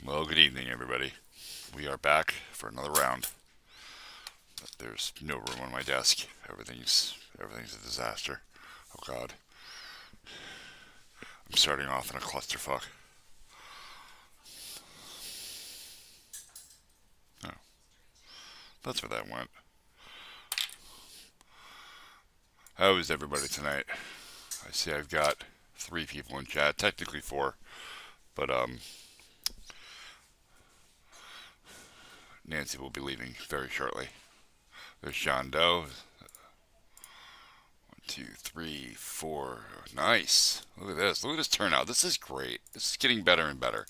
Well, good evening, everybody. We are back for another round. But there's no room on my desk. Everything's a disaster. Oh God, I'm starting off in a clusterfuck. Oh, that's where that went. How is everybody tonight? I see I've got 3 people in chat, technically 4, but Nancy will be leaving very shortly. There's John Doe. 2, 3, 4. Nice. Look at this. Look at this turnout. This is great. This is getting better and better.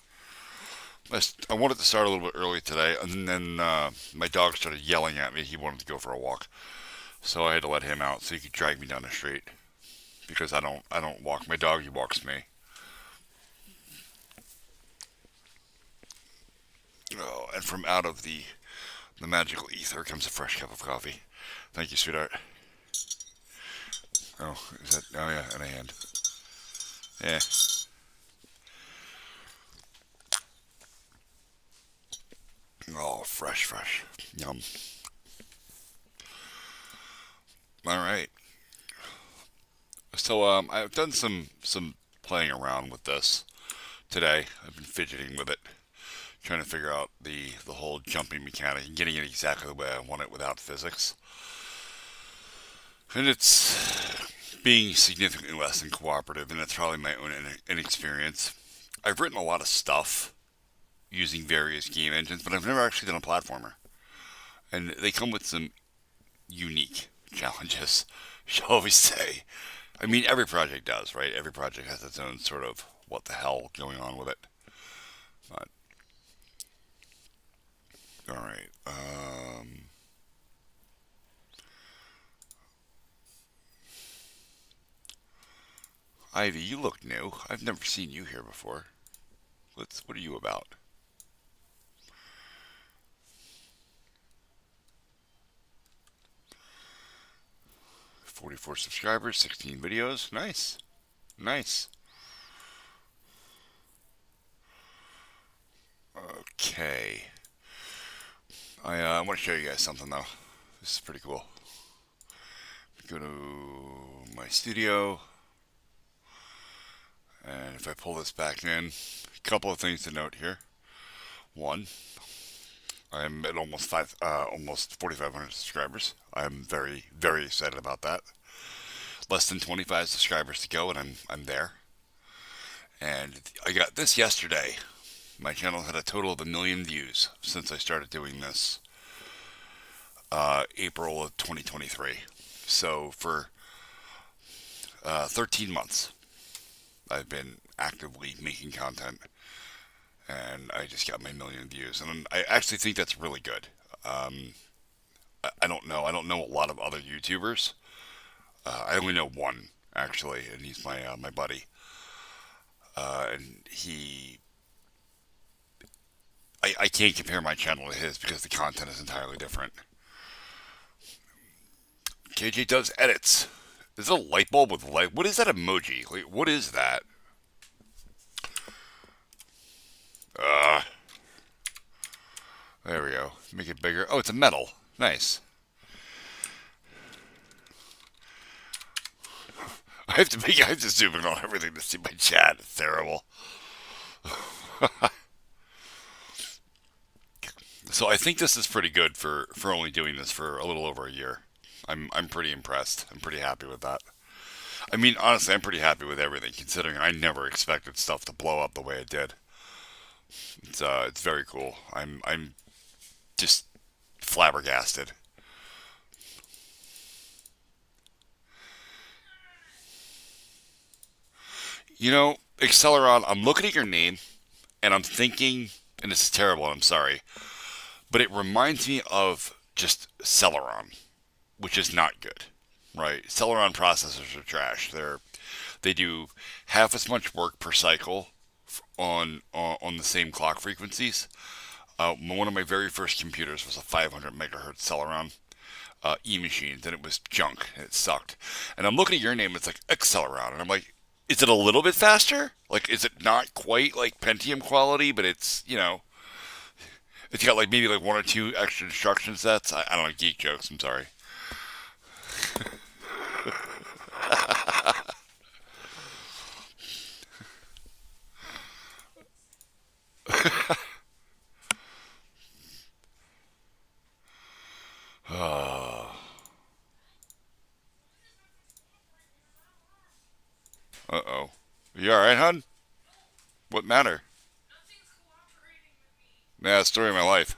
I wanted to start a little bit early today, and then my dog started yelling at me. He wanted to go for a walk, so I had to let him out so he could drag me down the street because I don't walk my dog. He walks me. Oh, and from out of the magical ether comes a fresh cup of coffee. Thank you, sweetheart. Oh, is that? Oh yeah, and a hand. Yeah. Oh, fresh, fresh. Yum. All right. So I've done some playing around with this today. I've been fidgeting with it, trying to figure out the whole jumping mechanic and getting it exactly the way I want it without physics. And it's being significantly less than cooperative, and it's probably my own inexperience. I've written a lot of stuff using various game engines, but I've never actually done a platformer. And they come with some unique challenges, shall we say. I mean, every project does, right? Every project has its own sort of what the hell going on with it. But, all right. Ivy, you look new. I've never seen you here before. What are you about? 44 subscribers, 16 videos. Nice. Nice. Okay. I want to show you guys something, though. This is pretty cool. Go to my studio, and if I pull this back in, a couple of things to note here. One, I'm at almost 4,500 subscribers. I'm very, very excited about that. Less than 25 subscribers to go, and I'm there. And I got this yesterday. My channel had a total of 1 million views since I started doing this, April of 2023. So for 13 months, I've been actively making content, and I just got my 1 million views, and I actually think that's really good. I don't know. I don't know a lot of other YouTubers. I only know one actually, and he's my buddy. And I can't compare my channel to his because the content is entirely different. KJ does edits. Is it a light bulb with light? What is that emoji? Like, what is that? Uh, there we go. Make it bigger. Oh, it's a metal. Nice. I have to zoom in on everything to see my chat. It's terrible. So I think this is pretty good for only doing this for a little over a year. I'm pretty impressed. I'm pretty happy with that. I mean, honestly, I'm pretty happy with everything, considering I never expected stuff to blow up the way it did. It's very cool. I'm just flabbergasted. You know, Acceleron, I'm looking at your name and I'm thinking, and this is terrible, and I'm sorry, but it reminds me of just Celeron, which is not good, right? Celeron processors are trash. They do half as much work per cycle on the same clock frequencies. One of my very first computers was a 500 megahertz Celeron E machine, and it was junk and it sucked. And I'm looking at your name, it's like Acceleron, and I'm like, Is it a little bit faster? Like, is it not quite like Pentium quality, but it's got like maybe like one or two extra instruction sets. I don't know, geek jokes. I'm sorry. Uh oh. You all right, hon? What matter? Yeah, story of my life.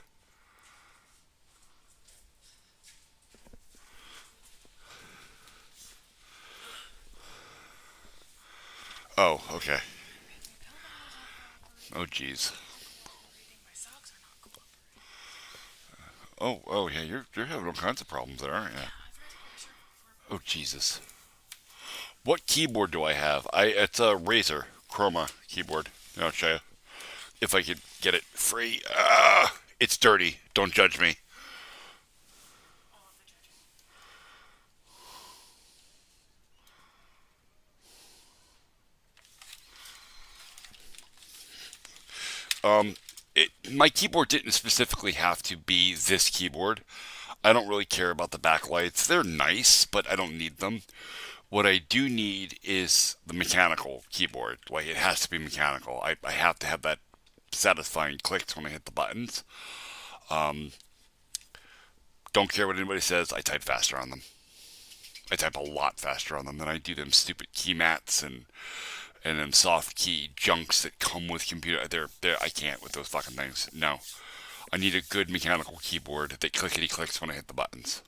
Oh, okay. Oh, jeez. Oh, yeah. You're having all kinds of problems there, aren't you? Oh, Jesus. What keyboard do I have? It's a Razer Chroma keyboard. I'll show you if I could get it free. It's dirty. Don't judge me. Um, my keyboard didn't specifically have to be this keyboard. I don't really care about the backlights. They're nice, but I don't need them. What I do need is the mechanical keyboard. Like, it has to be mechanical. I have to have that satisfying clicks when I hit the buttons. Um, don't care what anybody says. I type faster on them. I type a lot faster on them than I do them stupid key mats and them soft key junks that come with computer. I can't with those fucking things. No, I need a good mechanical keyboard that clickety clicks when I hit the buttons.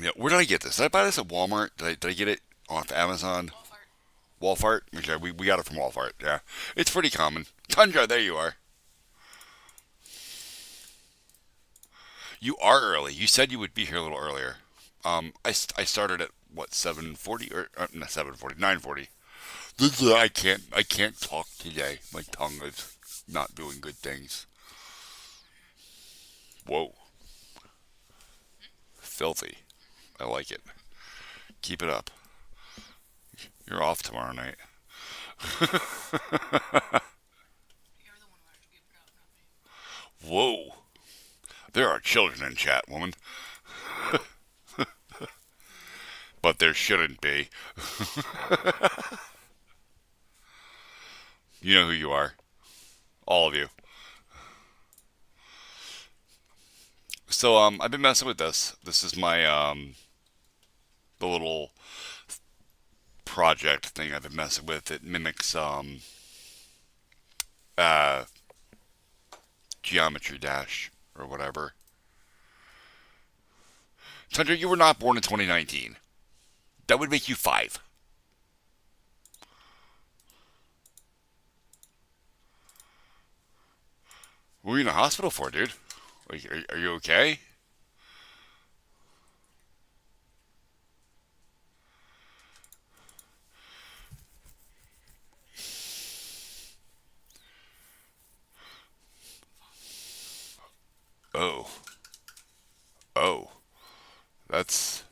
Yeah, where did I get this? Did I buy this at Walmart? Did I get it off Amazon? Walmart. Okay, we got it from Walmart. Yeah, it's pretty common. Tundra, there you are. You are early. You said you would be here a little earlier. I started at what 7:40 or not 7:40 9:40. I can't talk today. My tongue is not doing good things. Whoa, filthy. I like it. Keep it up. You're off tomorrow night. Whoa, there are children in chat, woman. But there shouldn't be. You know who you are. All of you. So I've been messing with this. This is my the little project thing I've been messing with. It mimics uh Geometry Dash or whatever. Tundra, you were not born in 2019. That would make you 5. What were you in the hospital for, dude? Like, are you okay? Oh, oh, that's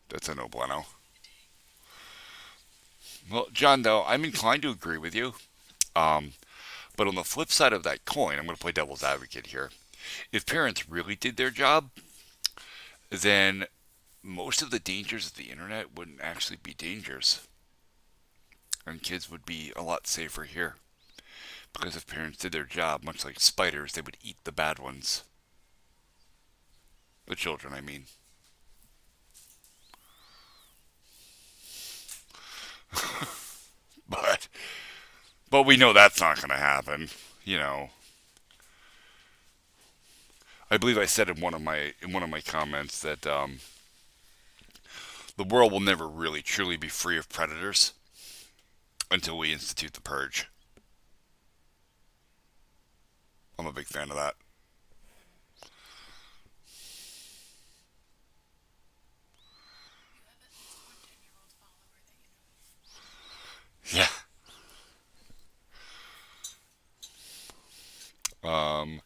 that's a no bueno. Well, John, though, I'm inclined to agree with you. Um, but on the flip side of that coin, I'm going to play devil's advocate here. If parents really did their job, then most of the dangers of the internet wouldn't actually be dangers, and kids would be a lot safer here. Because if parents did their job, much like spiders, they would eat the bad ones. The children, I mean. But but we know that's not going to happen. You know, I believe I said in one of my comments that the world will never really truly be free of predators until we institute the purge. I'm a big fan of that. Yeah. Um.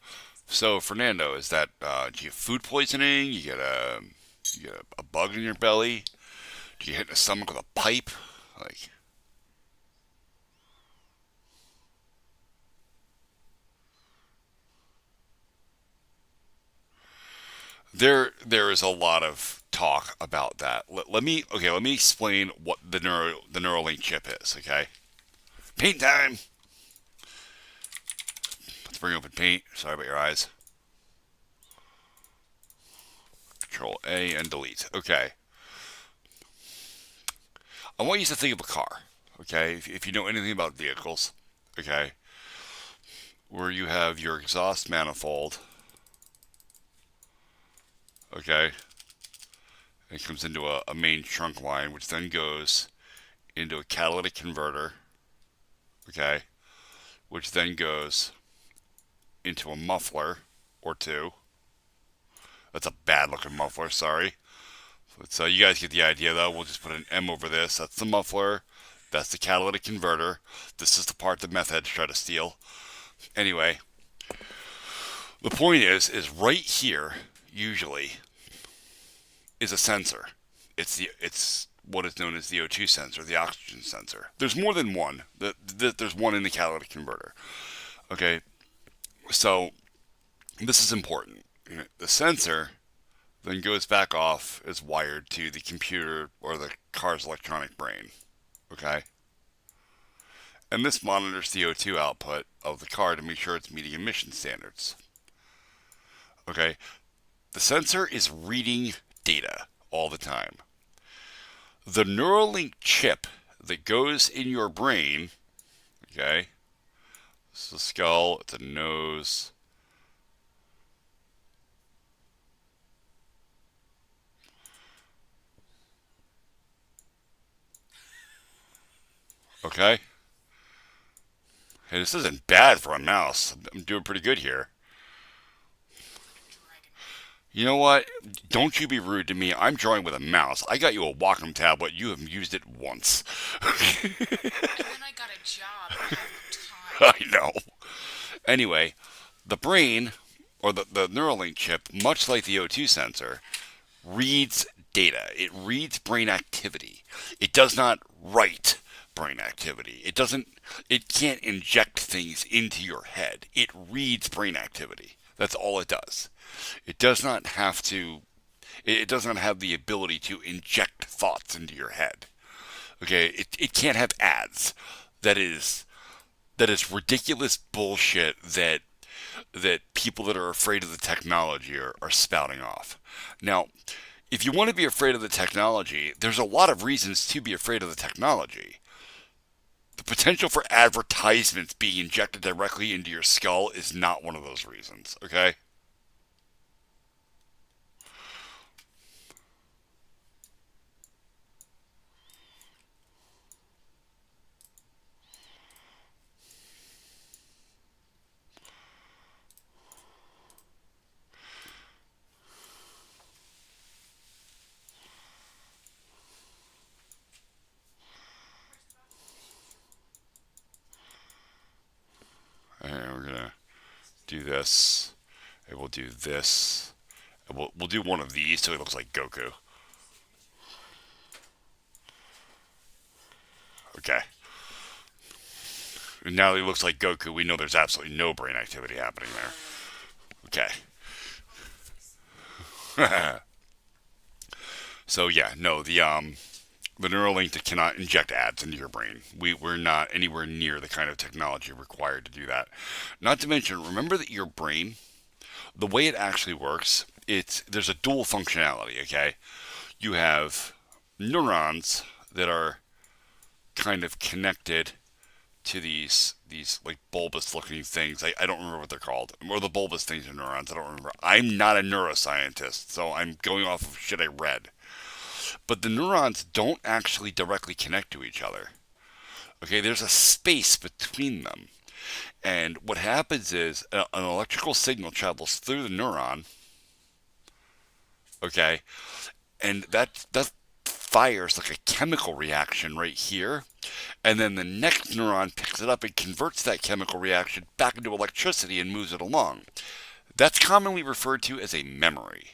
So Fernando, is that do you have food poisoning? You get a bug in your belly? Do you hit the stomach with a pipe? Like, there is a lot of talk about that. Let me explain what the Neuralink chip is. Okay, paint time. Let's bring open paint. Sorry about your eyes. Control A and delete. Okay, I want you to think of a car. Okay, if you know anything about vehicles, okay, where you have your exhaust manifold. Okay, it comes into a main trunk line, which then goes into a catalytic converter. Okay, which then goes into a muffler or two. That's a bad looking muffler, sorry. So you guys get the idea though. We'll just put an M over this. That's the muffler. That's the catalytic converter. This is the part that meth heads try to steal. Anyway, the point is right here, usually, is a sensor. It's what is known as the O2 sensor, the oxygen sensor. There's more than one. There's one in the catalytic converter. Okay, so this is important. The sensor then goes back off, is wired to the computer or the car's electronic brain. Okay, and this monitors the O2 output of the car to make sure it's meeting emission standards. Okay, the sensor is reading data all the time. The Neuralink chip that goes in your brain, okay, it's a skull, it's a nose. Okay? Hey, this isn't bad for a mouse. I'm doing pretty good here. You know what? Don't you be rude to me. I'm drawing with a mouse. I got you a Wacom tablet. You have used it once. And then I got a job. I have no I time. know. Anyway, the brain, or the Neuralink chip, much like the O2 sensor, reads data. It reads brain activity. It does not write brain activity. It can't inject things into your head. It reads brain activity. That's all it does. It does not have to it does not have the ability to inject thoughts into your head. Okay, it can't have ads. That is that is ridiculous bullshit that people that are afraid of the technology are spouting off. Now, if you want to be afraid of the technology, there's a lot of reasons to be afraid of the technology. The potential for advertisements being injected directly into your skull is not one of those reasons, okay? And we're gonna do this, and we'll do this, and we'll do one of these so it looks like Goku. Okay. And now that he looks like Goku, we know there's absolutely no brain activity happening there. Okay. So yeah, no, the Neuralink that cannot inject ads into your brain. We're not anywhere near the kind of technology required to do that. Not to mention, remember that your brain, the way it actually works, there's a dual functionality. Okay, you have neurons that are kind of connected to these like bulbous looking things. I don't remember what they're called. Or the bulbous things are neurons. I don't remember. I'm not a neuroscientist, so I'm going off of shit I read. But the neurons don't actually directly connect to each other. Okay, there's a space between them. And what happens is an electrical signal travels through the neuron, okay, and that fires like a chemical reaction right here, and then the next neuron picks it up and converts that chemical reaction back into electricity and moves it along. That's commonly referred to as a memory.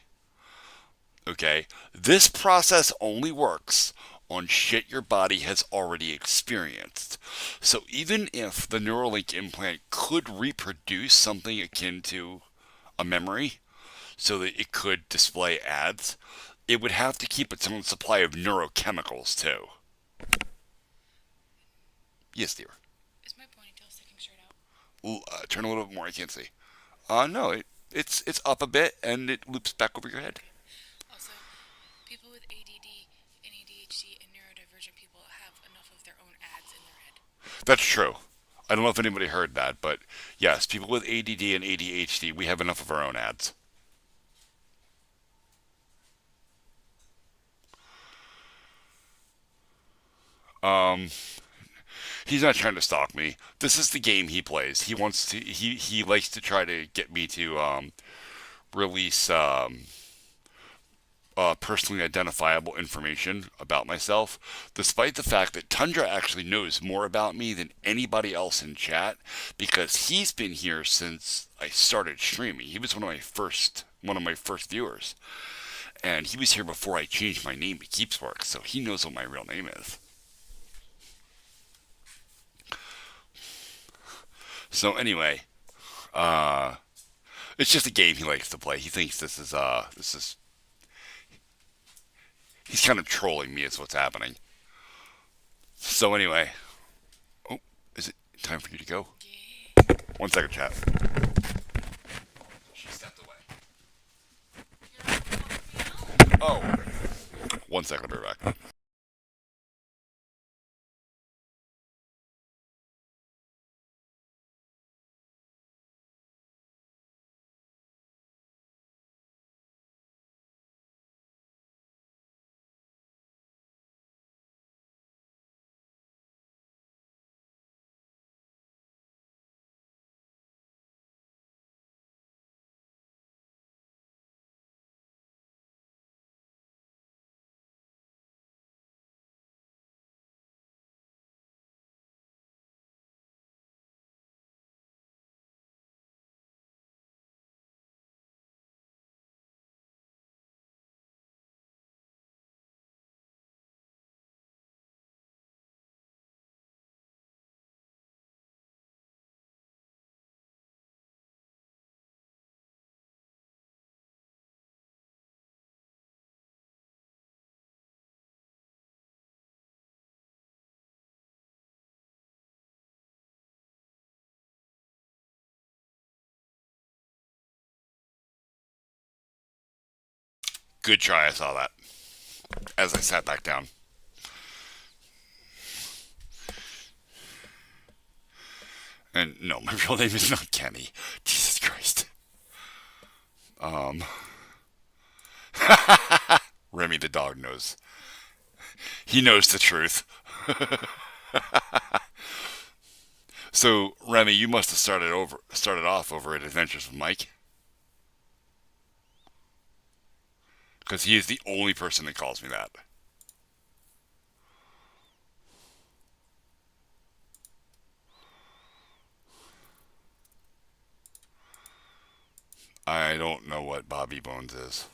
Okay, this process only works on shit your body has already experienced. So even if the Neuralink implant could reproduce something akin to a memory, so that it could display ads, it would have to keep its own supply of neurochemicals too. Yes, dear. Is my ponytail sticking straight out? Turn a little bit more. I can't see. No, it's up a bit and it loops back over your head. Okay. Also, people with ADD and ADHD and neurodivergent people have enough of their own ads in their head. That's true. I don't know if anybody heard that, but yes, people with ADD and ADHD, we have enough of our own ads. Um, he's not trying to stalk me. This is the game he plays. He wants to. He likes to try to get me to release personally identifiable information about myself, despite the fact that Tundra actually knows more about me than anybody else in chat because he's been here since I started streaming. He was one of my first viewers, and he was here before I changed my name to Keepswork, so he knows what my real name is. So anyway, uh, it's just a game he likes to play. He thinks this is he's kind of trolling me. Is what's happening. So anyway, oh, is it time for you to go? Yeah. 1 second, chat. She stepped away. You're calling me out. Oh, 1 second, I'll be right back. Good try. I saw that as I sat back down. And no, my real name is not Kenny. Jesus Christ. Um, Remy the dog knows. He knows the truth. So Remy, you must have started off over at Adventures with Mike, because he is the only person that calls me that. I don't know what Bobby Bones is.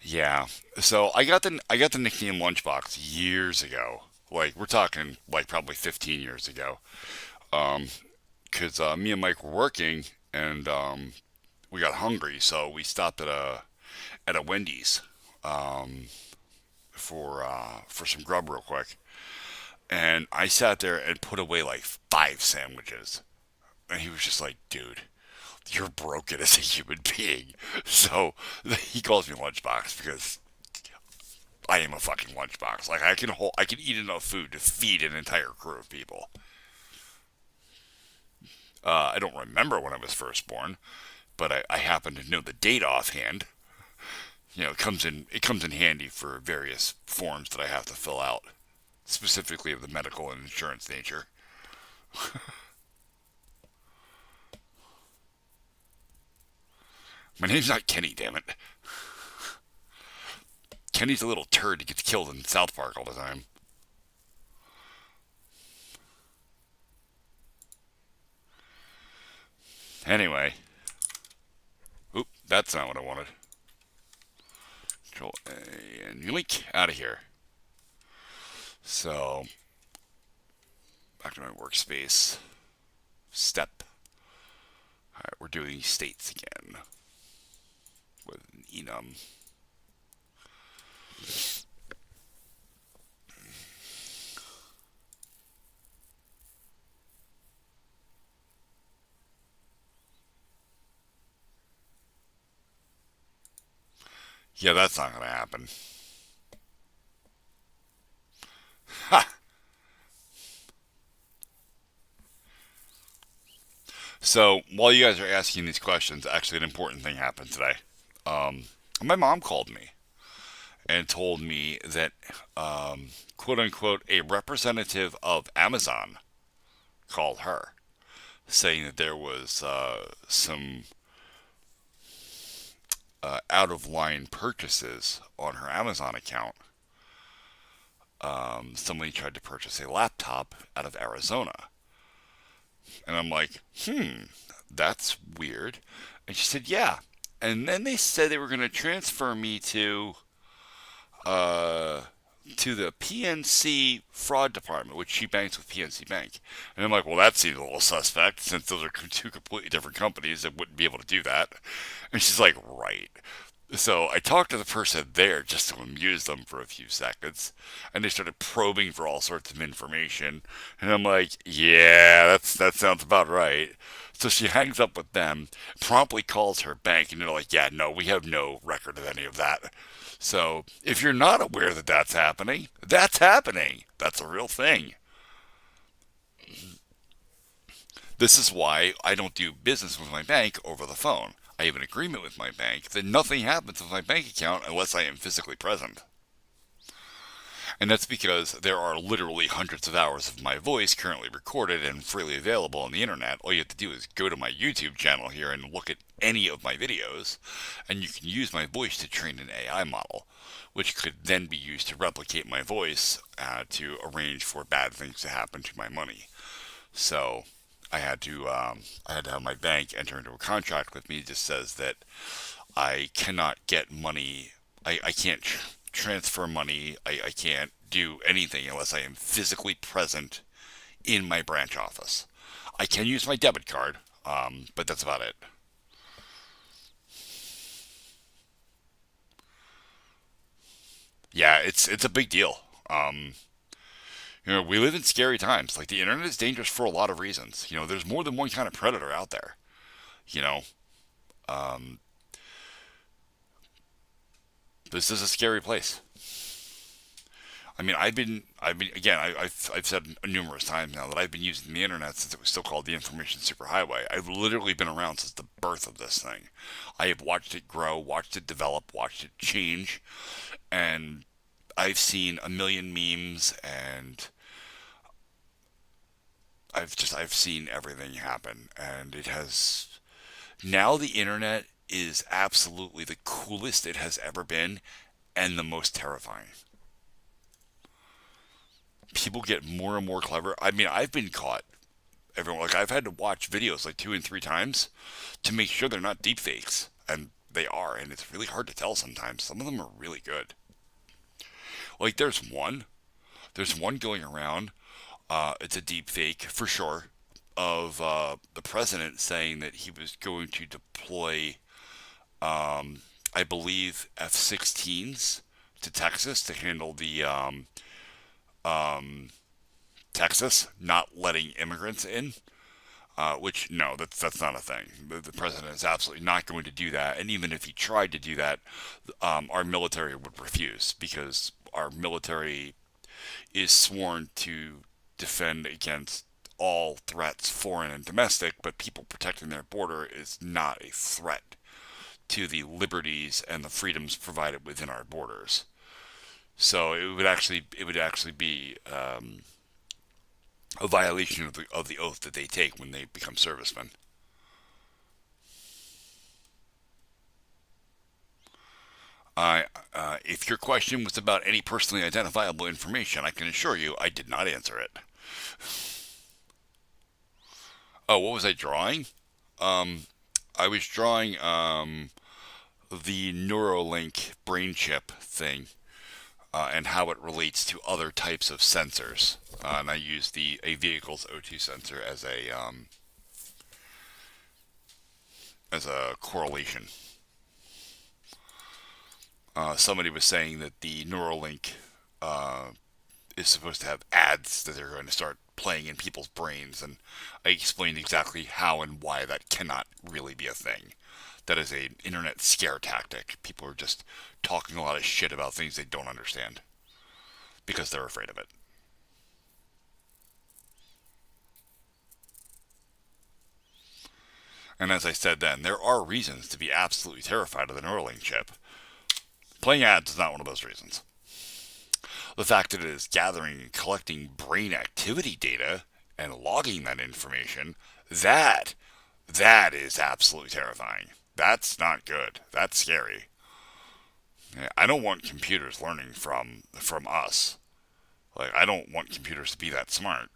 Yeah. So I got the nickname Lunchbox years ago. Like we're talking like probably 15 years ago. Because me and Mike were working and we got hungry, so we stopped at a Wendy's for some grub real quick. And I sat there and put away like 5 sandwiches. And he was just like, dude, you're broken as a human being. So he calls me Lunchbox because I am a fucking lunchbox. Like I can eat enough food to feed an entire crew of people. I don't remember when I was first born. but I happen to know the date offhand. It comes in handy for various forms that I have to fill out, specifically of the medical and insurance nature. My name's not Kenny, damn it. Kenny's a little turd that gets killed in South Park all the time. Anyway, oop, that's not what I wanted. Control A and yoink, out of here. So, back to my workspace. Step. Alright, we're doing states again. With an enum. Yeah, that's not going to happen. Ha! So, while you guys are asking these questions, actually, an important thing happened today. Um, my mom called me and told me that, quote unquote, a representative of Amazon called her, saying that there was some out of line purchases on her Amazon account. Somebody tried to purchase a laptop out of Arizona. And I'm like, that's weird. And she said, yeah. And then they said they were going to transfer me uh, to the PNC fraud department, which she banks with PNC Bank. And I'm like, well, that seems a little suspect since those are two completely different companies that wouldn't be able to do that. And she's like, right. So I talked to the person there just to amuse them for a few seconds, and they started probing for all sorts of information. And I'm like, yeah, that sounds about right. So she hangs up with them, promptly calls her bank, and they're like, yeah, no, we have no record of any of that. So if you're not aware that that's happening, that's happening. That's a real thing. This is why I don't do business with my bank over the phone. I have an agreement with my bank that nothing happens with my bank account unless I am physically present. And that's because there are literally hundreds of hours of my voice currently recorded and freely available on the internet. All you have to do is go to my YouTube channel here and look at any of my videos, and you can use my voice to train an AI model, which could then be used to replicate my voice to arrange for bad things to happen to my money. So I had to have my bank enter into a contract with me that just says that I cannot get money. I can't transfer money. I can't do anything unless I am physically present in my branch office. I can use my debit card, but that's about it. Yeah, it's a big deal. We live in scary times. Like the internet is dangerous for a lot of reasons. There's more than one kind of predator out there. You know, um, this is a scary place. I mean, again, I've said numerous times now that I've been using the internet since it was still called the information superhighway. I've literally been around since the birth of this thing. I have watched it grow, watched it develop, watched it change, and I've seen a million memes, and I've seen everything happen, and it has now the internet is absolutely the coolest it has ever been, and the most terrifying. People get more and more clever. I mean, I've been caught. Everyone, like, I've had to watch videos like two and three times to make sure they're not deep fakes, and they are, and it's really hard to tell sometimes. Some of them are really good. Like, there's one going around. It's a deep fake for sure of the president saying that he was going to deploy, I believe, F-16s to Texas to handle the Texas not letting immigrants in. Which no, that's not a thing. The president is absolutely not going to do that. And even if he tried to do that, our military would refuse because our military is sworn to defend against all threats, foreign and domestic, but people protecting their border is not a threat to the liberties and the freedoms provided within our borders. So it would actually be a violation of the oath that they take when they become servicemen. If your question was about any personally identifiable information, I can assure you I did not answer it. Oh, what was I drawing? I was drawing the Neuralink brain chip thing and how it relates to other types of sensors. And I used a vehicle's O2 sensor as a correlation. Somebody was saying that the Neuralink is supposed to have ads that they're going to start playing in people's brains, and I explained exactly how and why that cannot really be a thing. That is an internet scare tactic. People are just talking a lot of shit about things they don't understand because they're afraid of it. And as I said then, there are reasons to be absolutely terrified of the Neuralink chip. Playing ads is not one of those reasons. The fact that it is gathering and collecting brain activity data and logging that information, that is absolutely terrifying. That's not good. That's scary. Yeah, I don't want computers learning from us. Like, I don't want computers to be that smart.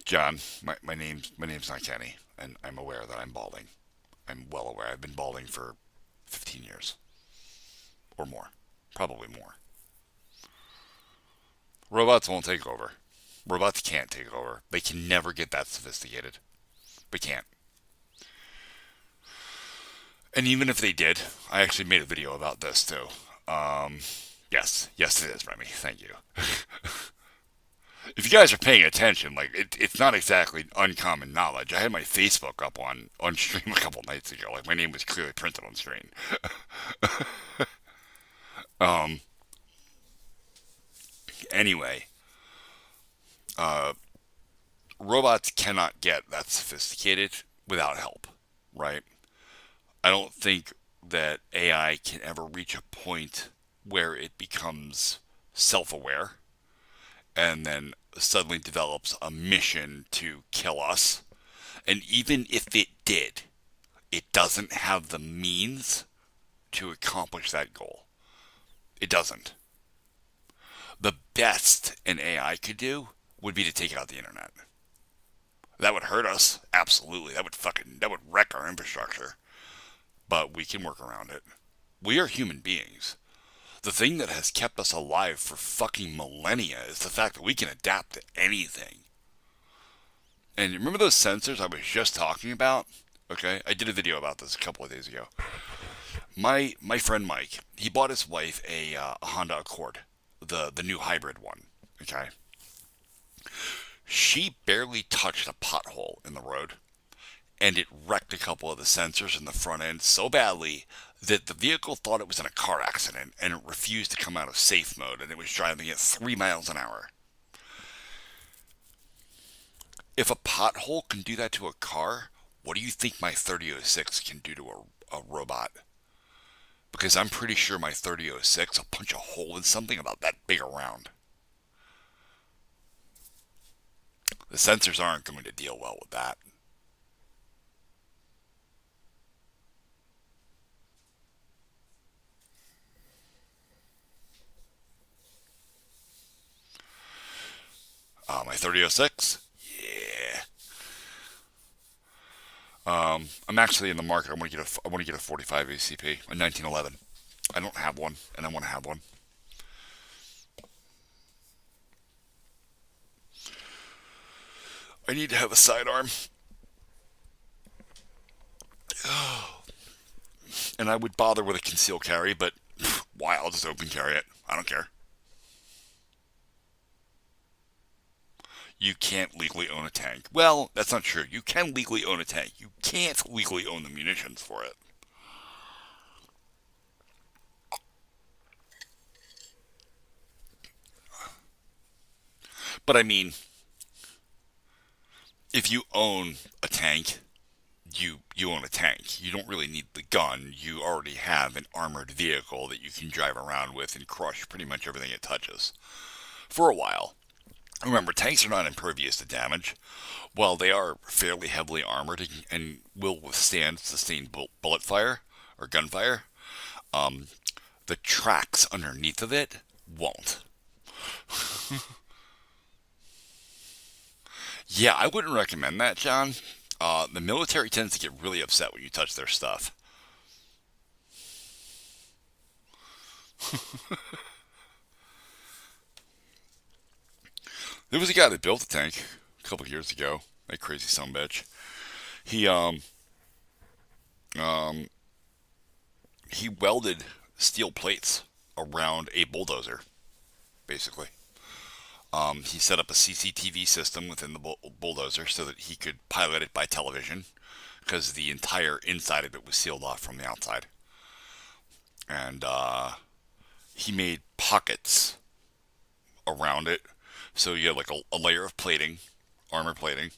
John, my name's not Kenny, and I'm aware that I'm balding. I'm well aware. I've been balding for 15 years or more, probably more. Robots won't take over. Robots can't take over. They can never get that sophisticated. They can't. And even if they did, I actually made a video about this too. Um, yes, it is, Remy. Thank you. If you guys are paying attention, like it's not exactly uncommon knowledge. I had my Facebook up on stream a couple nights ago. Like my name was clearly printed on screen. Um. Anyway, uh, robots cannot get that sophisticated without help, right? I don't think that AI can ever reach a point where it becomes self-aware and then suddenly develops a mission to kill us. And even if it did, it doesn't have the means to accomplish that goal. It doesn't. The best an AI could do would be to take out the internet. That would hurt us, absolutely. That would wreck our infrastructure. But we can work around it. We are human beings. The thing that has kept us alive for fucking millennia is the fact that we can adapt to anything. And remember those sensors I was just talking about? Okay, I did a video about this a couple of days ago. My friend Mike, he bought his wife a Honda Accord, the new hybrid one. Okay, she barely touched a pothole in the road, and it wrecked a couple of the sensors in the front end so badly that the vehicle thought it was in a car accident and it refused to come out of safe mode, and it was driving at 3 miles an hour. If a pothole can do that to a car, what do you think my 3006 can do to a robot? Because I'm pretty sure my 3006 will punch a hole in something about that big around. The sensors aren't going to deal well with that. My 3006? Yeah. I'm actually in the market. I want to get a 45 ACP, a 1911. I don't have one, and I want to have one. I need to have a sidearm, and I would bother with a concealed carry, but why? I'll just open carry it. I don't care. You can't legally own a tank. Well, that's not true. You can legally own a tank. You can't legally own the munitions for it. But I mean, if you own a tank, you own a tank. You don't really need the gun. You already have an armored vehicle that you can drive around with and crush pretty much everything it touches for a while. Remember, tanks are not impervious to damage. While they are fairly heavily armored and will withstand sustained bullet fire or gunfire, um, the tracks underneath of it won't. Yeah, I wouldn't recommend that, John. The military tends to get really upset when you touch their stuff. There was a guy that built a tank a couple years ago. That crazy son of a bitch. He um he welded steel plates around a bulldozer, basically. He set up a CCTV system within the bulldozer so that he could pilot it by television because the entire inside of it was sealed off from the outside. And he made pockets around it. So you had like a layer of plating, armor plating,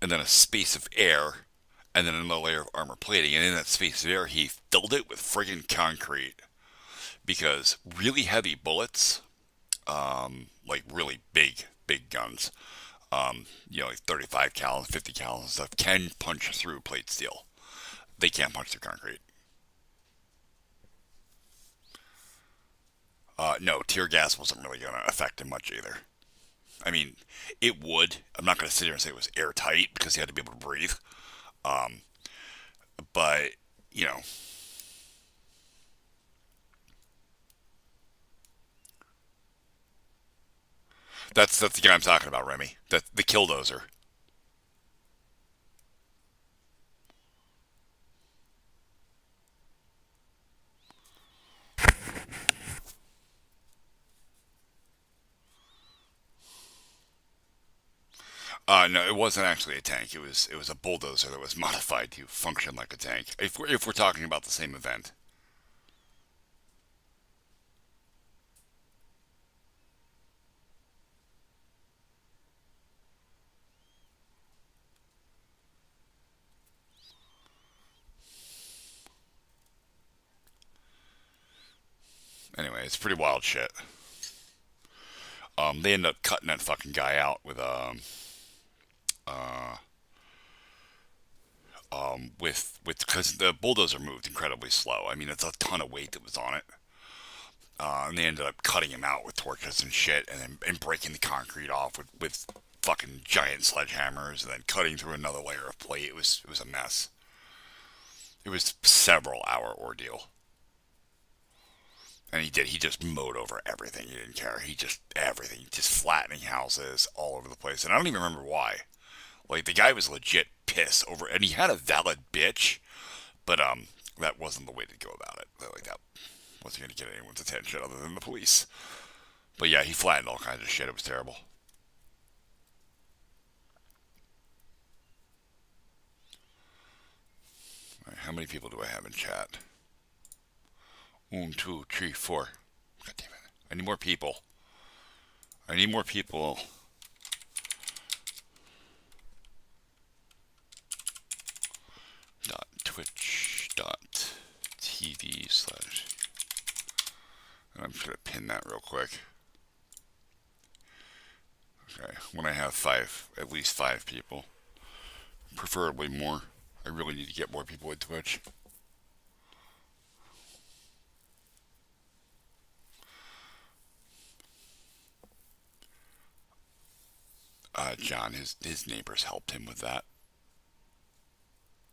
and then a space of air, and then another layer of armor plating. And in that space of air, he filled it with friggin' concrete. Because really heavy bullets, like really big guns, like 35 cal, 50 cal and stuff, can punch through plate steel. They can't punch through concrete. No, tear gas wasn't really going to affect him much either. I mean, it would. I'm not going to sit here and say it was airtight because he had to be able to breathe. Um, but, you know, that's the guy I'm talking about, Remy. The killdozer. No, it wasn't actually a tank. It was a bulldozer that was modified to function like a tank. If we're talking about the same event. Anyway, it's pretty wild shit. They ended up cutting that fucking guy out with uh, with because the bulldozer moved incredibly slow. I mean, it's a ton of weight that was on it. And they ended up cutting him out with torches and shit, and breaking the concrete off with fucking giant sledgehammers, and then cutting through another layer of plate. It was a mess. It was several hour ordeal. And he did. He just mowed over everything. He didn't care. He just everything, just flattening houses all over the place. And I don't even remember why. Like the guy was legit pissed over, and he had a valid bitch, but that wasn't the way to go about it. Like that wasn't going to get anyone's attention other than the police. But yeah, he flattened all kinds of shit. It was terrible. All right, how many people do I have in chat? One, two, three, four. God damn it! I need more people. I need more people. Twitch.tv/. I'm just gonna pin that real quick. Okay, when I have at least five people, preferably more. I really need to get more people with Twitch. John, his neighbors helped him with that.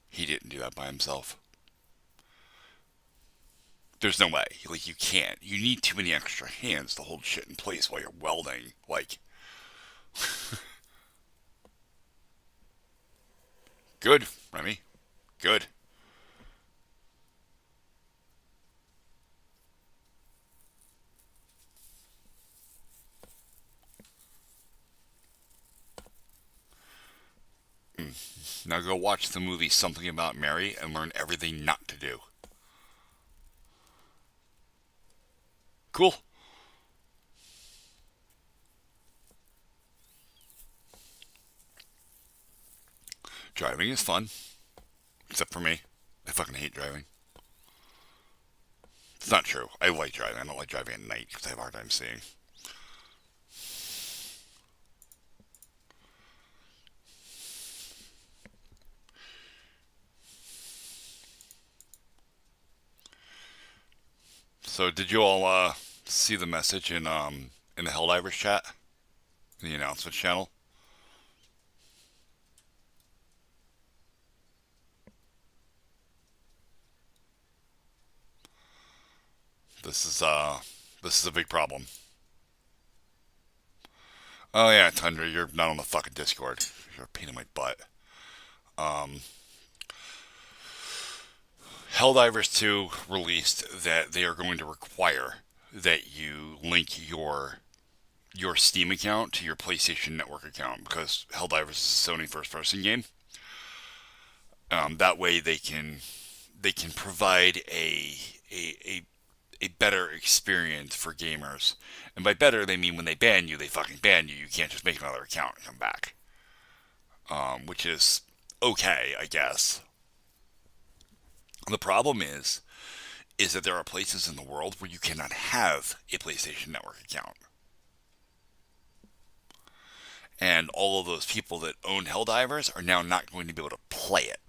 He didn't do that by himself. There's no way. Like, you can't. You need too many extra hands to hold shit in place while you're welding. Like, good, Remy. Good. Now go watch the movie Something About Mary and learn everything not to do. Cool. Driving is fun. Except for me. I fucking hate driving. It's not true. I like driving. I don't like driving at night because I have a hard time seeing. So did you all see the message in the Helldivers chat? In the announcements channel? This is a big problem. Oh yeah, Tundra, you're not on the fucking Discord. You're a pain in my butt. Helldivers 2 released that they are going to require that you link your Steam account to your PlayStation Network account because Helldivers is a Sony first-person game. That way they can provide a better experience for gamers. And by better, they mean when they ban you, they fucking ban you. You can't just make another account and come back. Which is okay, I guess. The problem is that there are places in the world where you cannot have a PlayStation Network account. And all of those people that own Helldivers are now not going to be able to play it.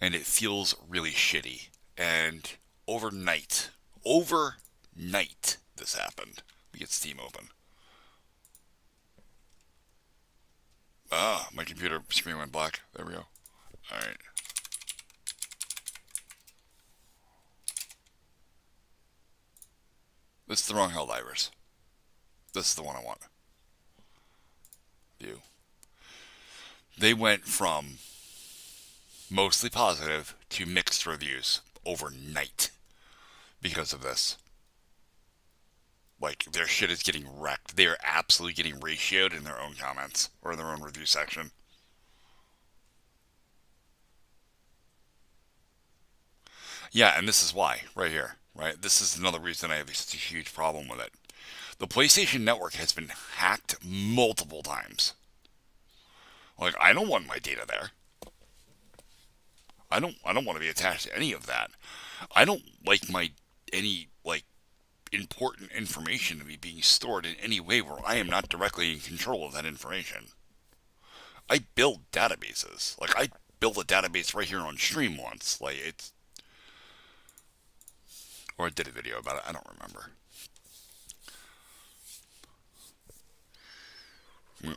And it feels really shitty. And overnight, this happened. We get Steam open. Ah, my computer screen went black. There we go. Alright. This is the wrong Helldivers. This is the one I want. View. They went from mostly positive to mixed reviews overnight because of this. Like, their shit is getting wrecked. They are absolutely getting ratioed in their own comments or in their own review section. Yeah, and this is why, right here, right? This is another reason I have such a huge problem with it. The PlayStation Network has been hacked multiple times. Like, I don't want my data there. I don't want to be attached to any of that. I don't like any important information to be being stored in any way where I am not directly in control of that information. I build databases. Like, I built a database right here on stream once. Like, it's... Or I did a video about it. I don't remember.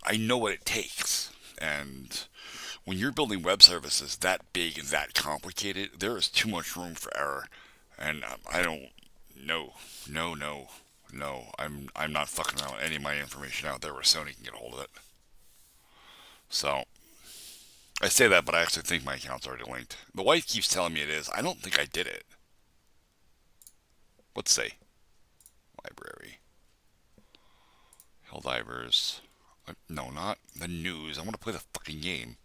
I know what it takes. And when you're building web services that big and that complicated, there is too much room for error. And I don't... No. I'm not fucking around with any of my information out there where Sony can get a hold of it. So, I say that, but I actually think my account's already linked. The wife keeps telling me it is. I don't think I did it. Let's see. Library. Helldivers. No, not the news. I want to play the fucking game.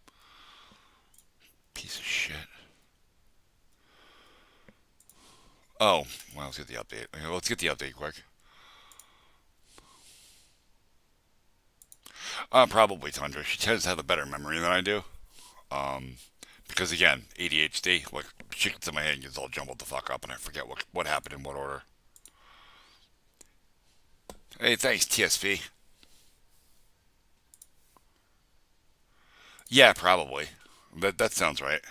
Piece of shit. Oh, well, let's get the update. Let's get the update quick. Probably Tundra. She tends to have a better memory than I do. Because again, ADHD, like, shit gets in my head and gets all jumbled the fuck up and I forget what happened in what order. Hey, thanks, TSP. Yeah, probably. That sounds right.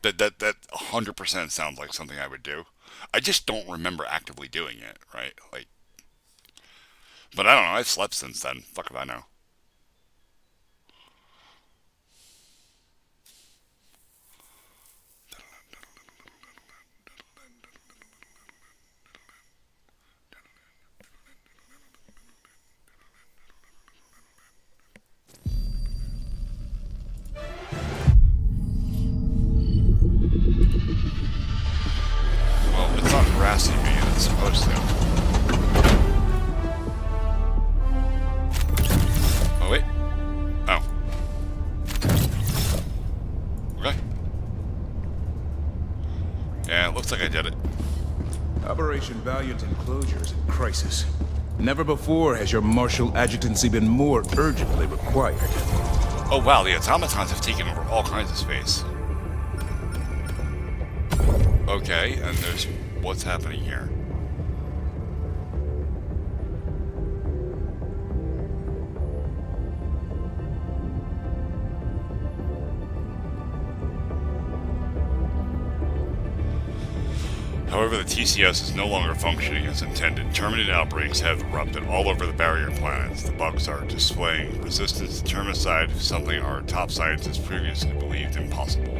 That 100% sounds like something I would do. I just don't remember actively doing it, right? Like, but I don't know. I've slept since then. Fuck if I know. Well, it's not harassing me. It's supposed to. Oh, wait. Oh. Okay. Yeah, it looks like I did it. Operation Valiant Enclosure is in crisis. Never before has your martial adjutancy been more urgently required. Oh wow, the automatons have taken over all kinds of space. Okay, and there's... what's happening here? However, the TCS is no longer functioning as intended. Terminid outbreaks have erupted all over the barrier planets. The bugs are displaying resistance to termicide, something our top scientists previously believed impossible.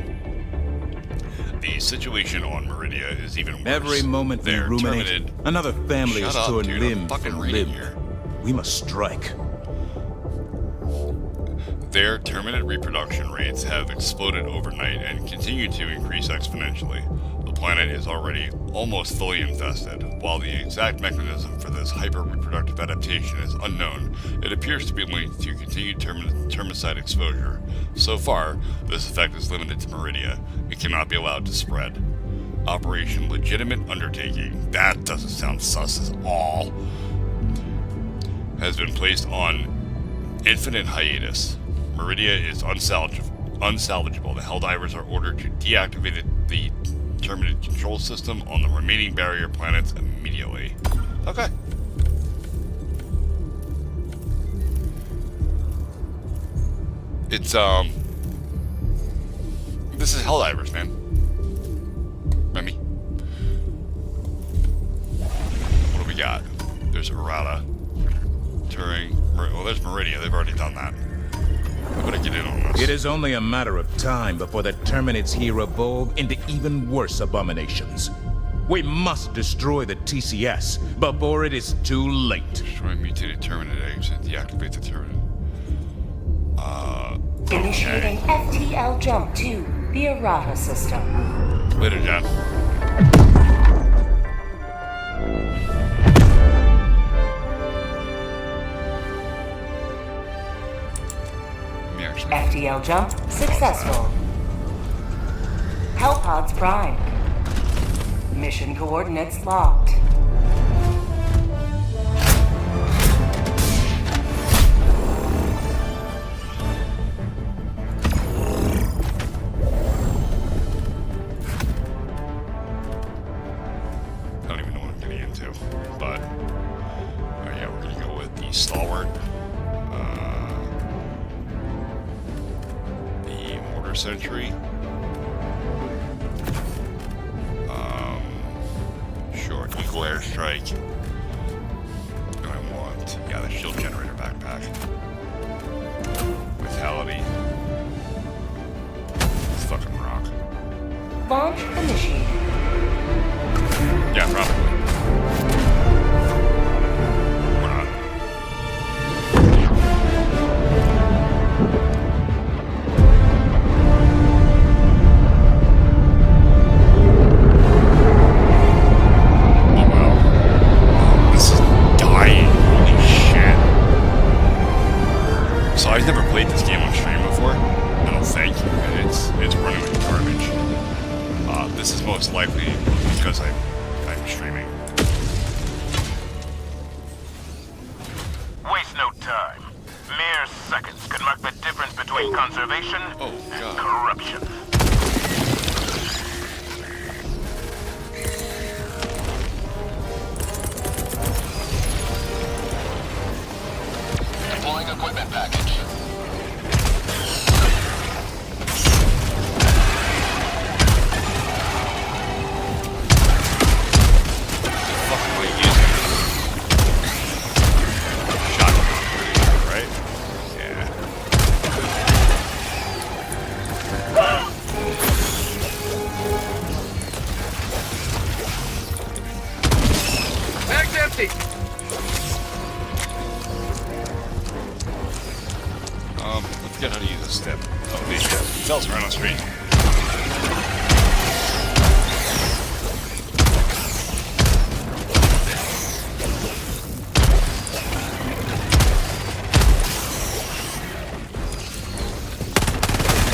The situation on Meridia is even worse. Every moment we Their ruminate, Terminid... another family Shut is up, torn dude, I'm limb fucking from reading limb. here. We must strike. Their terminate reproduction rates have exploded overnight and continue to increase exponentially. The planet is already almost fully infested. While the exact mechanism for this hyper-reproductive adaptation is unknown, it appears to be linked to continued termicide exposure. So far, this effect is limited to Meridia. It cannot be allowed to spread. Operation Legitimate Undertaking, that doesn't sound sus at all, has been placed on infinite hiatus. Meridia is unsalvageable. The Helldivers are ordered to deactivate the Terminid control system on the remaining barrier planets immediately. Okay. It's, this is Helldivers, man. Remy. What do we got? There's Errata. Turing. Well, there's Meridia. They've already done that. I better get in on this. It is only a matter of time before the Terminids here evolve into even worse abominations. We must destroy the TCS before it is too late. Destroy mutated Terminid eggs and deactivate the Terminid. Initiating FTL jump to the Errata system. Later, John. FTL jump successful. Hellpods prime. Mission coordinates locked. I don't even know what I'm getting into, but yeah, we're gonna go with the Stalwart, the Mortar Sentry, sure, Eagle Airstrike, and I want, yeah, the Shield Generator Backpack, Vitality, let's fucking rock. Launch initiated. Yeah, probably. Or not. Oh wow. This is dying. Holy shit. So I've never played this game on stream before, I don't think, and it's running like garbage. This is most likely because I'm streaming. Waste no time. Mere seconds can mark the difference between conservation and corruption. Deploying equipment package. Let's get how to use this step. Oh, these tells around on the screen.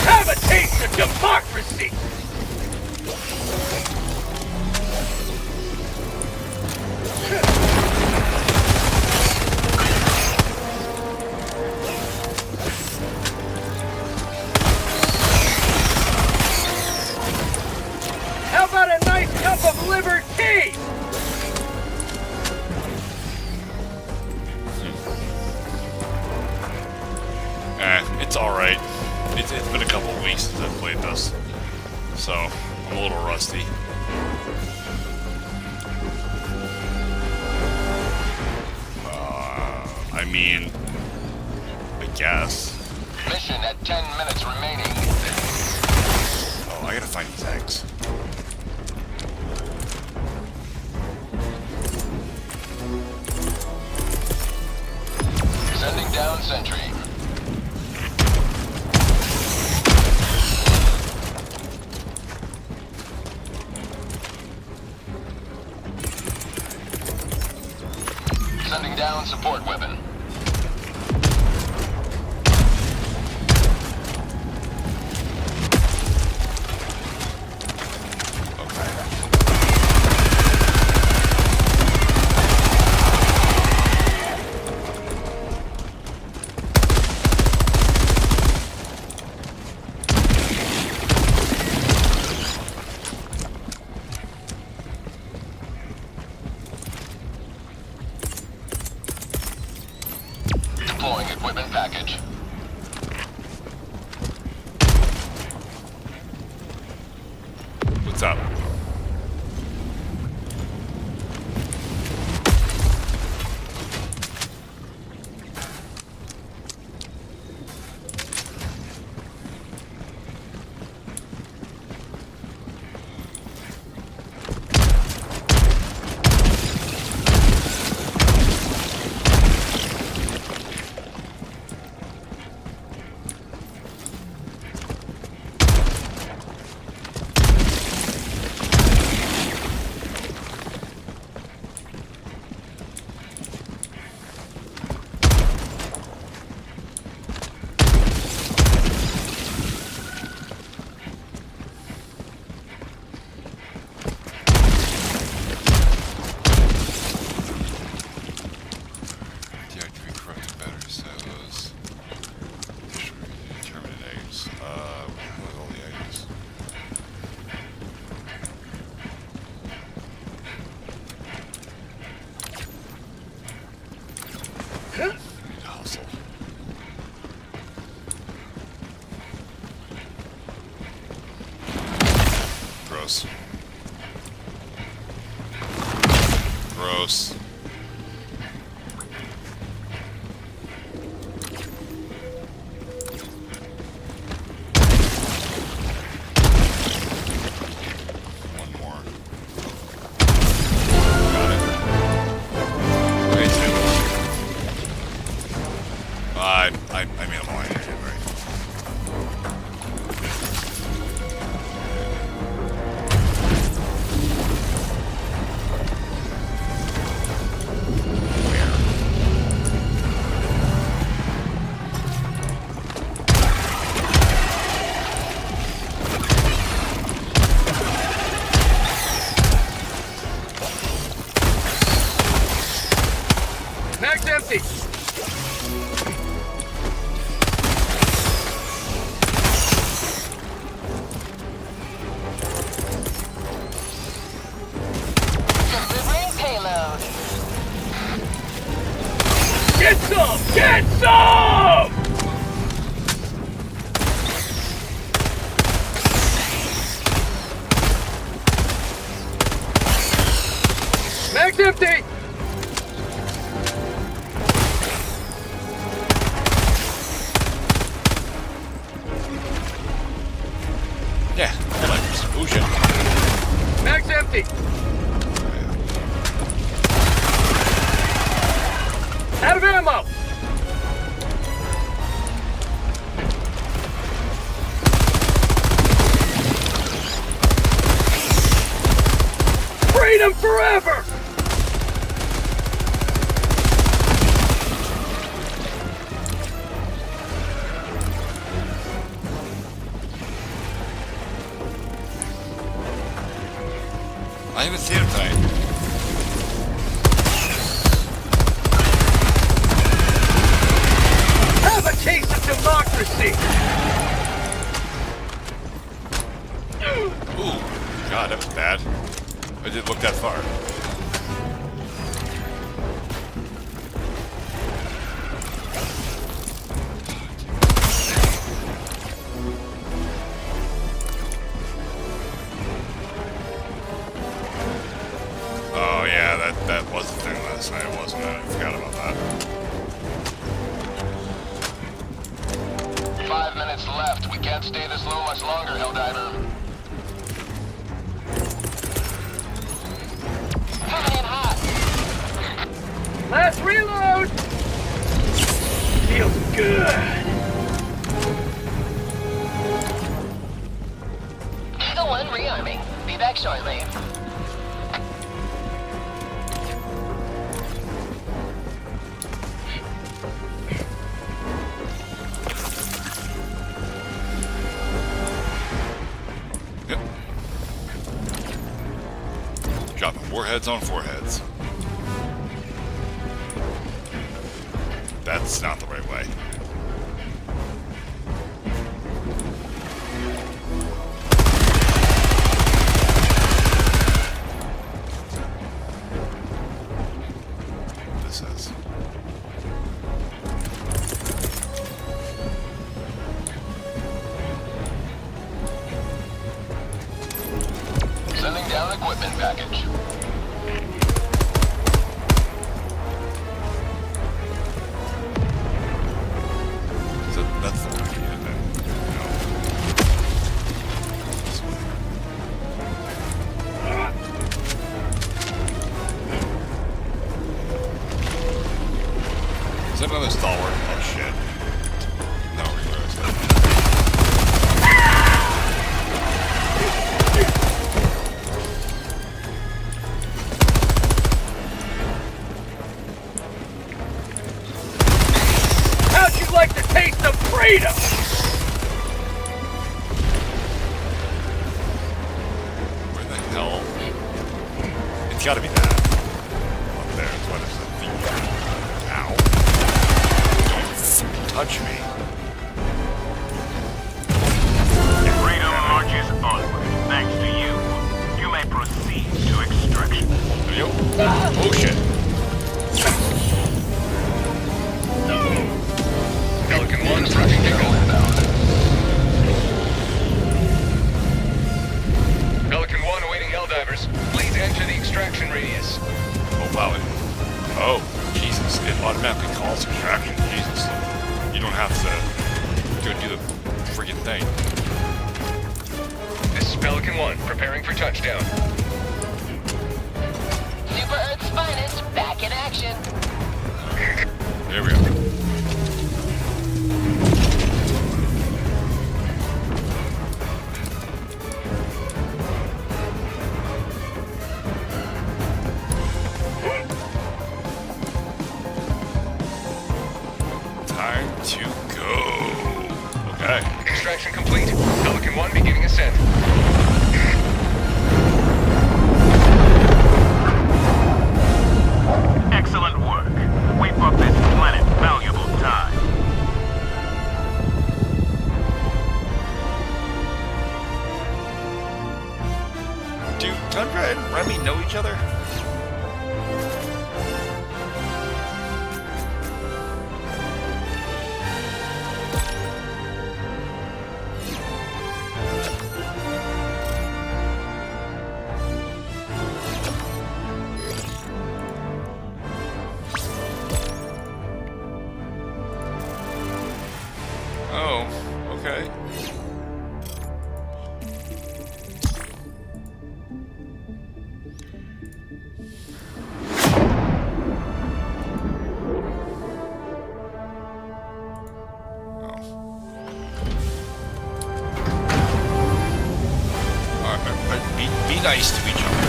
Have a taste of democracy! weeks since I've played this, so I'm a little rusty. I mean, I guess. Mission at 10 minutes remaining. Oh, I gotta find these eggs. Sending down sentry. Sending down support weapon. Deploying equipment package. What's up? Deactivate corrupted battery silos. Terminate eggs. What are all the eggs? Need to hustle. Gross. Gross. One more. Got it. Okay, two. I made a line, right? Mag's empty. Delivering payload. Get some! Get some! Mag's empty! Yeah, I like this. Oh shit. Mag's empty! Out of ammo! Freedom forever! I haven't seen him tonight. Have a taste of democracy! Ooh, God, that was bad. I didn't look that far. this way, wasn't it? I forgot about that. 5 minutes left. We can't stay this low much longer, Helldiver. Coming in hot. Last reload! Feels good. Eagle 1 rearming. Be back shortly. Yep. Dropping warheads on foreheads. That's not the right way. This is. Sending down equipment package. So that's the way, isn't it? No. This way. Is that another stalwart? Oh shit. No, reverse. How'd you like the taste of freedom? Where the hell? It's gotta be that. Up there is what is the thing. Ow. Don't fucking touch me. Freedom marches onward. Thanks to you. You may proceed to extraction. There you go. Oh shit. Pelican 1's ready to go inbound. Pelican 1 awaiting Helldivers. Please enter the extraction radius. Oh wow. Oh, Jesus. It automatically calls extraction. Jesus. You don't have to go do the freaking thing. This is Pelican 1, preparing for touchdown. Super Earth's finest, back in action. There we go. Time to go. Okay. Extraction complete. Pelican 1 beginning ascent. Excellent work. We brought this planet valuable time. Do Tundra and Remy know each other? Oh, okay. Be nice to each other.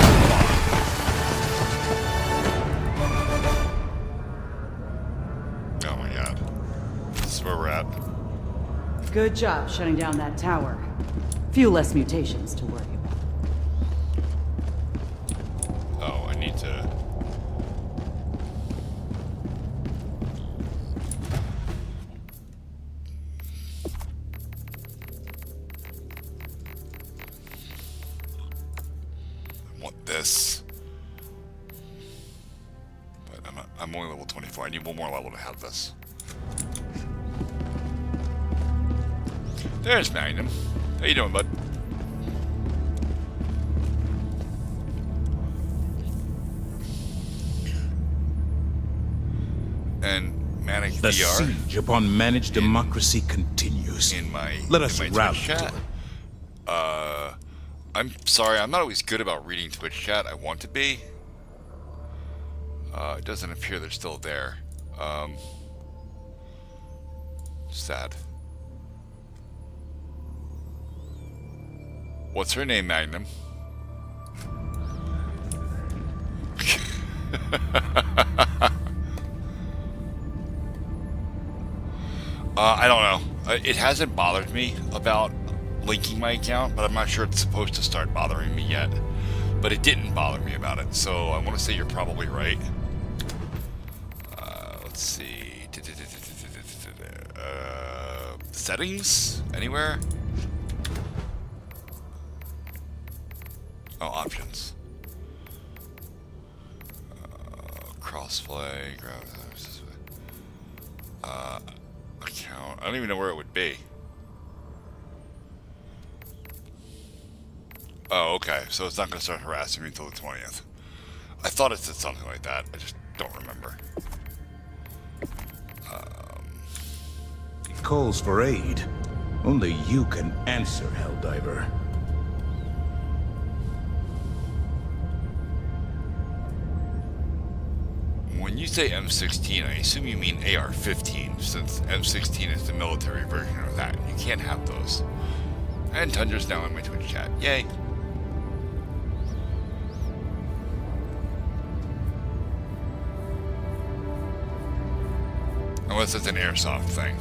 Come on. Oh my god. This is where we're at. Good job shutting down that tower. Few less mutations to worry about. Oh, I need to... I want this. But I'm only level 24. I need one more level to have this. There's Magnum. How you doing, bud? and Manic The VR siege upon managed democracy continues. in my Let us in my rally Twitch to chat. it. I'm sorry, I'm not always good about reading Twitch chat. I want to be. It doesn't appear they're still there. Sad. What's her name, Magnum? I don't know. It hasn't bothered me about linking my account, but I'm not sure it's supposed to start bothering me yet. But it didn't bother me about it, so I want to say you're probably right. Let's see. Settings? Anywhere? Oh, options. Crossplay. Account. I don't even know where it would be. Oh, okay. So it's not going to start harassing me until the 20th. I thought it said something like that. I just don't remember. Calls for aid. Only you can answer, Helldiver. When you say M16, I assume you mean AR-15, since M16 is the military version of that. You can't have those. And Tundra's now in my Twitch chat. Yay! Unless it's an airsoft thing.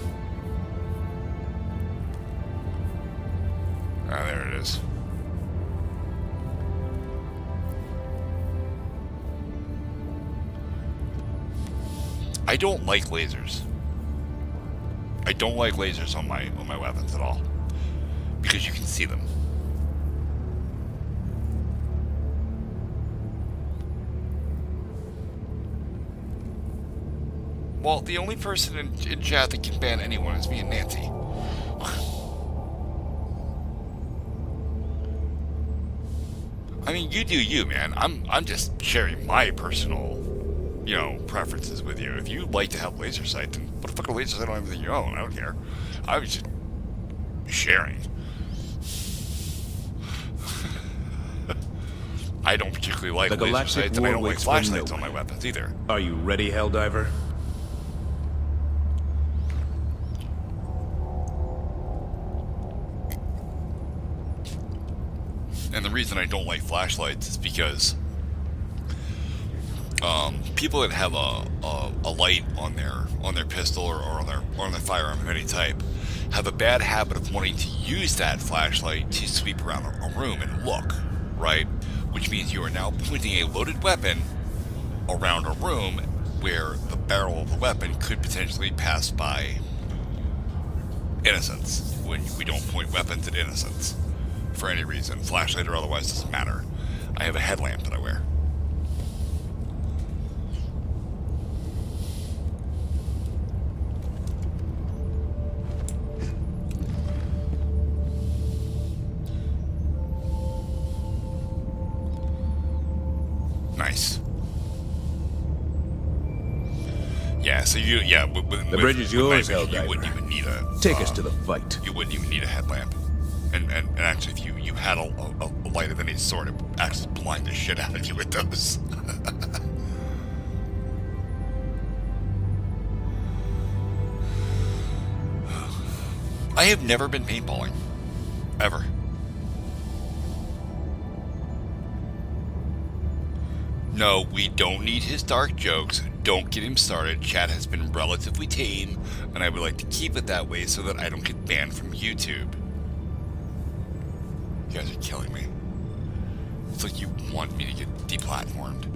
Ah, there it is. I don't like lasers. I don't like lasers on my weapons at all. Because you can see them. Well, the only person in chat that can ban anyone is me and Nancy. I mean, you do you, man. I'm just sharing my personal, preferences with you. If you like to have laser sight, then put a fucking laser sight on everything you own. I don't care. I was just sharing. I don't particularly like The laser sights, and I don't like waits for flashlights no on my one. weapons either. Are you ready, Helldiver? And the reason I don't like flashlights is because people that have a light on their pistol or on their firearm of any type have a bad habit of wanting to use that flashlight to sweep around a room and look, right? Which means you are now pointing a loaded weapon around a room where the barrel of the weapon could potentially pass by innocents when we don't point weapons at innocents. For any reason, flashlight or otherwise, doesn't matter. I have a headlamp that I wear. Nice. Yeah, so The bridge is yours, you Helldiver. wouldn't even need a... Take us to the fight. You wouldn't even need a headlamp. And actually, if you had a light of any sort, it would actually blind the shit out of you with those. I have never been paintballing. Ever. No, we don't need his dark jokes. Don't get him started. Chat has been relatively tame, and I would like to keep it that way so that I don't get banned from YouTube. You guys are killing me. It's like you want me to get deplatformed.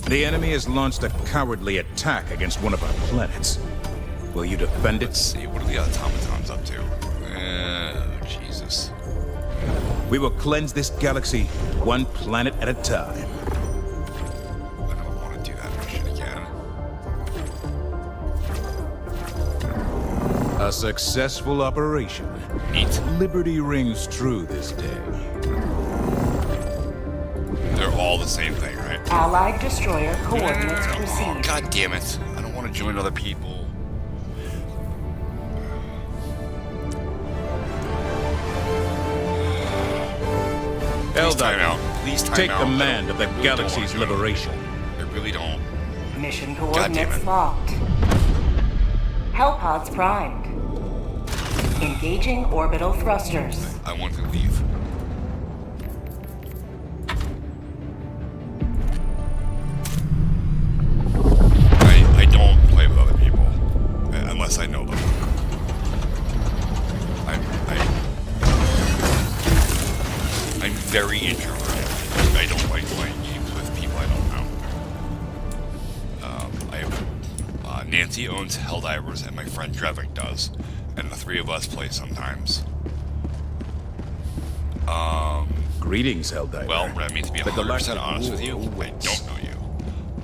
The enemy has launched a cowardly attack against one of our planets. Will you defend Let's it? see, what are the automatons up to? Oh, Jesus. We will cleanse this galaxy one planet at a time. I don't want to do that mission again. A successful operation. Neat. Liberty rings true this day. They're all the same thing, right? Allied destroyer coordinates received. God damn it. I don't want to join other people. Please time out. Please time Take out. command of the I really don't galaxy's wanna do it. liberation. I really don't. Mission damn coordinates it. locked. Hellpods primed. Engaging orbital thrusters. I want to leave. I don't play with other people unless I know them. I'm very introverted. I don't like playing games with people I don't know. I have Nancy owns Helldivers and my friend Drevik does, and the three of us play sometimes. Greetings, Helldiver. Well, I mean, to be The 100% galactic honest with you, war I awaits. don't know you.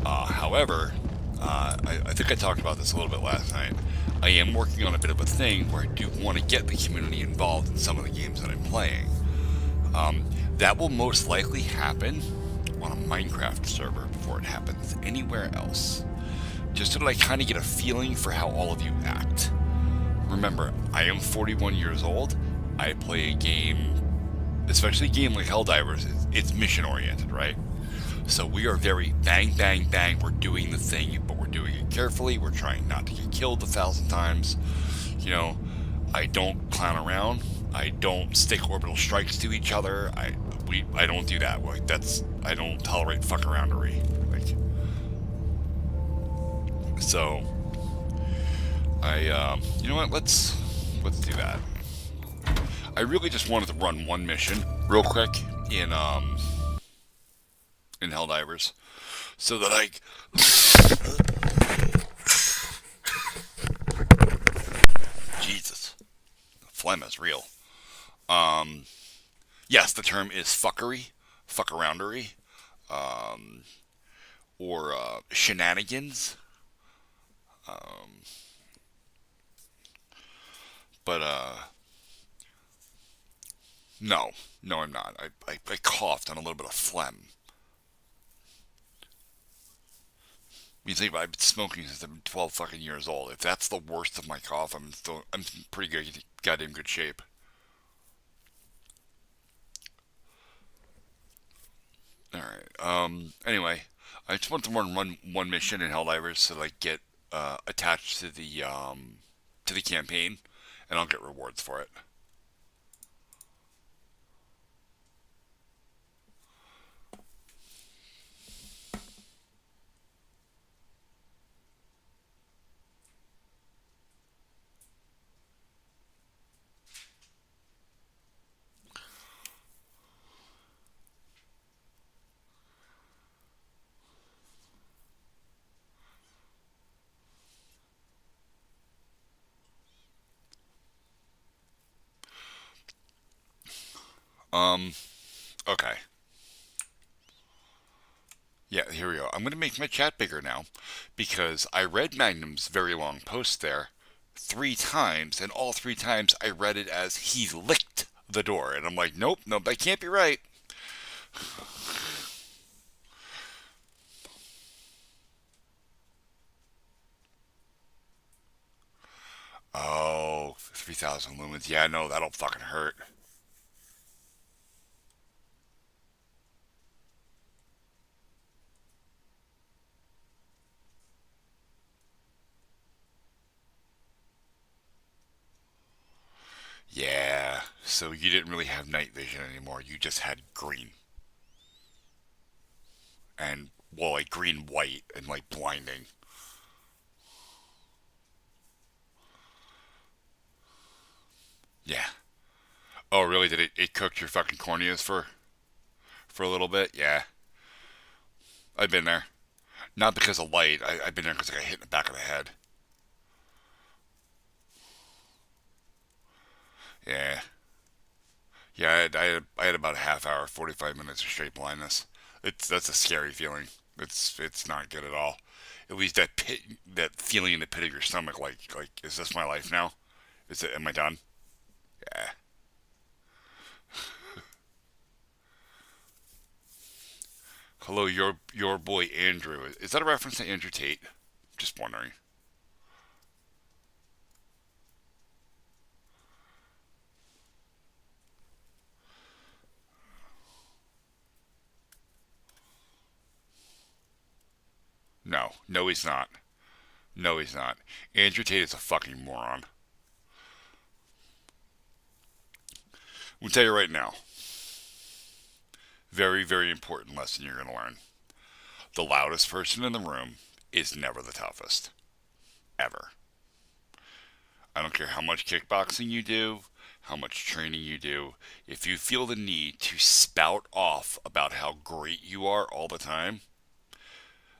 However, I think I talked about this a little bit last night. I am working on a bit of a thing where I do want to get the community involved in some of the games that I'm playing. That will most likely happen on a Minecraft server before it happens anywhere else. Just so that I kind of get a feeling for how all of you act. Remember, I am 41 years old. I play a game, especially a game like Helldivers, it's mission oriented, right? So we are very bang, bang, bang, we're doing the thing, but we're doing it carefully, we're trying not to get killed 1,000 times. You know, I don't clown around, I don't stick orbital strikes to each other, I don't do that. Like, I don't tolerate fuck-aroundery. Like, so, you know what, let's do that. I really just wanted to run one mission real quick in Helldivers so that I Jesus. The phlegm is real. Yes, the term is fuckery, fuck-aroundery, or shenanigans. But no, I'm not. I coughed on a little bit of phlegm. You think about it, I've been smoking since I've been 12 fucking years old. If that's the worst of my cough, I'm in pretty good, goddamn good shape. Alright, anyway, I just want to run one mission in Helldivers so that I get attached to the campaign, and I'll get rewards for it. Okay. Yeah, here we go. I'm going to make my chat bigger now because I read Magnum's very long post there 3 times, and all 3 times I read it as he licked the door. And I'm like, nope, that can't be right. Oh, 3,000 lumens. Yeah, no, that'll fucking hurt. Yeah, so you didn't really have night vision anymore. You just had green. And, well, like green-white and, like, blinding. Yeah. Oh, really? Did it cook your fucking corneas for a little bit? Yeah. I've been there. Not because of light. I've been there because I got hit in the back of the head. Yeah. Yeah, I had about a half hour, 45 minutes of straight blindness. That's a scary feeling. It's not good at all. At least that feeling in the pit of your stomach, like is this my life now? Am I done? Yeah. Hello, your boy Andrew. Is that a reference to Andrew Tate? Just wondering. No, he's not. No, he's not. Andrew Tate is a fucking moron. I'll tell you right now. Very, very important lesson you're going to learn. The loudest person in the room is never the toughest. Ever. I don't care how much kickboxing you do, how much training you do. If you feel the need to spout off about how great you are all the time,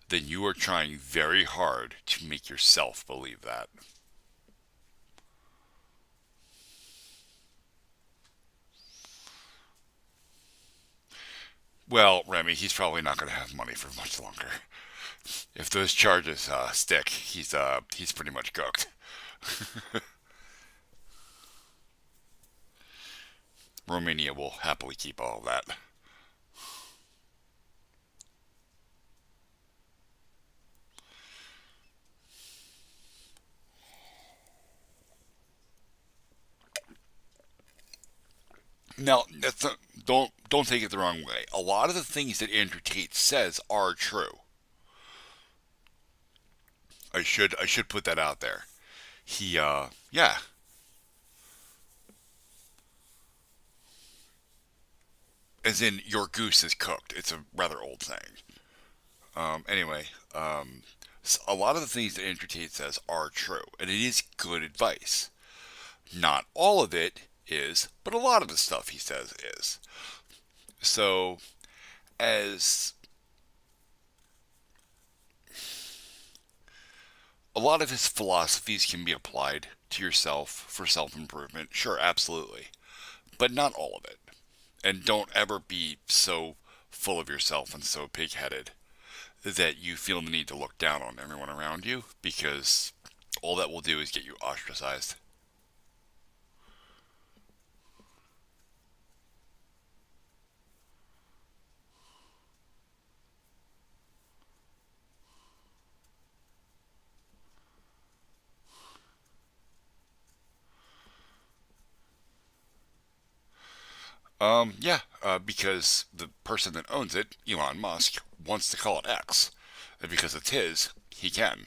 then you are trying very hard to make yourself believe that. Well, Remy, he's probably not going to have money for much longer. If those charges stick, he's pretty much cooked. Romania will happily keep all of that. Now, don't take it the wrong way. A lot of the things that Andrew Tate says are true. I should put that out there. Yeah. As in, your goose is cooked. It's a rather old saying. Anyway, a lot of the things that Andrew Tate says are true, and it is good advice. Not all of it is, but a lot of the stuff he says is. So, as a lot of his philosophies can be applied to yourself for self-improvement, sure, absolutely, but not all of it. And don't ever be so full of yourself and so pig-headed that you feel the need to look down on everyone around you, because all that will do is get you ostracized. Because the person that owns it, Elon Musk, wants to call it X. And because it's his, he can.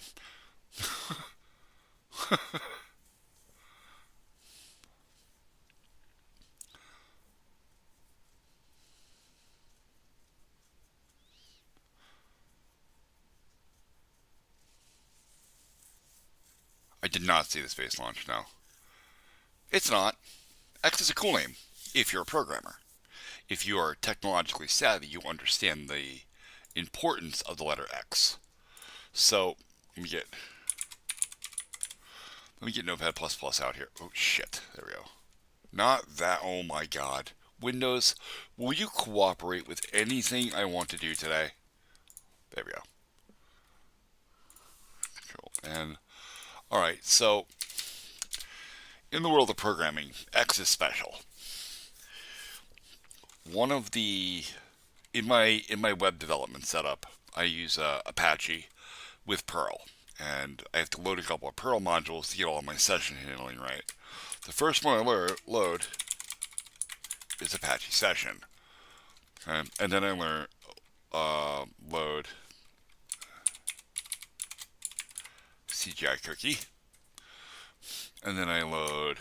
I did not see the space launch, no. It's not. X is a cool name, if you're a programmer. If you are technologically savvy, you understand the importance of the letter X. So, let me get Notepad++ out here. Oh shit, there we go. Not that, oh my god. Windows, will you cooperate with anything I want to do today? There we go. Cool. And, alright, so, in the world of programming, X is special. One of the, in my web development setup, I use Apache with Perl, and I have to load a couple of Perl modules to get all of my session handling right. The first one I load is Apache Session, okay? And then I load CGI Cookie, and then I load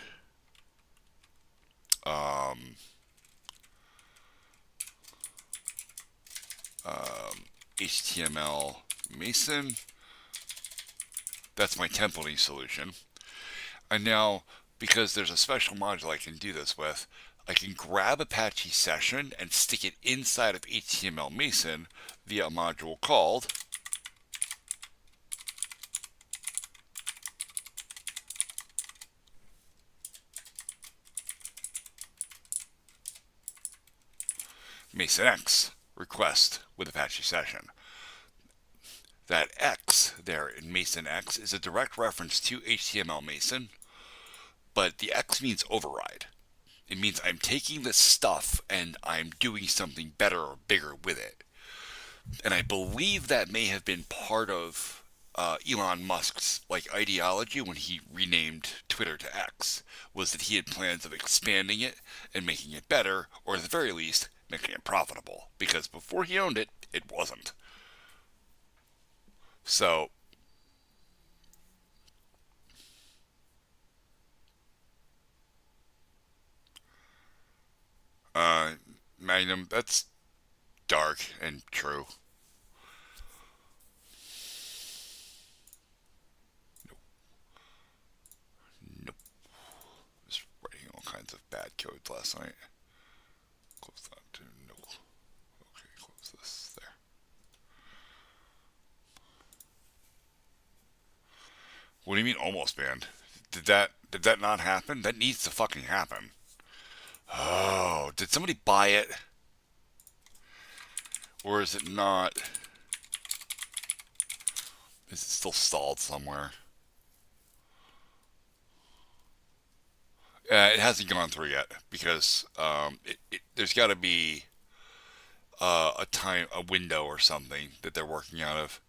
HTML Mason. That's my templating solution. And now, because there's a special module I can do this with, I can grab Apache Session and stick it inside of HTML Mason via a module called MasonX request with Apache Session. That X there in MasonX is a direct reference to HTML Mason, but the X means override. It means I'm taking this stuff and I'm doing something better or bigger with it. And I believe that may have been part of Elon Musk's like ideology when he renamed Twitter to X, was that he had plans of expanding it and making it better, or at the very least, making it profitable. Because before he owned it, it wasn't. So, Magnum, that's dark and true. Nope. Was writing all kinds of bad codes last night. Close that too. No. Okay, close this there. What do you mean almost banned? Did that not happen? That needs to fucking happen. Oh, did somebody buy it? Or is it not? Is it still stalled somewhere? It hasn't gone through yet because there's got to be a window or something that they're working out of.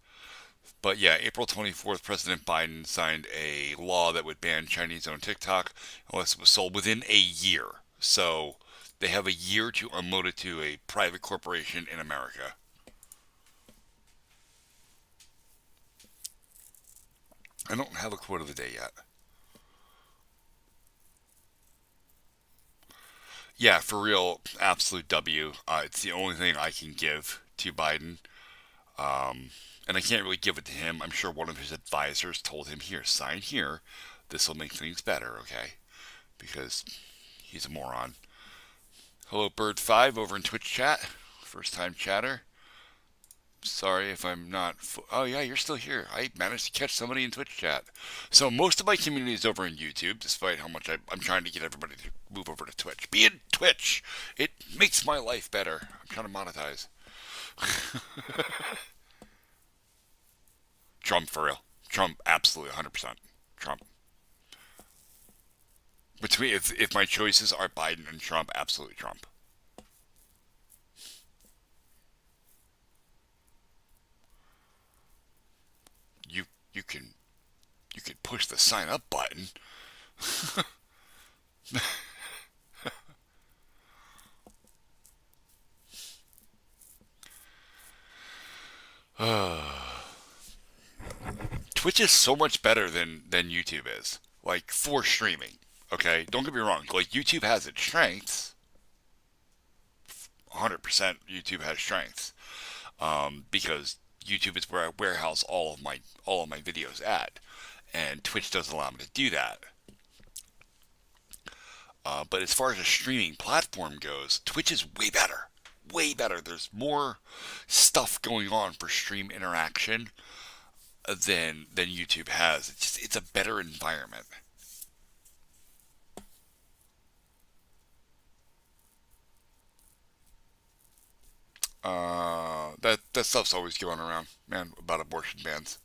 But yeah, April 24th, President Biden signed a law that would ban Chinese-owned TikTok unless it was sold within a year. So they have a year to unload it to a private corporation in America. I don't have a quote of the day yet. Yeah, for real, absolute W. It's the only thing I can give to Biden. And I can't really give it to him. I'm sure one of his advisors told him, here, sign here. This will make things better, okay? Because he's a moron. Hello, Bird5 over in Twitch chat. First time chatter. Sorry if I'm not... oh, yeah, you're still here. I managed to catch somebody in Twitch chat. So most of my community is over in YouTube, despite how much I'm trying to get everybody to move over to Twitch. Be in Twitch! It makes my life better. I'm trying to monetize. Trump, for real. Trump, absolutely 100%. Trump. Between if my choices are Biden and Trump, absolutely Trump. You can push the sign up button. Twitch is so much better than YouTube is. Like, for streaming. Okay? Don't get me wrong. Like, YouTube has its strengths. 100% YouTube has strengths. Because YouTube is where I warehouse all of my videos at. And Twitch doesn't allow me to do that. But as far as a streaming platform goes, Twitch is way better. Way better. There's more stuff going on for stream interaction than YouTube has. It's a better environment. That stuff's always going around, man, about abortion bans.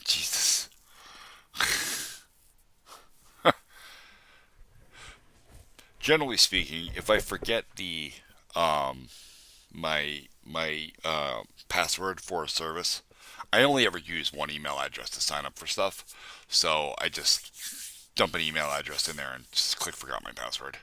Jesus. Generally speaking, if I forget the my password for a service, I only ever use one email address to sign up for stuff. So I just dump an email address in there and just click forgot my password.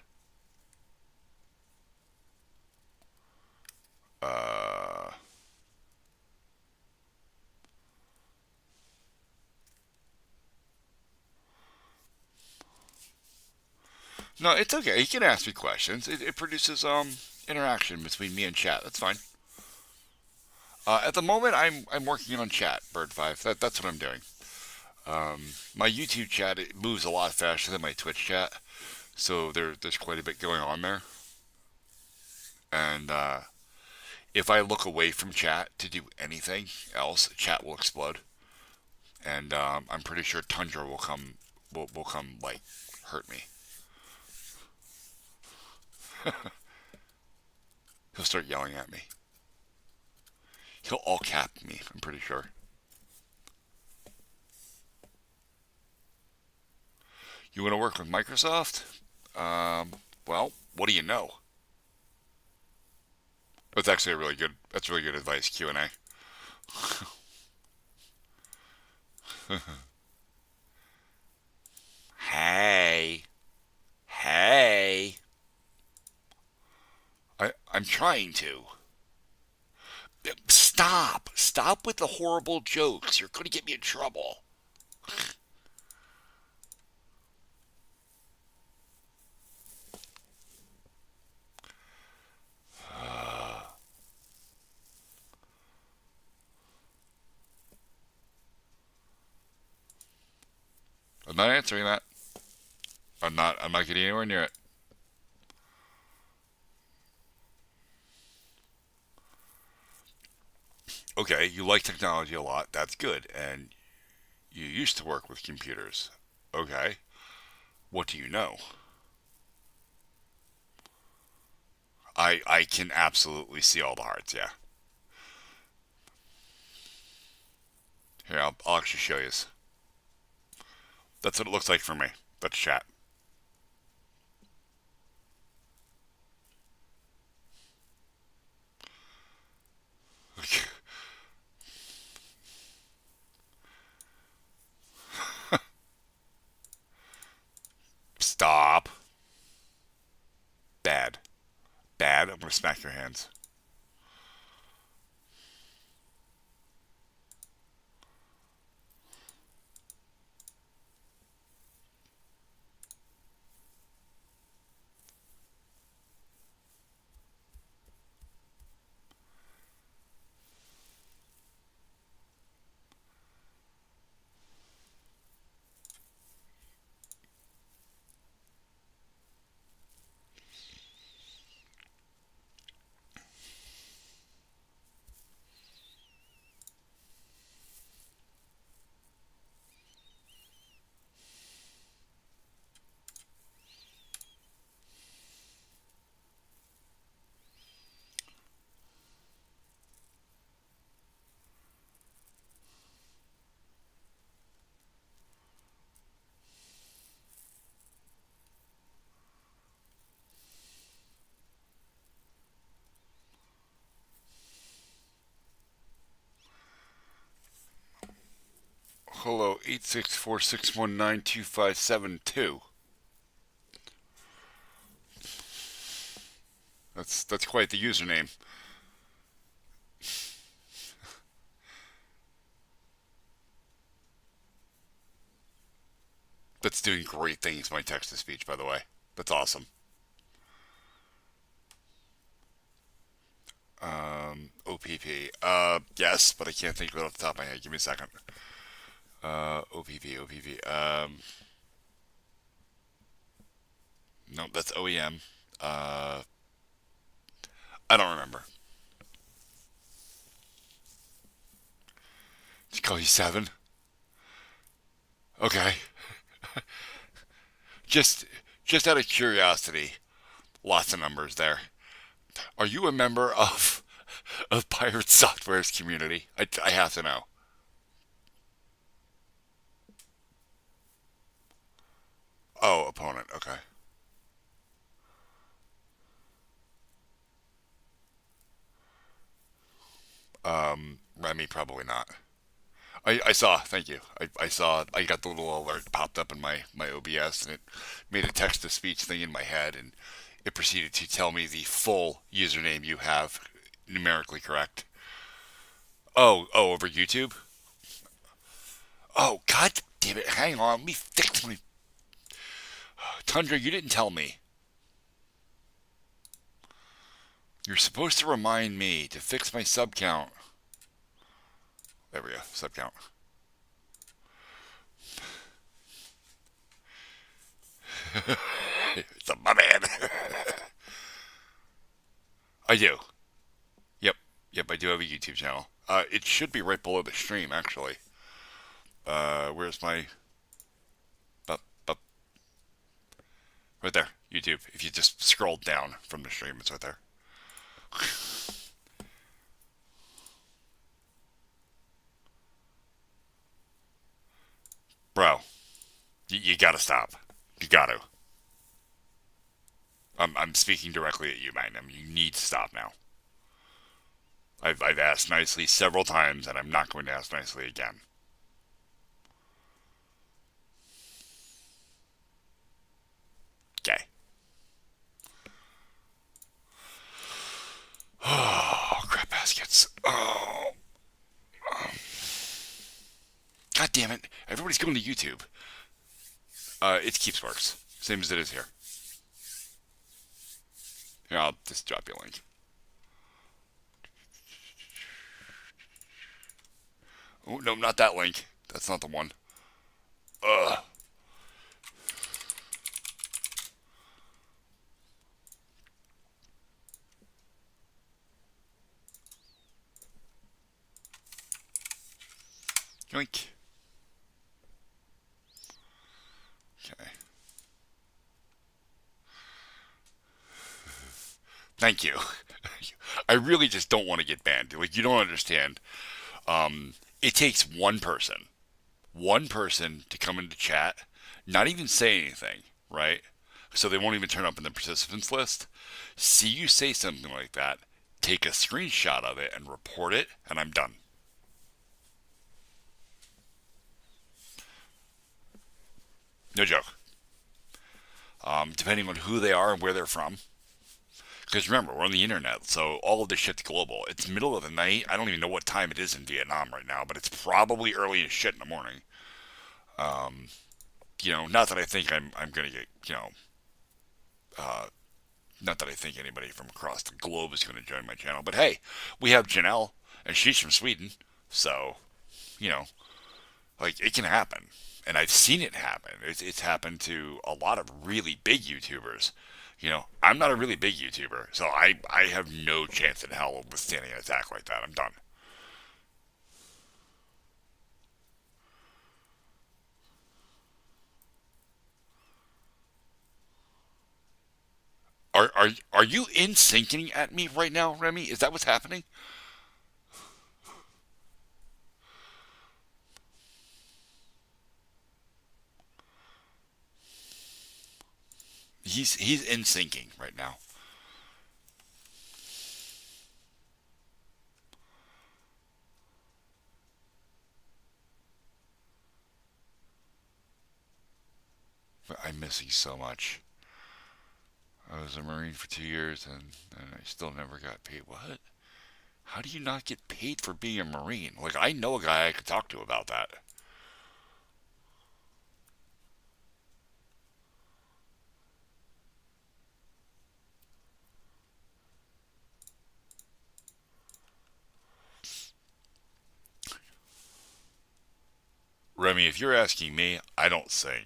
No, it's okay. You can ask me questions. It produces interaction between me and chat. That's fine. At the moment, I'm working on chat, Bird5. That's what I'm doing. My YouTube chat, it moves a lot faster than my Twitch chat, so there's quite a bit going on there. And if I look away from chat to do anything else, chat will explode. And I'm pretty sure Tundra will come like hurt me. He'll start yelling at me. He'll all cap me, I'm pretty sure. You want to work with Microsoft? Well, what do you know? That's actually that's really good advice, Q&A. Hey. Hey. I'm trying to. Stop. Stop with the horrible jokes. You're going to get me in trouble. I'm not answering that. I'm not getting anywhere near it. Okay, you like technology a lot. That's good. And you used to work with computers. Okay. What do you know? I can absolutely see all the hearts, yeah. Here, I'll actually show you. That's what it looks like for me. That's chat. Stop. Bad. Bad. I'm gonna smack your hands. Hello, 864-619-2572. That's quite the username. That's doing great things, my text-to-speech, by the way. That's awesome. OPP. Yes, but I can't think of it off the top of my head. Give me a second. OPP. No, that's OEM. I don't remember. Did he call you 7? Okay. just out of curiosity, lots of numbers there. Are you a member of Pirate Software's community? I have to know. Oh, opponent. Okay. Remy, probably not. I saw, thank you. I saw, I got the little alert popped up in my OBS, and it made a text-to-speech thing in my head, and it proceeded to tell me the full username you have numerically correct. Oh, over YouTube? Oh, god damn it. Hang on, let me fix my... Tundra, you didn't tell me. You're supposed to remind me to fix my sub count. There we go, sub count. It's a my man. I do. Yep, I do have a YouTube channel. It should be right below the stream, actually. Where's my... Up. Right there, YouTube. If you just scroll down from the stream, it's right there. Bro, you gotta stop. You got to. I'm speaking directly at you, Magnum. You need to stop now. I've asked nicely several times, and I'm not going to ask nicely again. Okay. Oh, crap baskets. Oh. God damn it. Everybody's going to YouTube. It's Keepsworks. Same as it is here. Here, I'll just drop you a link. Oh, no, not that link. That's not the one. Ugh. Yoink. Okay. Thank you. I really just don't want to get banned. Like, you don't understand. It takes one person to come into chat, not even say anything, right? So they won't even turn up in the participants list. See you say something like that, take a screenshot of it and report it, and I'm done. No joke. Depending on who they are and where they're from. Because remember, we're on the internet, so all of this shit's global. It's middle of the night. I don't even know what time it is in Vietnam right now, but it's probably early as shit in the morning. Not that I think I'm going to get, not that I think anybody from across the globe is going to join my channel. But hey, we have Janelle, and she's from Sweden. So, it can happen. And I've seen it happen. It's happened to a lot of really big YouTubers. I'm not a really big YouTuber, so I have no chance in hell of withstanding an attack like that. I'm done. Are you in syncing at me right now, Remy? Is that what's happening? He's in syncing right now. But I'm missing so much. I was a Marine for 2 years and I still never got paid. What? How do you not get paid for being a Marine? Like, I know a guy I could talk to about that. Remy, if you're asking me, I don't sing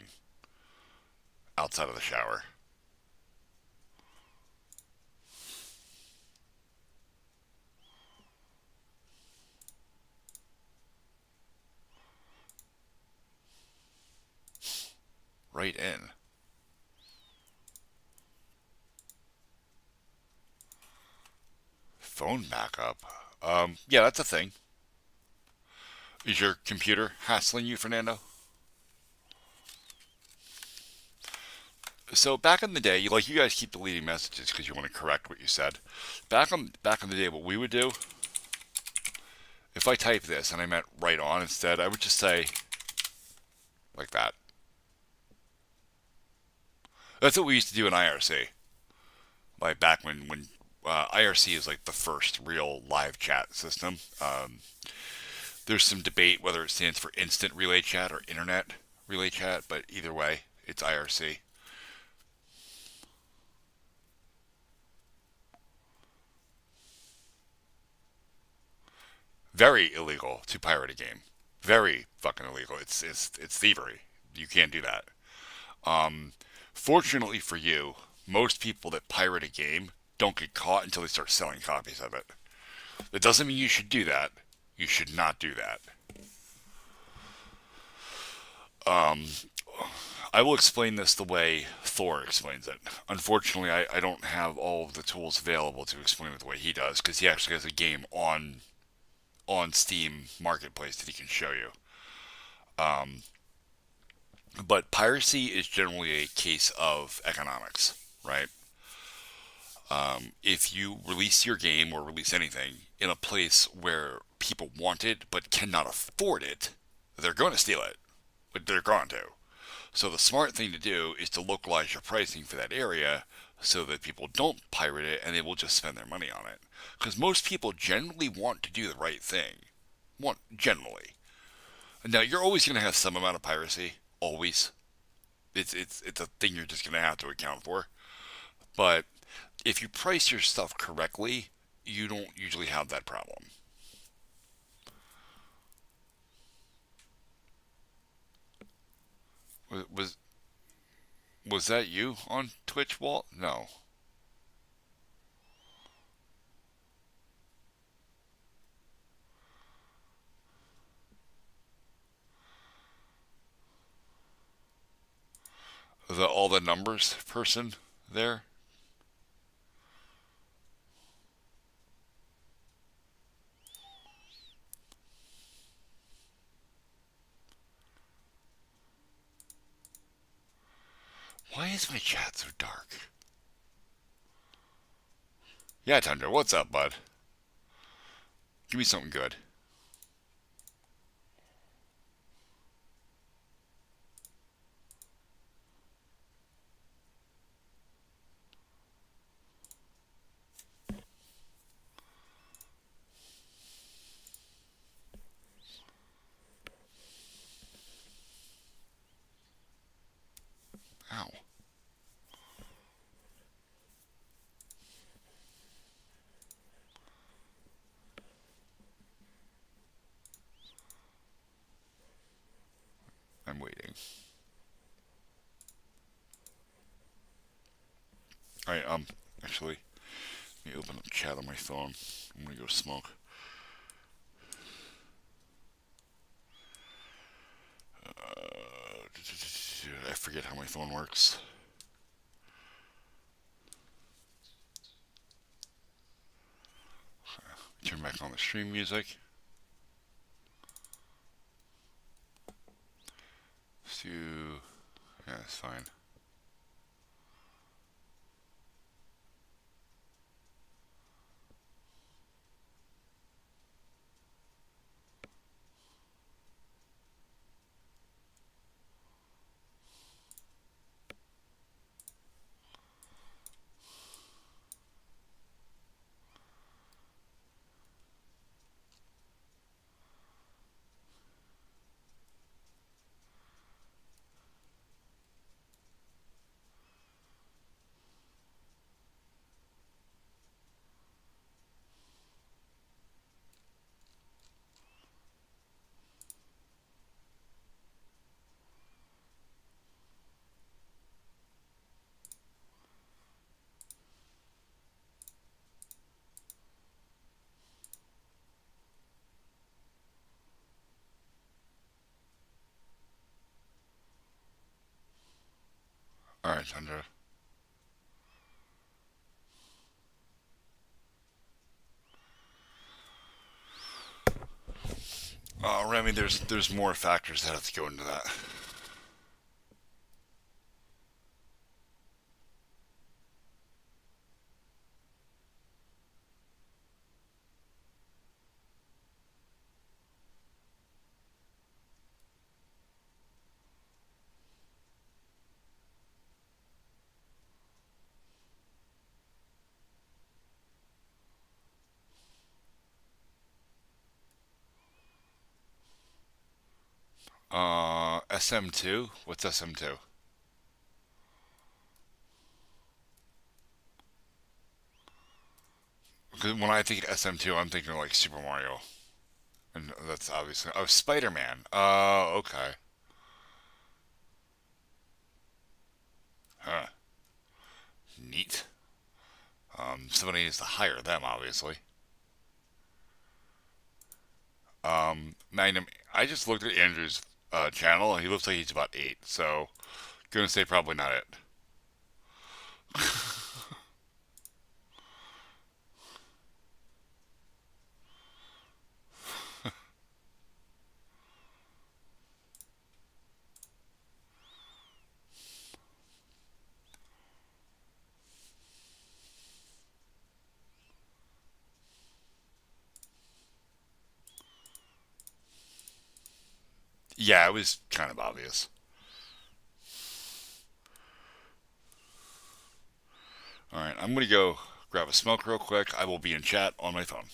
outside of the shower. Right in. Phone backup. Yeah, that's a thing. Is your computer hassling you, Fernando? So back in the day, you guys keep deleting messages because you want to correct what you said. Back in the day, what we would do, if I type this and I meant right on instead, I would just say like that. That's what we used to do in IRC. Like back when IRC is like the first real live chat system. There's some debate whether it stands for Instant Relay Chat or Internet Relay Chat, but either way, it's IRC. Very illegal to pirate a game. Very fucking illegal. It's thievery. You can't do that. Fortunately for you, most people that pirate a game don't get caught until they start selling copies of it. That doesn't mean you should do that. You should not do that. I will explain this the way Thor explains it. Unfortunately, I don't have all of the tools available to explain it the way he does, because he actually has a game on Steam Marketplace that he can show you. But piracy is generally a case of economics, right? If you release your game or release anything in a place where people want it but cannot afford it, they're going to steal it. They're going to. So the smart thing to do is to localize your pricing for that area so that people don't pirate it and they will just spend their money on it. Because most people generally want to do the right thing. Generally. Now you're always going to have some amount of piracy. Always. It's a thing you're just going to have to account for. But if you price your stuff correctly, you don't usually have that problem. Was that you on Twitch, Walt? No. All the numbers person there? Why is my chat so dark? Yeah, Tundra, what's up, bud? Give me something good. Ow. I'm waiting. Alright, actually, let me open up chat on my phone. I'm gonna go smoke. I forget how my phone works. Turn back on the stream music. Let's do... Yeah, that's fine. Alright, Tundra. Remy, there's more factors that have to go into that. SM2? What's SM2? Because when I think of SM2, I'm thinking like Super Mario. And that's obviously... Oh, Spider-Man. Okay. Huh. Neat. Somebody needs to hire them, obviously. Magnum, I just looked at Andrew's channel. He looks like he's about 8, so gonna say probably not it. Yeah, it was kind of obvious. Alright, I'm going to go grab a smoke real quick. I will be in chat on my phone.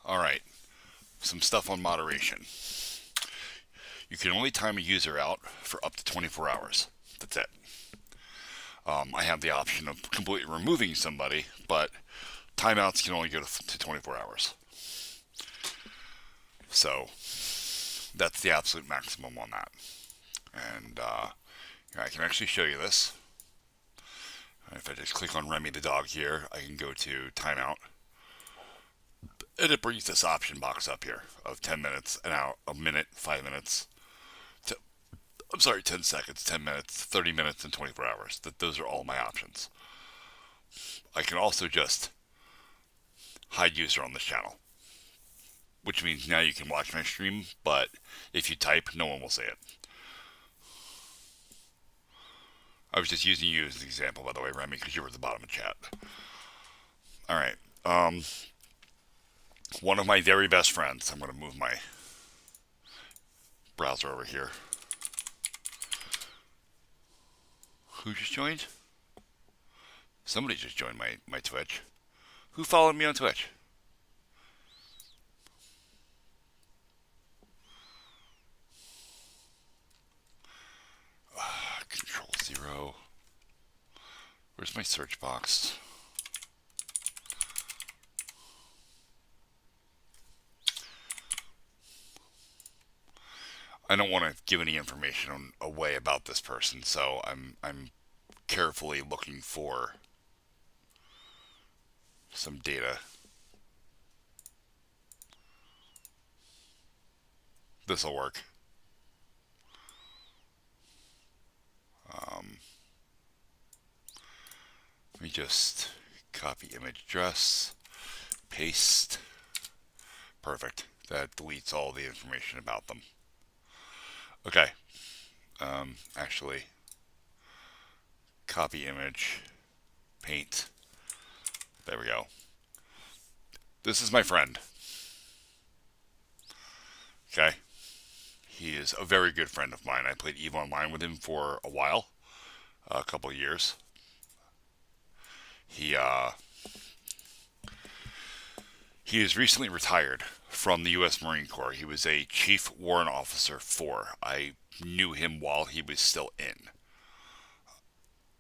Alright, some stuff on moderation. You can only time a user out for up to 24 hours. That's it. I have the option of completely removing somebody, but timeouts can only go to 24 hours. So, that's the absolute maximum on that. And I can actually show you this. If I just click on Remy the dog here, I can go to timeout. And it brings this option box up here of 10 minutes, an hour, a minute, 5 minutes. 10 seconds, 10 minutes, 30 minutes, and 24 hours. Those are all my options. I can also just hide user on this channel, which means now you can watch my stream, but if you type, no one will see it. I was just using you as an example, by the way, Remy, because you were at the bottom of chat. Alright, one of my very best friends, I'm going to move my browser over here. Who just joined? Somebody just joined my Twitch. Who followed me on Twitch? Control 0. Where's my search box? I don't want to give any information away about this person, so I'm carefully looking for some data. This'll work. Let me just copy image address, paste. Perfect. That deletes all the information about them. Okay. Actually, copy image, paint. There we go. This is my friend. Okay. He is a very good friend of mine. I played EVE Online with him for a while, a couple of years. He is recently retired from the U.S. Marine Corps. He was a Chief Warrant Officer 4. I knew him while he was still in.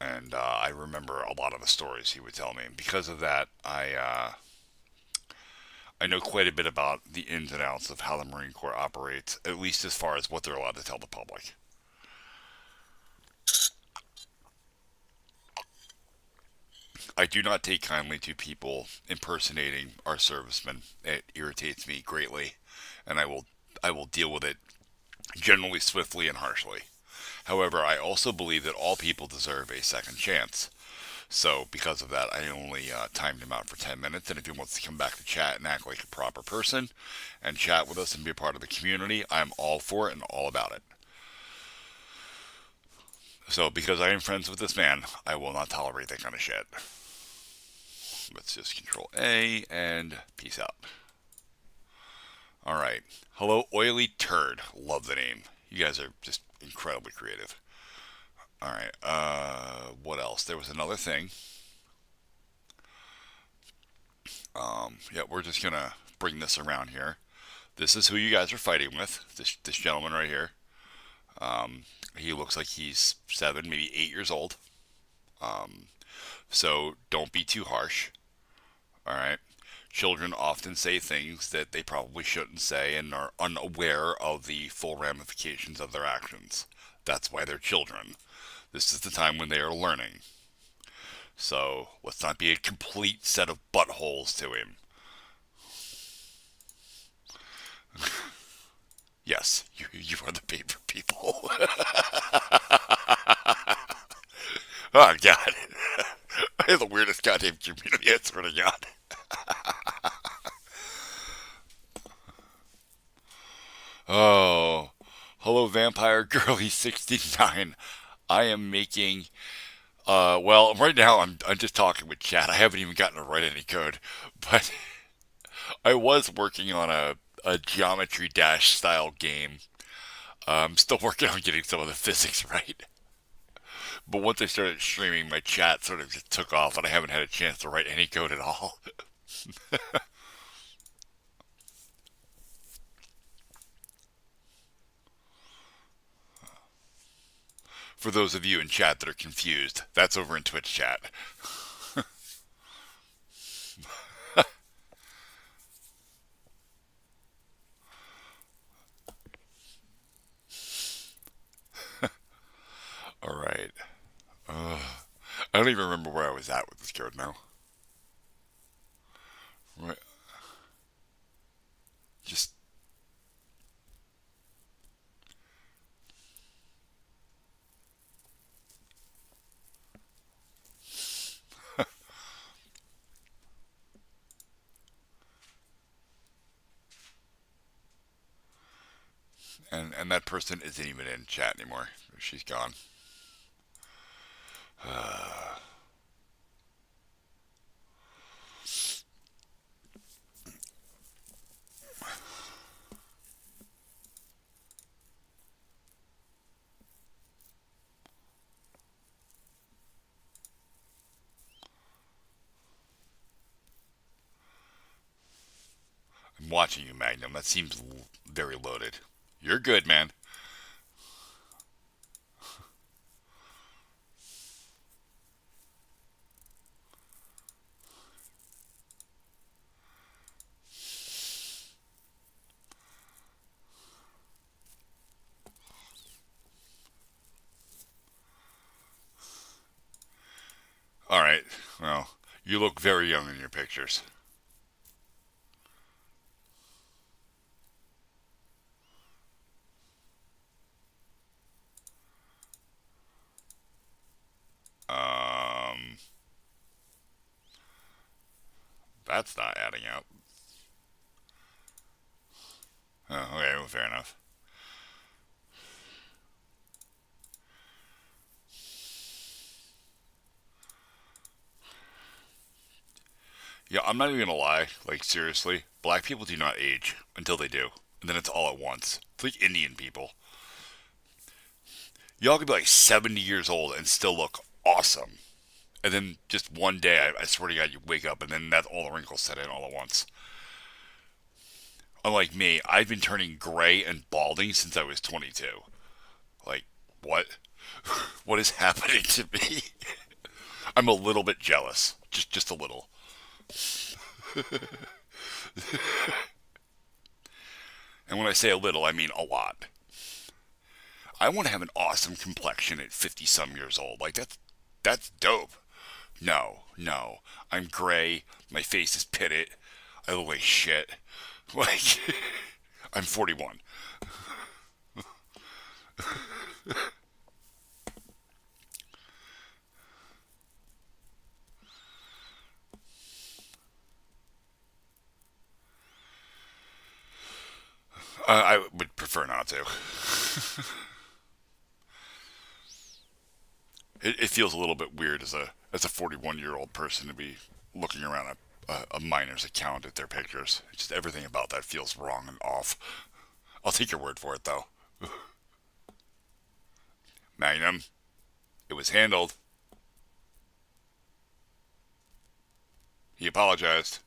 And I remember a lot of the stories he would tell me. And because of that, I know quite a bit about the ins and outs of how the Marine Corps operates, at least as far as what they're allowed to tell the public. I do not take kindly to people impersonating our servicemen. It irritates me greatly, and I will deal with it generally swiftly and harshly. However, I also believe that all people deserve a second chance. So, because of that, I only timed him out for 10 minutes, and if he wants to come back to chat and act like a proper person and chat with us and be a part of the community, I'm all for it and all about it. So, because I am friends with this man, I will not tolerate that kind of shit. Let's just Control A and peace out. Alright. Hello, Oily Turd. Love the name. You guys are just incredibly creative. Alright. What else? There was another thing. Yeah, we're just going to bring this around here. This is who you guys are fighting with. This gentleman right here. He looks like he's 7, maybe 8 years old. So don't be too harsh. Alright? Children often say things that they probably shouldn't say and are unaware of the full ramifications of their actions. That's why they're children. This is the time when they are learning. So let's not be a complete set of buttholes to him. Yes, you are the paper people. Oh, God. I have the weirdest goddamn community, I swear to God. Oh, hello, Vampire Girlie 69. I am making, well, right now I'm just talking with chat. I haven't even gotten to write any code, but I was working on a Geometry Dash style game. I'm still working on getting some of the physics right. But once I started streaming, my chat sort of just took off, and I haven't had a chance to write any code at all. For those of you in chat that are confused, that's over in Twitch chat. All right. I don't even remember where I was at with this code now. Right. Just. And that person isn't even in chat anymore. She's gone. I'm watching you, Magnum. That seems very loaded. You're good, man. All right. Well, you look very young in your pictures. That's not adding up. Oh, okay, well, fair enough. Yeah, I'm not even gonna lie. Like, seriously, black people do not age until they do. And then it's all at once. It's like Indian people. Y'all could be like 70 years old and still look awesome. And then just one day, I swear to God, you wake up and then that's all the wrinkles set in all at once. Unlike me, I've been turning gray and balding since I was 22. Like, what? What is happening to me? I'm a little bit jealous. Just a little. And when I say a little, I mean a lot. I want to have an awesome complexion at 50-some years old. Like, that's dope. No. I'm gray. My face is pitted. I look like shit. Like, I'm 41. I would prefer not to. It feels a little bit weird as a 41-year-old person to be looking around a miner's account at their pictures. Just everything about that feels wrong and off. I'll take your word for it, though. Magnum, it was handled. He apologized.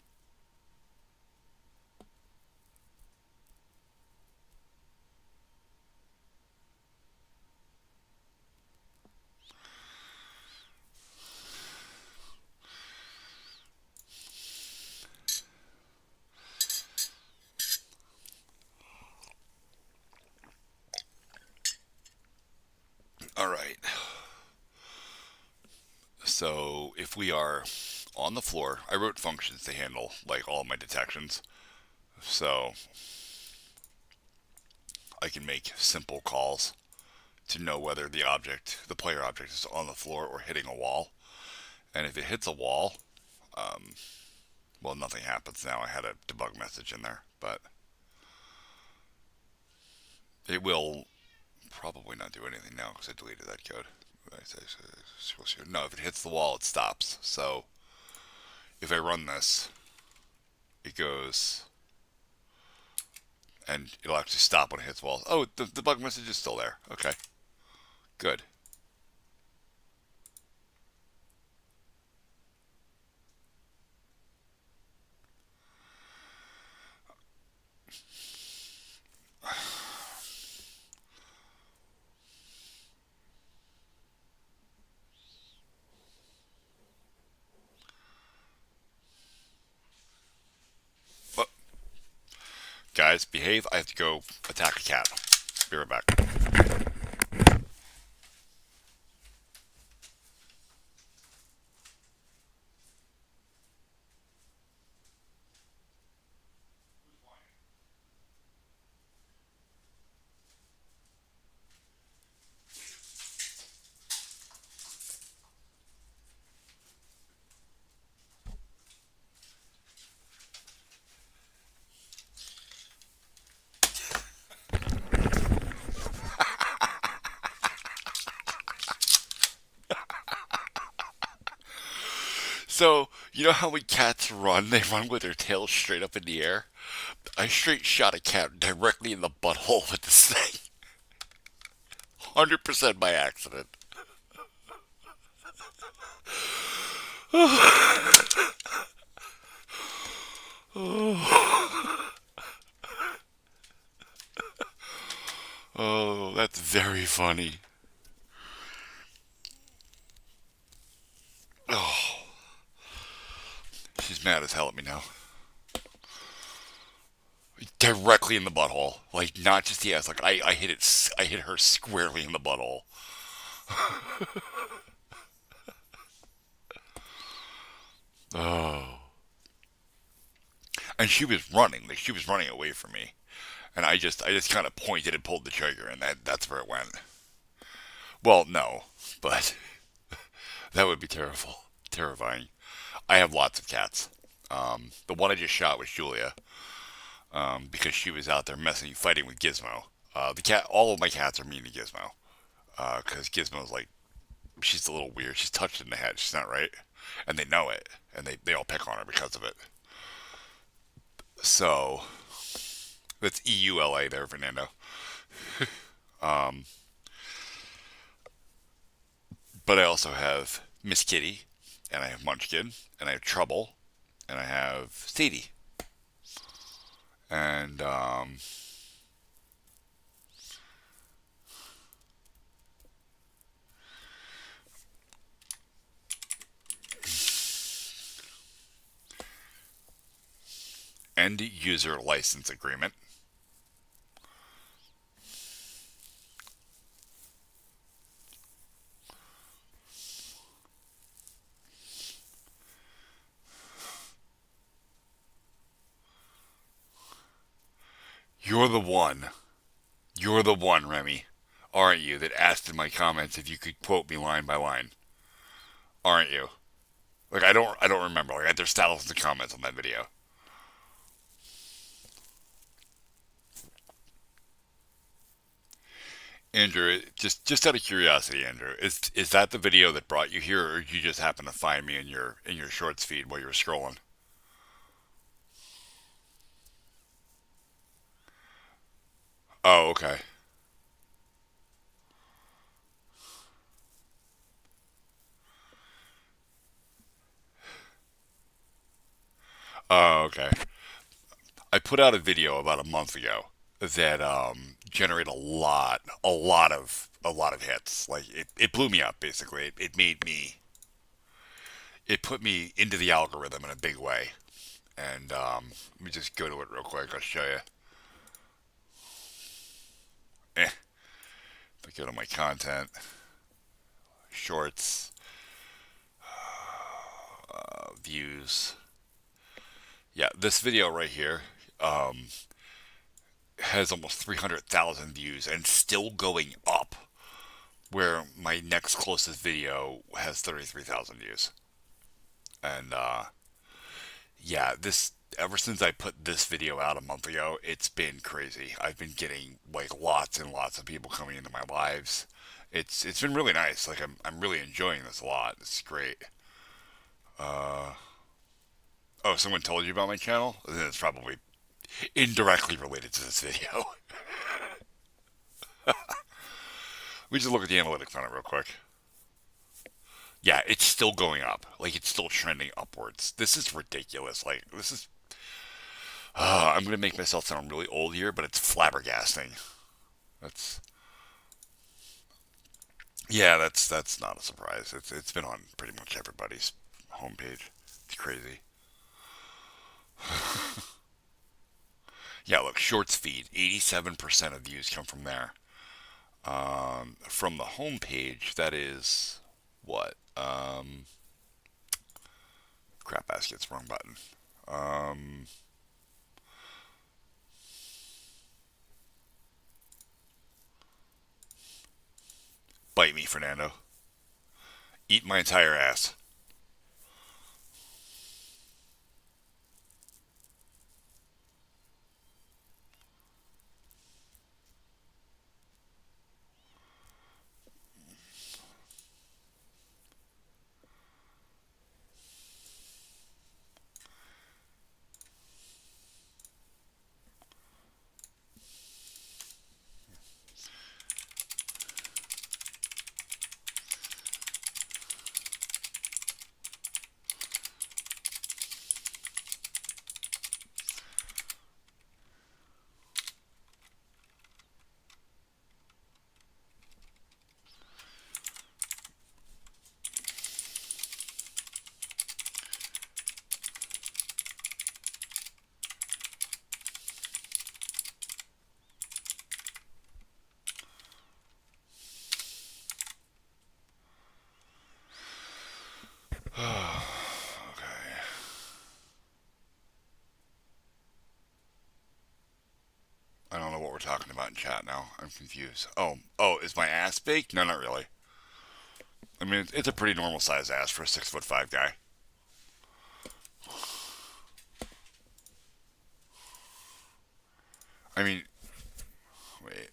All right. So if we are on the floor, I wrote functions to handle like all of my detections. So I can make simple calls to know whether the player object is on the floor or hitting a wall. And if it hits a wall, well, nothing happens now. I had a debug message in there, but it will probably not do anything now because I deleted that code. No, if it hits the wall, it stops. So if I run this, it goes, and it'll actually stop when it hits the wall. Oh, the bug message is still there. Okay, good. Guys, behave. I have to go attack a cat. Be right back. So, you know how when cats run, they run with their tails straight up in the air? I straight shot a cat directly in the butthole with this thing. 100% by accident. Oh, that's very funny. Oh, she's mad as hell at me now. Directly in the butthole, like not just the ass. Like I hit it. I hit her squarely in the butthole. Oh, and she was running. Like she was running away from me, and I just kind of pointed and pulled the trigger, and that's where it went. Well, no, but that would be terrifying. I have lots of cats. The one I just shot was Julia, because she was out there fighting with Gizmo. All of my cats are mean to Gizmo, because Gizmo's like, she's a little weird. She's touched in the head. She's not right, and they know it, and they all pick on her because of it. So that's EULA there, Fernando. But I also have Miss Kitty, and I have Munchkin, and I have Trouble, and I have Sadie. And, end user license agreement. You're the one. You're the one, Remy. Aren't you, that asked in my comments if you could quote me line by line? Aren't you? Like I don't remember. Like there's thousands of comments on that video. Andrew, just out of curiosity, Andrew, is that the video that brought you here, or did you just happen to find me in your shorts feed while you were scrolling? Oh, okay. Oh, okay. I put out a video about a month ago that generated a lot of hits. Like it blew me up basically. It put me into the algorithm in a big way. And let me just go to it real quick. I'll show you. If I go to my content, shorts, views. Yeah, this video right here has almost 300,000 views and still going up, where my next closest video has 33,000 views. And yeah, ever since I put this video out a month ago, it's been crazy. I've been getting like lots and lots of people coming into my lives. It's been really nice. Like I'm really enjoying this a lot. It's great. Oh, someone told you about my channel? Then it's probably indirectly related to this video. We just look at the analytics on it real quick. Yeah, it's still going up. Like, it's still trending upwards. This is ridiculous. Like, this is... I'm going to make myself sound really old here, but it's flabbergasting. Yeah, that's not a surprise. It's been on pretty much everybody's homepage. It's crazy. Yeah, look, shorts feed, 87% of views come from there. From the home page, that is what? Crap baskets, wrong button. Bite me, Fernando. Eat my entire ass. I don't know what we're talking about in chat now. I'm confused. Oh, is my ass baked? No, not really. I mean, it's a pretty normal size ass for a 6'5" guy. I mean, wait.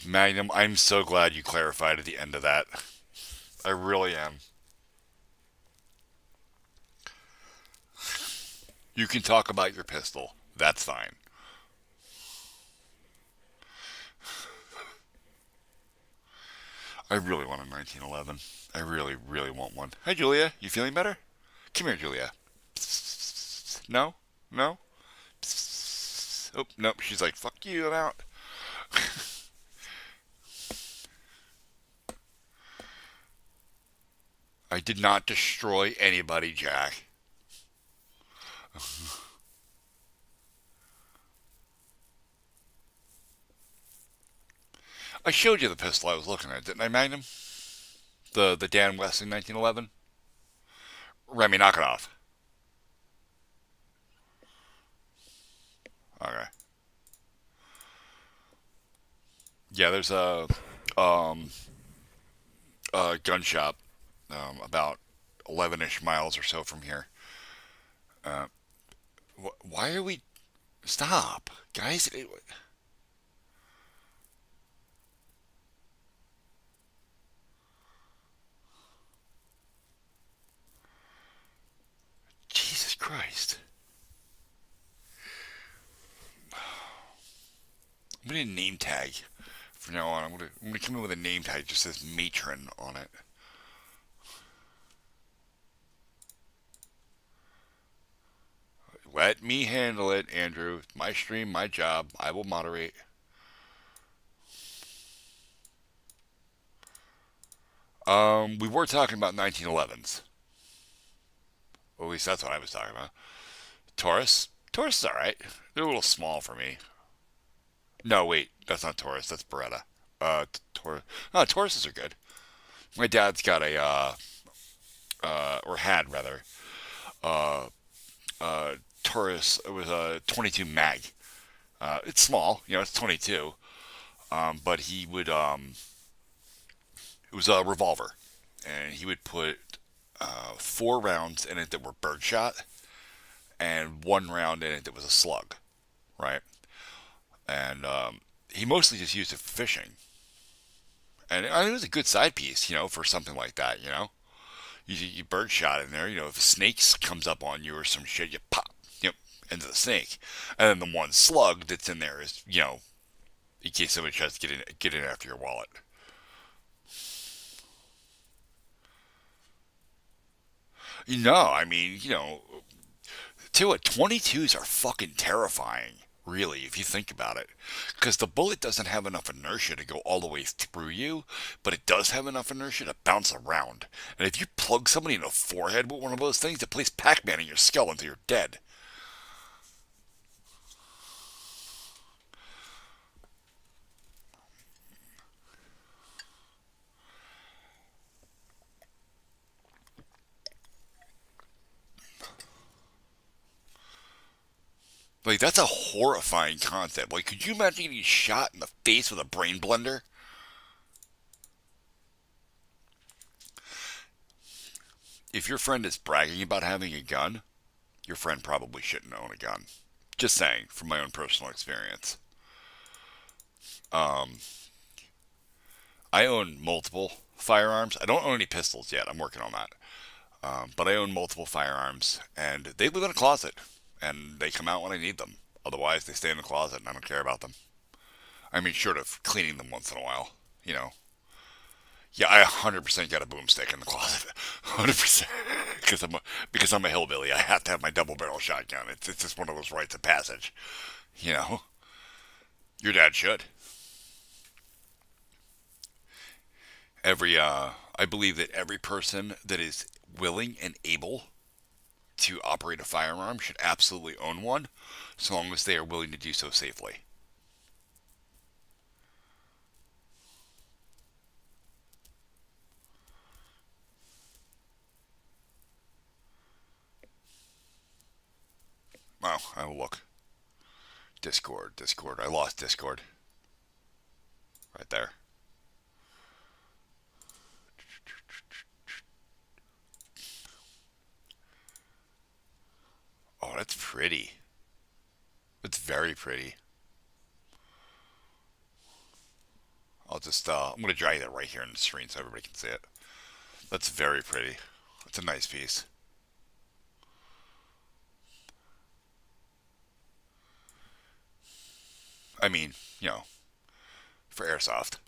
Magnum, I'm so glad you clarified at the end of that. I really am. You can talk about your pistol. That's fine. I really want a 1911. I really, really want one. Hi, Julia. You feeling better? Come here, Julia. No? No? Oh, nope. She's like, fuck you, I'm out. I did not destroy anybody, Jack. I showed you the pistol I was looking at, didn't I, Magnum? The Dan Wesson 1911? Remy, knock it off. Okay. Yeah, there's a gun shop about 11-ish miles or so from here. Why are we... Stop, guys. Jesus Christ. I'm going to name tag from now on. I'm gonna come in with a name tag that just says matron on it. Let me handle it, Andrew. My stream, my job. I will moderate. We were talking about 1911s. Or at least that's what I was talking about. Taurus. Taurus is alright. They're a little small for me. No, wait. That's not Taurus. That's Beretta. Taurus. No, Tauruses are good. My dad's got a, or had rather, Taurus. It was a 22 mag. It's small, it's 22. But he would, it was a revolver. And he would put 4 rounds in it that were birdshot, and 1 round in it that was a slug, right? And he mostly just used it for fishing. And it was a good side piece, for something like that, You birdshot in there, if a snake comes up on you or some shit, you pop, into the snake. And then the one slug that's in there is, in case somebody tries to get in after your wallet. No, I mean, 22s are fucking terrifying, really, if you think about it. Because the bullet doesn't have enough inertia to go all the way through you, but it does have enough inertia to bounce around. And if you plug somebody in the forehead with one of those things, it plays Pac-Man in your skull until you're dead. Like, that's a horrifying concept. Like, could you imagine getting shot in the face with a brain blender? If your friend is bragging about having a gun, your friend probably shouldn't own a gun. Just saying, from my own personal experience. I own multiple firearms. I don't own any pistols yet. I'm working on that. But I own multiple firearms, and they live in a closet, and they come out when I need them. Otherwise, they stay in the closet, and I don't care about them. I mean, short of cleaning them once in a while, Yeah, I 100% got a boomstick in the closet. 100%. Because I'm a hillbilly. I have to have my double barrel shotgun. It's just one of those rites of passage. Your dad should. I believe that every person that is willing and able to operate a firearm should absolutely own one, so long as they are willing to do so safely. Wow, I will look. Discord. I lost Discord. Right there. Oh, that's pretty. It's very pretty. I'm going to drag that right here on the screen so everybody can see it. That's very pretty. It's a nice piece. I mean, for airsoft.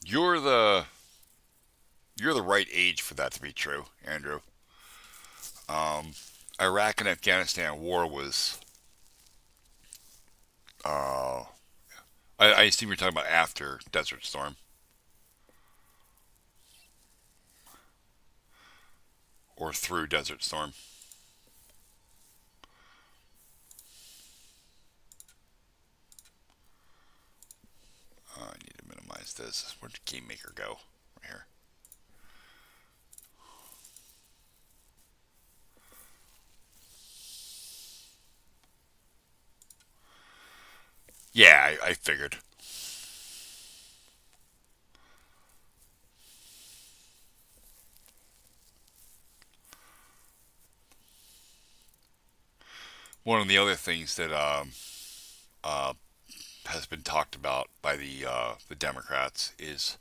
You're the right age for that to be true, Andrew. Iraq and Afghanistan war was, I assume you're talking about after Desert Storm. Or through Desert Storm. I need to minimize this. Where'd the Game Maker go? Right here. Yeah, I figured. One of the other things that has been talked about by the Democrats is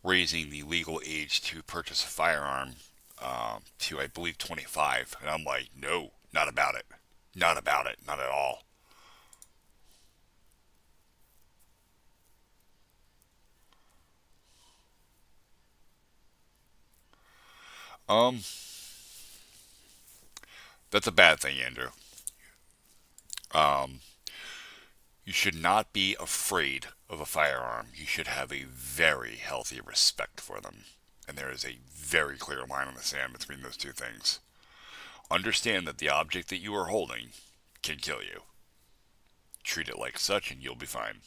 raising the legal age to purchase a firearm to, I believe, 25. And I'm like, no, not about it. Not about it. Not at all. That's a bad thing, Andrew. You should not be afraid of a firearm. You should have a very healthy respect for them. And there is a very clear line in the sand between those two things. Understand that the object that you are holding can kill you. Treat it like such and you'll be fine.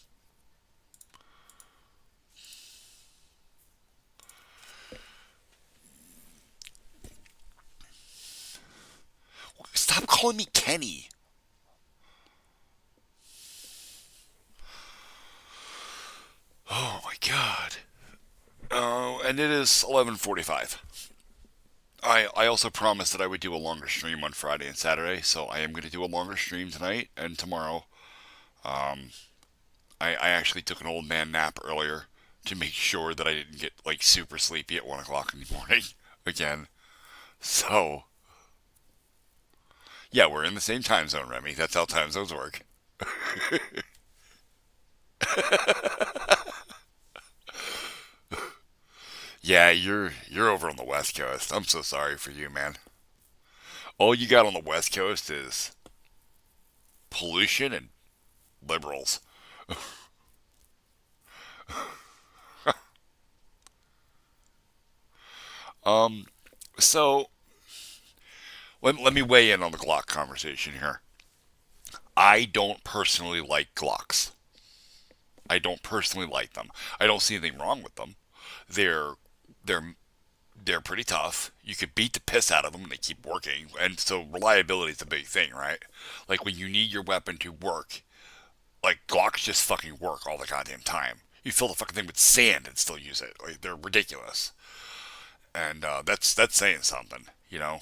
Stop calling me Kenny. Oh my god. Oh, and it is 11:45. I also promised that I would do a longer stream on Friday and Saturday, so I am going to do a longer stream tonight and tomorrow. I actually took an old man nap earlier to make sure that I didn't get like super sleepy at 1 o'clock in the morning again. So, Yeah, we're in the same time zone, Remy. That's how time zones work. Yeah, you're over on the West Coast. I'm so sorry for you, man. All you got on the West Coast is pollution and liberals. So let me weigh in on the Glock conversation here. I don't personally like Glocks. I don't personally like them. I don't see anything wrong with them. They're they're they're pretty tough. You could beat the piss out of them and they keep working. And so reliability is a big thing, right? Like when you need your weapon to work, like Glocks just fucking work all the goddamn time. You fill the fucking thing with sand and still use it. Like they're ridiculous. And that's saying something, you know.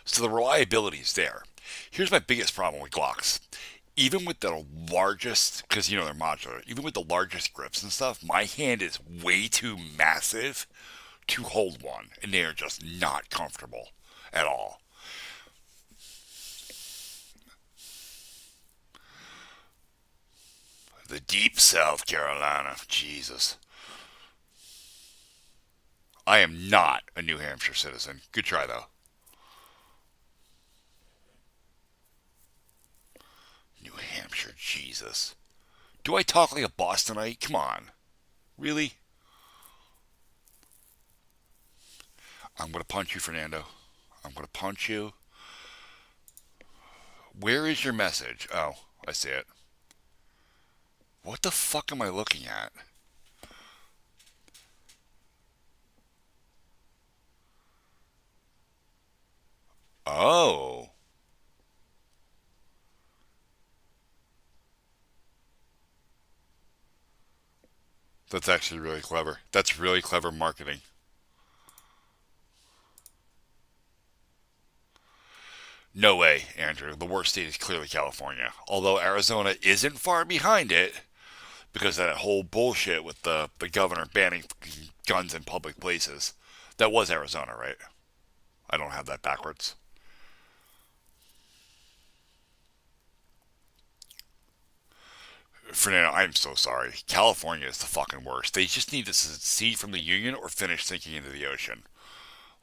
So the reliability is there. Here's my biggest problem with Glocks. Even with the largest, because you know they're modular, even with the largest grips and stuff, my hand is way too massive to hold one, and they are just not comfortable at all. The deep South Carolina, Jesus. I am not a New Hampshire citizen. Good try, though. New Hampshire, Jesus. Do I talk like a Bostonite? Come on. Really? I'm going to punch you, Fernando. I'm going to punch you. Where is your message? Oh, I see it. What the fuck am I looking at? Oh. That's actually really clever. That's really clever marketing. No way, Andrew. The worst state is clearly California. Although Arizona isn't far behind it because of that whole bullshit with the governor banning guns in public places. That was Arizona, right? I don't have that backwards. Fernando, I'm so sorry. California is the fucking worst. They just need to secede from the union or finish sinking into the ocean.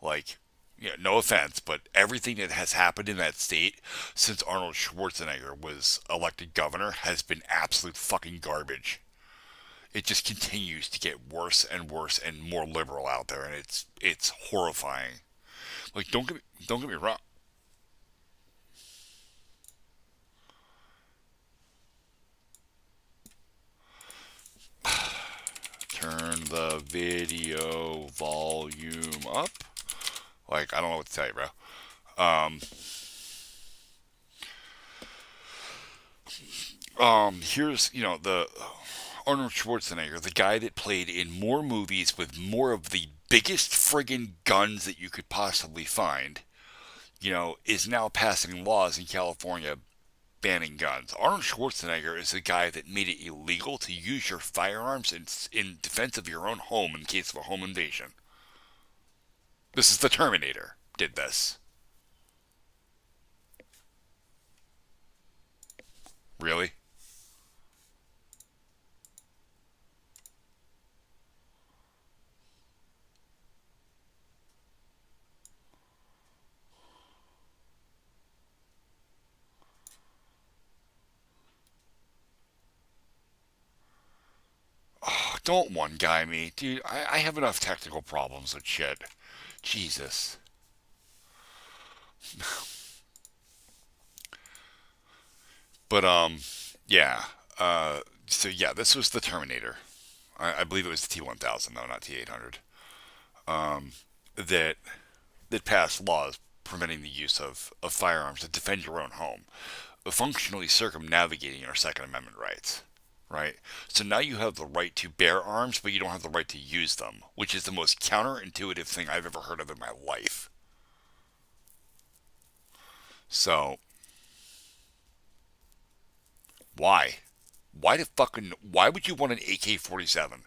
Like, yeah, no offense, but everything that has happened in that state since Arnold Schwarzenegger was elected governor has been absolute fucking garbage. It just continues to get worse and worse and more liberal out there, and it's horrifying. Like, don't get me wrong. Turn the video volume up. Like, I don't know what to tell you, bro. Here's, the Arnold Schwarzenegger, the guy that played in more movies with more of the biggest friggin' guns that you could possibly find, is now passing laws in California banning guns. Arnold Schwarzenegger is the guy that made it illegal to use your firearms in defense of your own home in case of a home invasion. This is the Terminator did this. Really? Oh, don't one guy me. Dude, I have enough technical problems with shit. Jesus. But, yeah. So, yeah, this was the Terminator. I believe it was the T-1000, though, not T-800. That passed laws preventing the use of firearms to defend your own home, functionally circumnavigating your Second Amendment rights. Right? So now you have the right to bear arms, but you don't have the right to use them, which is the most counterintuitive thing I've ever heard of in my life. So, why? Why would you want an AK-47?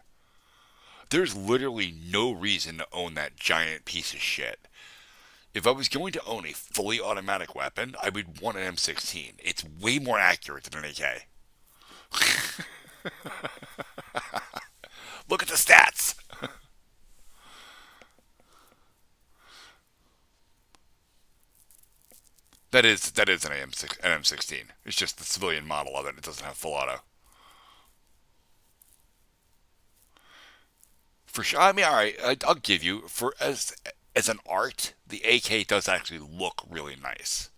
There's literally no reason to own that giant piece of shit. If I was going to own a fully automatic weapon, I would want an M16. It's way more accurate than an AK. Look at the stats. That is an M16. It's just the civilian model of it. It doesn't have full auto. For sure. I mean, all right. I'll give you for as an art, the AK does actually look really nice.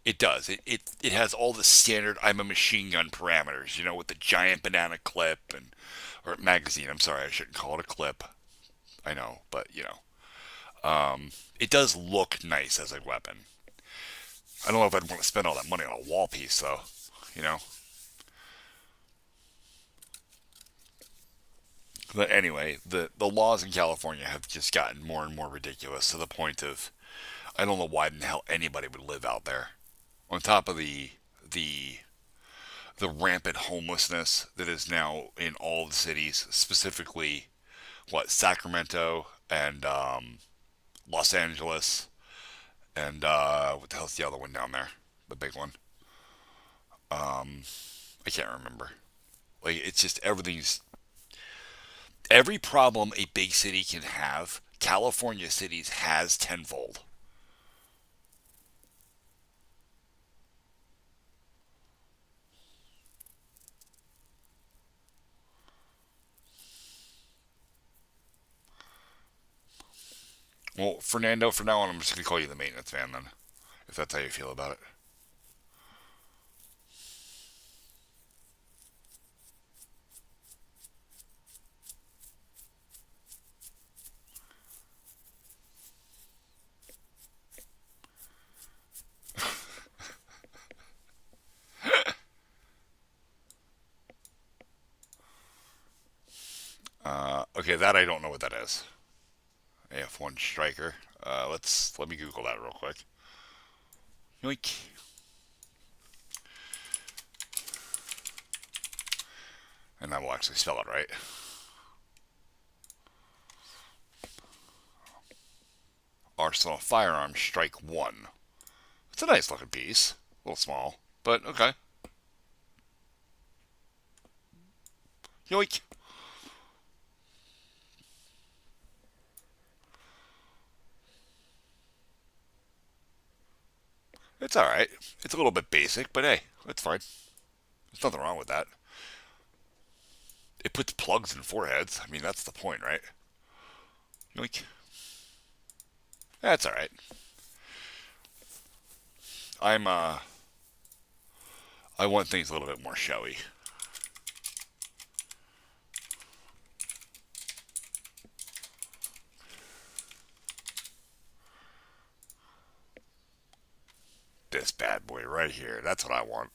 It does. It has all the standard I'm a machine gun parameters, you know, with the giant banana clip or magazine. I'm sorry, I shouldn't call it a clip. I know, but you know, it does look nice as a weapon. I don't know if I'd want to spend all that money on a wall piece, though. You know. But anyway, the laws in California have just gotten more and more ridiculous to the point of I don't know why in the hell anybody would live out there. On top of the rampant homelessness that is now in all the cities, specifically Sacramento and Los Angeles, and what the hell's the other one down there? The big one. I can't remember. Like it's just every problem a big city can have, California cities has tenfold. Well, Fernando, from now on, I'm just going to call you the maintenance man then, if that's how you feel about it. Okay, that I don't know what that is. AF1 Striker. Let me Google that real quick. Yoink. And that will actually spell it right. Arsenal Firearms Strike 1. It's a nice looking piece. A little small, but okay. Yoink. It's alright. It's a little bit basic, but hey, it's fine. There's nothing wrong with that. It puts plugs in foreheads. I mean, that's the point, right? Yoink. That's alright. I want things a little bit more showy. This bad boy right here. That's what I want.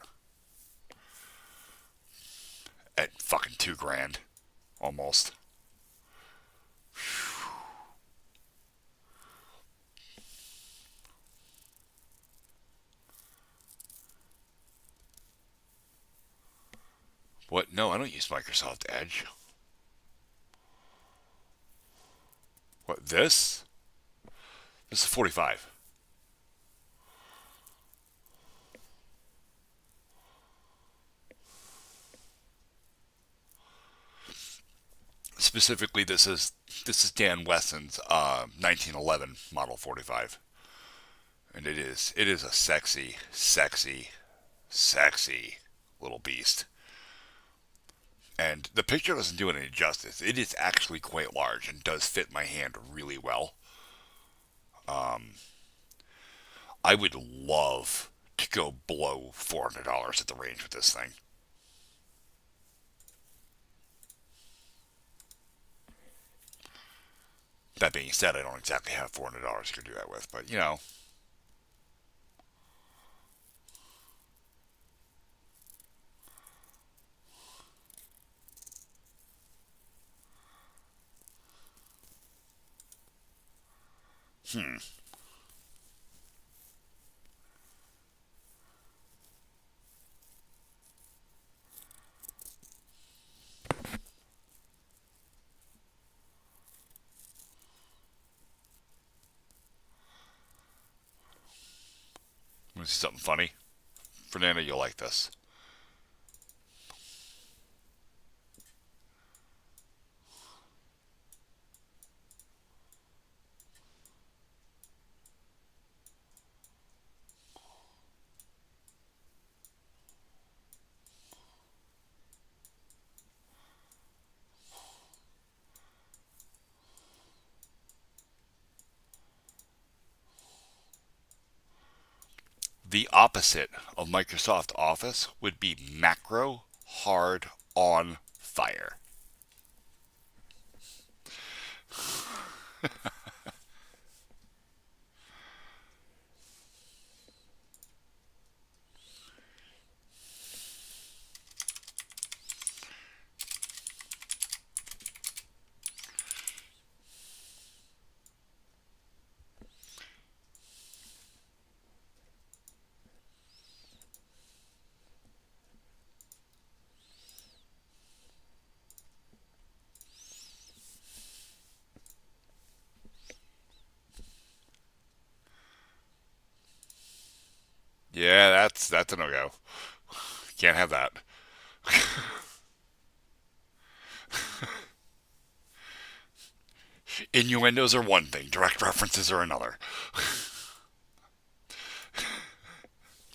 At fucking $2,000. Almost. What? No, I don't use Microsoft Edge. What, this? This is 45. Specifically, this is Dan Wesson's 1911 Model 45, and it is a sexy little beast. And the picture doesn't do it any justice. It is actually quite large and does fit my hand really well. I would love to go below $400 at the range with this thing. That being said, I don't exactly have $400 to do that with, but you know. Want to see something funny? Fernando, you'll like this. The opposite of Microsoft Office would be macro hard on fire. Yeah, that's a no-go. Can't have that. Innuendos are one thing, direct references are another.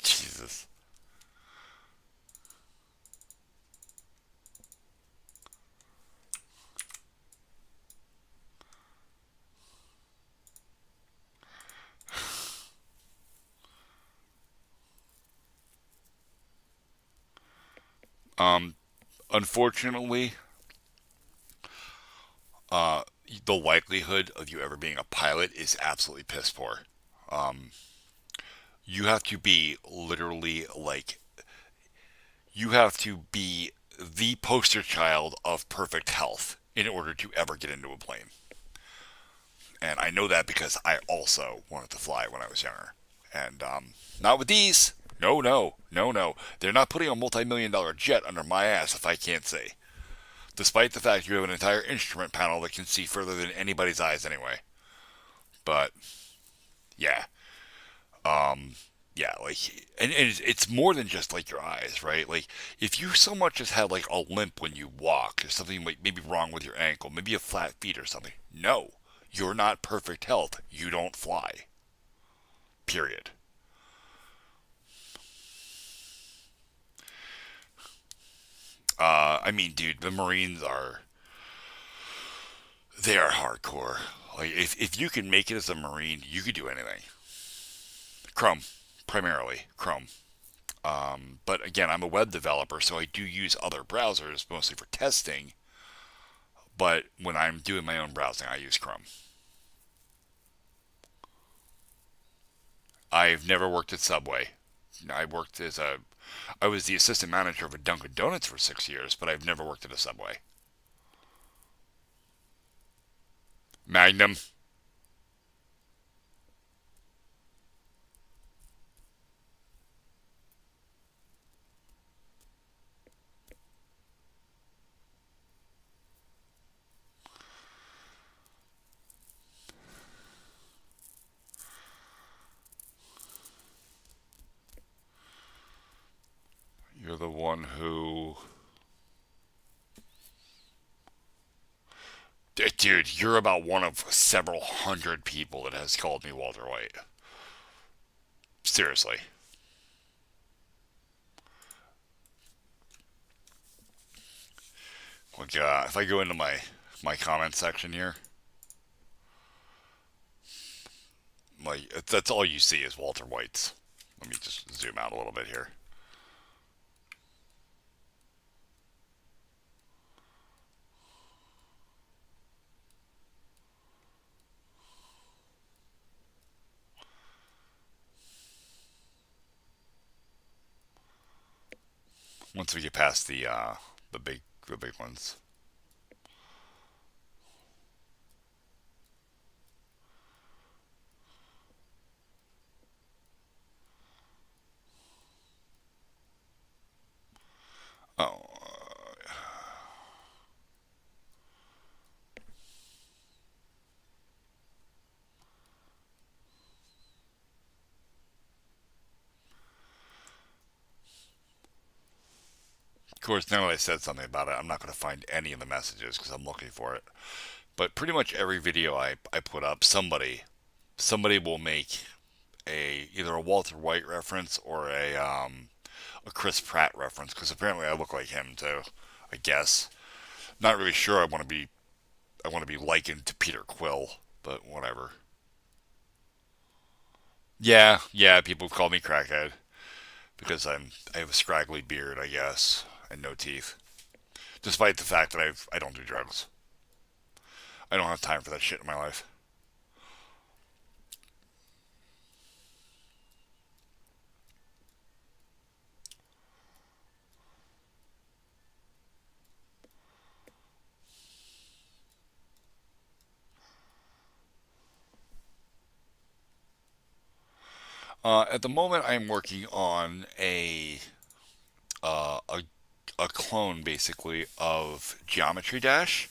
Jesus. Unfortunately, the likelihood of you ever being a pilot is absolutely piss poor. You have to be literally like, you have to be the poster child of perfect health in order to ever get into a plane. And I know that because I also wanted to fly when I was younger. And not with these. No, no, no, no. They're not putting a multi-million-dollar jet under my ass if I can't see. Despite the fact you have an entire instrument panel that can see further than anybody's eyes anyway. But, yeah. Yeah, like, and it's more than just, like, your eyes, right? Like, if you so much as had, like, a limp when you walk, or something like maybe wrong with your ankle, maybe you have flat feet or something, no. You're not perfect health. You don't fly. Period. I mean, dude, the Marines they are hardcore. Like, if you can make it as a Marine, you could do anything. Chrome, primarily Chrome. But again, I'm a web developer, so I do use other browsers, mostly for testing. But when I'm doing my own browsing, I use Chrome. I've never worked at Subway. I was the assistant manager of a Dunkin' Donuts for 6 years, but I've never worked at a Subway. Magnum. You're the one who... Dude, you're about one of several hundred people that has called me Walter White. Seriously. Like, if I go into my comment section here, like, that's all you see is Walter White's. Let me just zoom out a little bit here. Once we get past the big ones. Oh. course, now that I said something about it, I'm not going to find any of the messages because I'm looking for it. But pretty much every video I put up, somebody will make either a Walter White reference or a Chris Pratt reference, because apparently I look like him too, I guess. Not really sure I want to be likened to Peter Quill, but whatever. Yeah, people call me crackhead because I have a scraggly beard, I guess, and no teeth. Despite the fact that I don't do drugs. I don't have time for that shit in my life. At the moment, I'm working on a clone, basically, of Geometry Dash.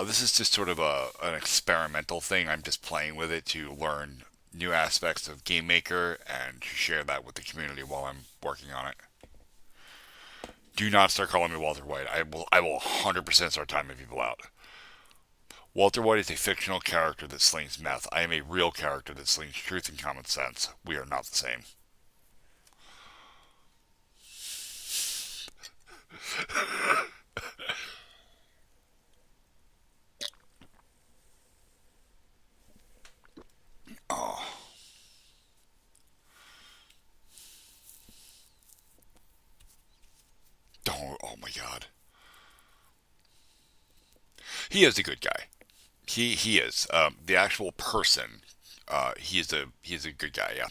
This is just sort of an experimental thing. I'm just playing with it to learn new aspects of Game Maker and to share that with the community while I'm working on it. Do not start calling me Walter White. I will 100% start timing people out. Walter White is a fictional character that slings meth. I am a real character that slings truth and common sense. We are not the same. Oh. Oh my God. He is a good guy. He is. The actual person, he is a good guy, yeah.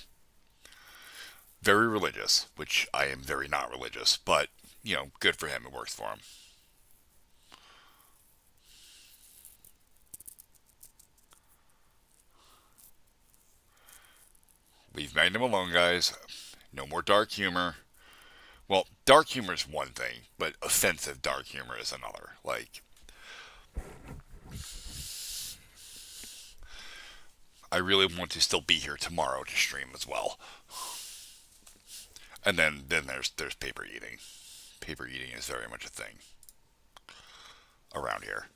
Very religious, which I am very not religious, but, you know, good for him. It works for him. Leave Magnum alone, guys. No more dark humor. Well, dark humor is one thing, but offensive dark humor is another. Like, I really want to still be here tomorrow to stream as well. And then there's paper eating. Paper eating is very much a thing around here.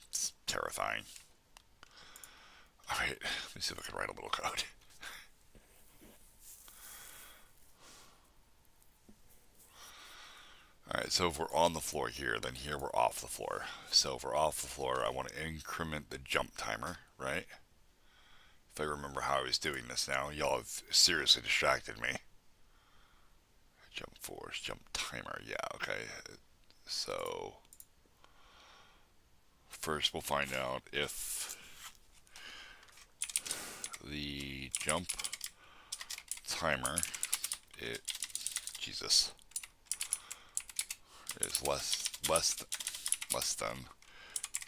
It's terrifying. Alright, let me see if I can write a little code. Alright, so if we're on the floor here, then here we're off the floor. So if we're off the floor, I want to increment the jump timer, right? If I remember how I was doing this now, y'all have seriously distracted me. Jump force, jump timer, yeah, okay. So, first we'll find out if the jump timer, Jesus, is less than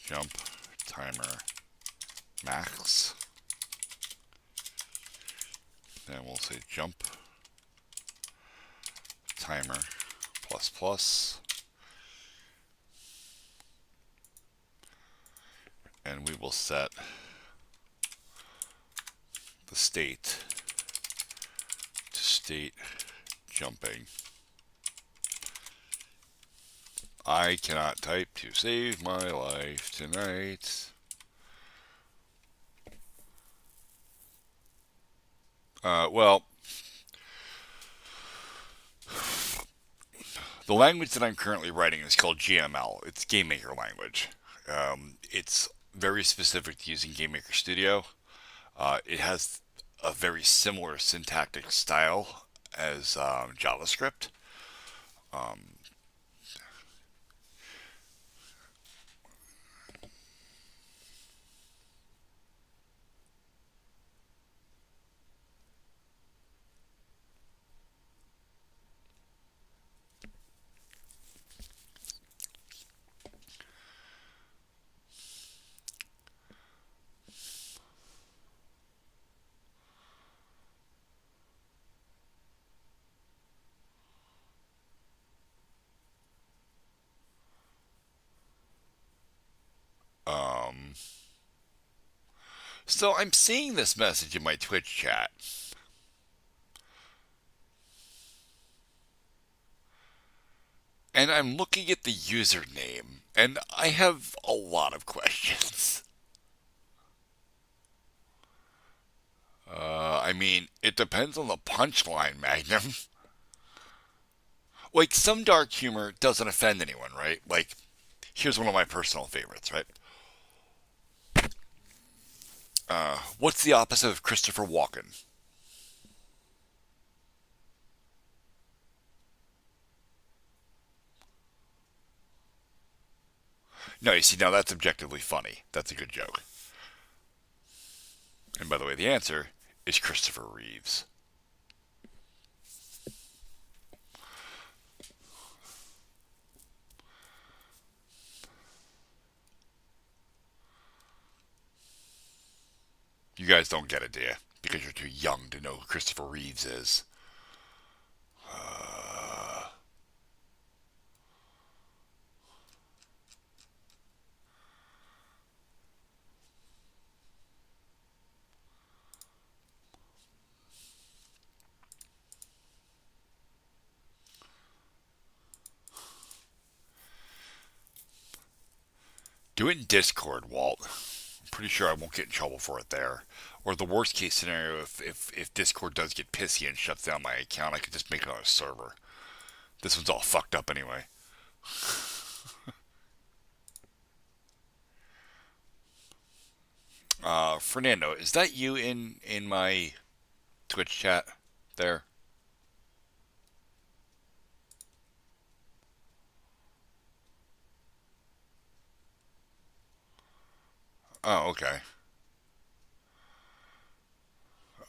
jump timer max. Then we'll say jump timer plus plus, and we will set the state to state jumping. I cannot type to save my life tonight. Well, the language that I'm currently writing is called GML. It's Game Maker language. It's very specific to using Game Maker Studio. It has a very similar syntactic style as JavaScript. So I'm seeing this message in my Twitch chat. And I'm looking at the username, and I have a lot of questions. I mean, it depends on the punchline, Magnum. Like, some dark humor doesn't offend anyone, right? Like, here's one of my personal favorites, right? What's the opposite of Christopher Walken? No, you see, now that's objectively funny. That's a good joke. And by the way, the answer is Christopher Reeves. You guys don't get it, do you? Because you're too young to know who Christopher Reeves is. Do it in Discord, Walt. I'm pretty sure I won't get in trouble for it there. Or the worst case scenario, if Discord does get pissy and shuts down my account, I could just make another server. This one's all fucked up anyway. Fernando, is that you in my Twitch chat there? Oh, okay.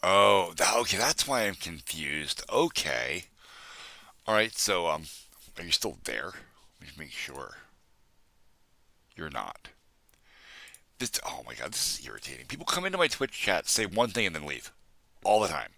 Oh, okay, that's why I'm confused. Okay. All right, so are you still there? Let me make sure. You're not. Oh my god, this is irritating. People come into my Twitch chat, say one thing, and then leave. All the time.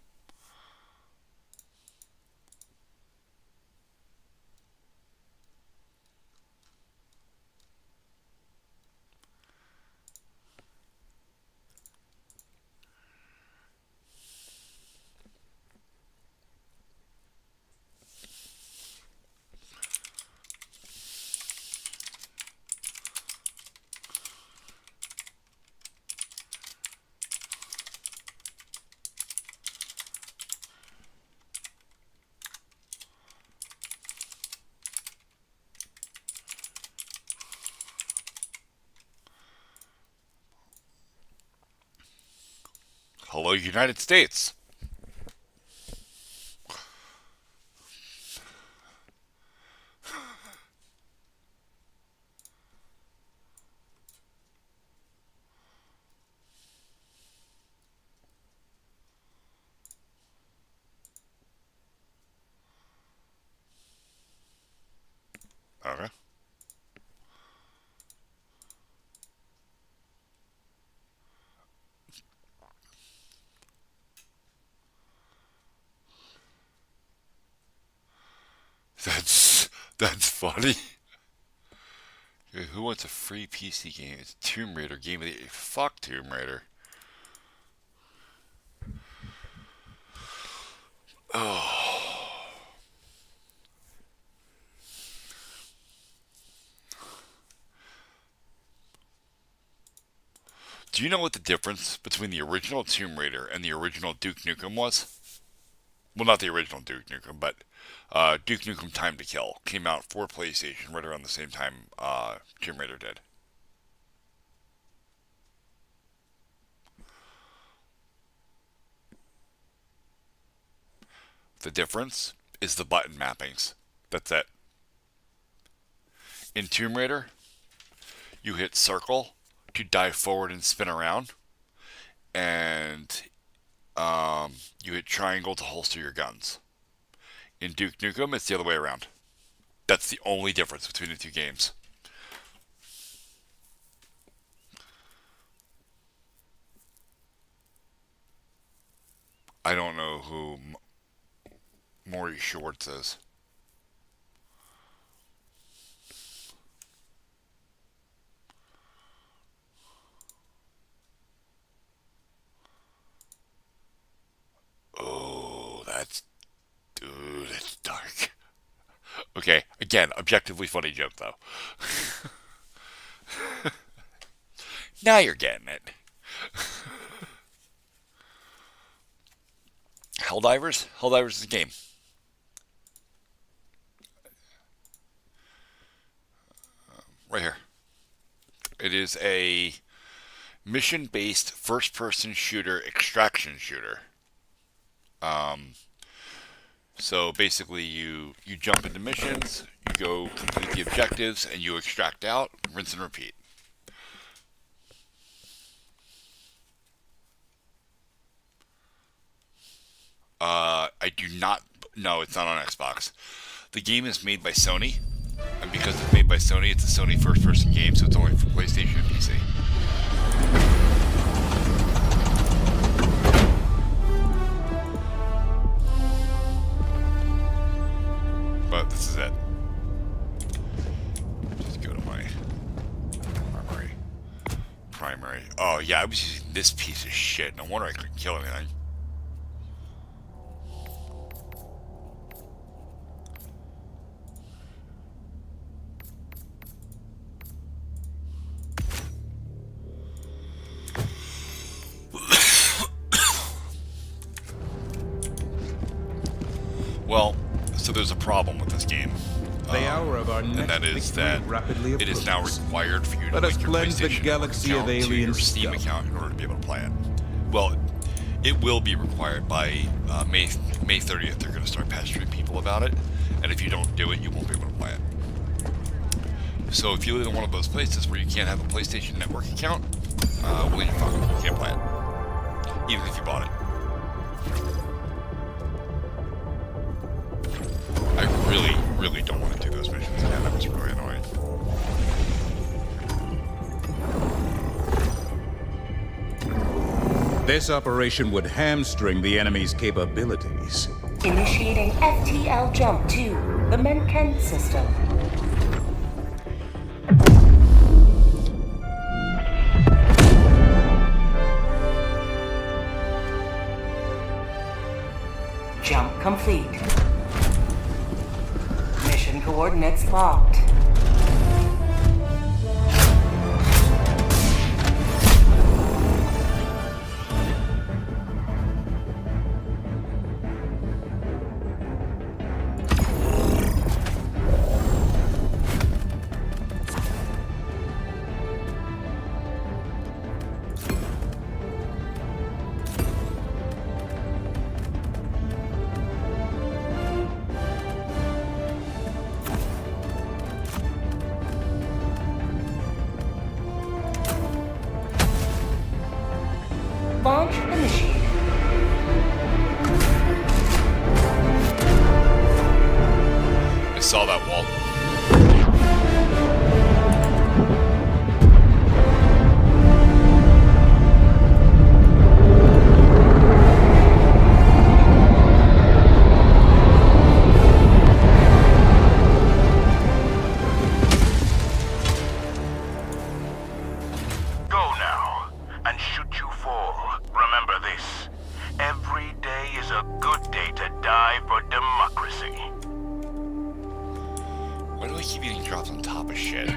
Hello, United States. Okay. That's funny. Who wants a free PC game? It's Tomb Raider game of the year. Fuck Tomb Raider. Oh. Do you know what the difference between the original Tomb Raider and the original Duke Nukem was? Well, not the original Duke Nukem, but Duke Nukem Time to Kill came out for PlayStation right around the same time Tomb Raider did. The difference is the button mappings. That's it. In Tomb Raider, you hit circle to dive forward and spin around, and you hit triangle to holster your guns. In Duke Nukem, it's the other way around. That's the only difference between the two games. I don't know who Maury Schwartz is. Oh, that's... Dude, that's dark. Okay, again, objectively funny joke, though. Now you're getting it. Helldivers? Helldivers is a game. Right here. It is a mission-based first-person shooter, extraction shooter. So basically you jump into missions, you go complete the objectives, and you extract out, rinse and repeat. I do not... No, it's not on Xbox. The game is made by Sony, and because it's made by Sony, it's a Sony first-person game, so it's only for PlayStation and PC. But this is it. Just go to my primary. Oh yeah, I was using this piece of shit. No wonder I couldn't kill anything. Well, so there's a problem with this game. The hour of our and next that is victory that rapidly it is now approaches. required for you to Let us link your cleanse the PlayStation galaxy account of to alien your Steam scum. account in order to be able to play it. Well, it will be required by May 30th. They're going to start pestering people about it, and if you don't do it, you won't be able to play it. So if you live in one of those places where you can't have a PlayStation Network account, well, you're fucked. You can't play it, even if you bought it. I really, really don't want to do those missions again. That was really annoying. This operation would hamstring the enemy's capabilities. Initiating FTL jump to the Menken system. Jump complete. Mission coordinates locked. Launch initiated. I saw that wall. Go now, and should you fall, remember this. Every day is a good day to die for democracy. Why do I keep getting dropped on top of shit?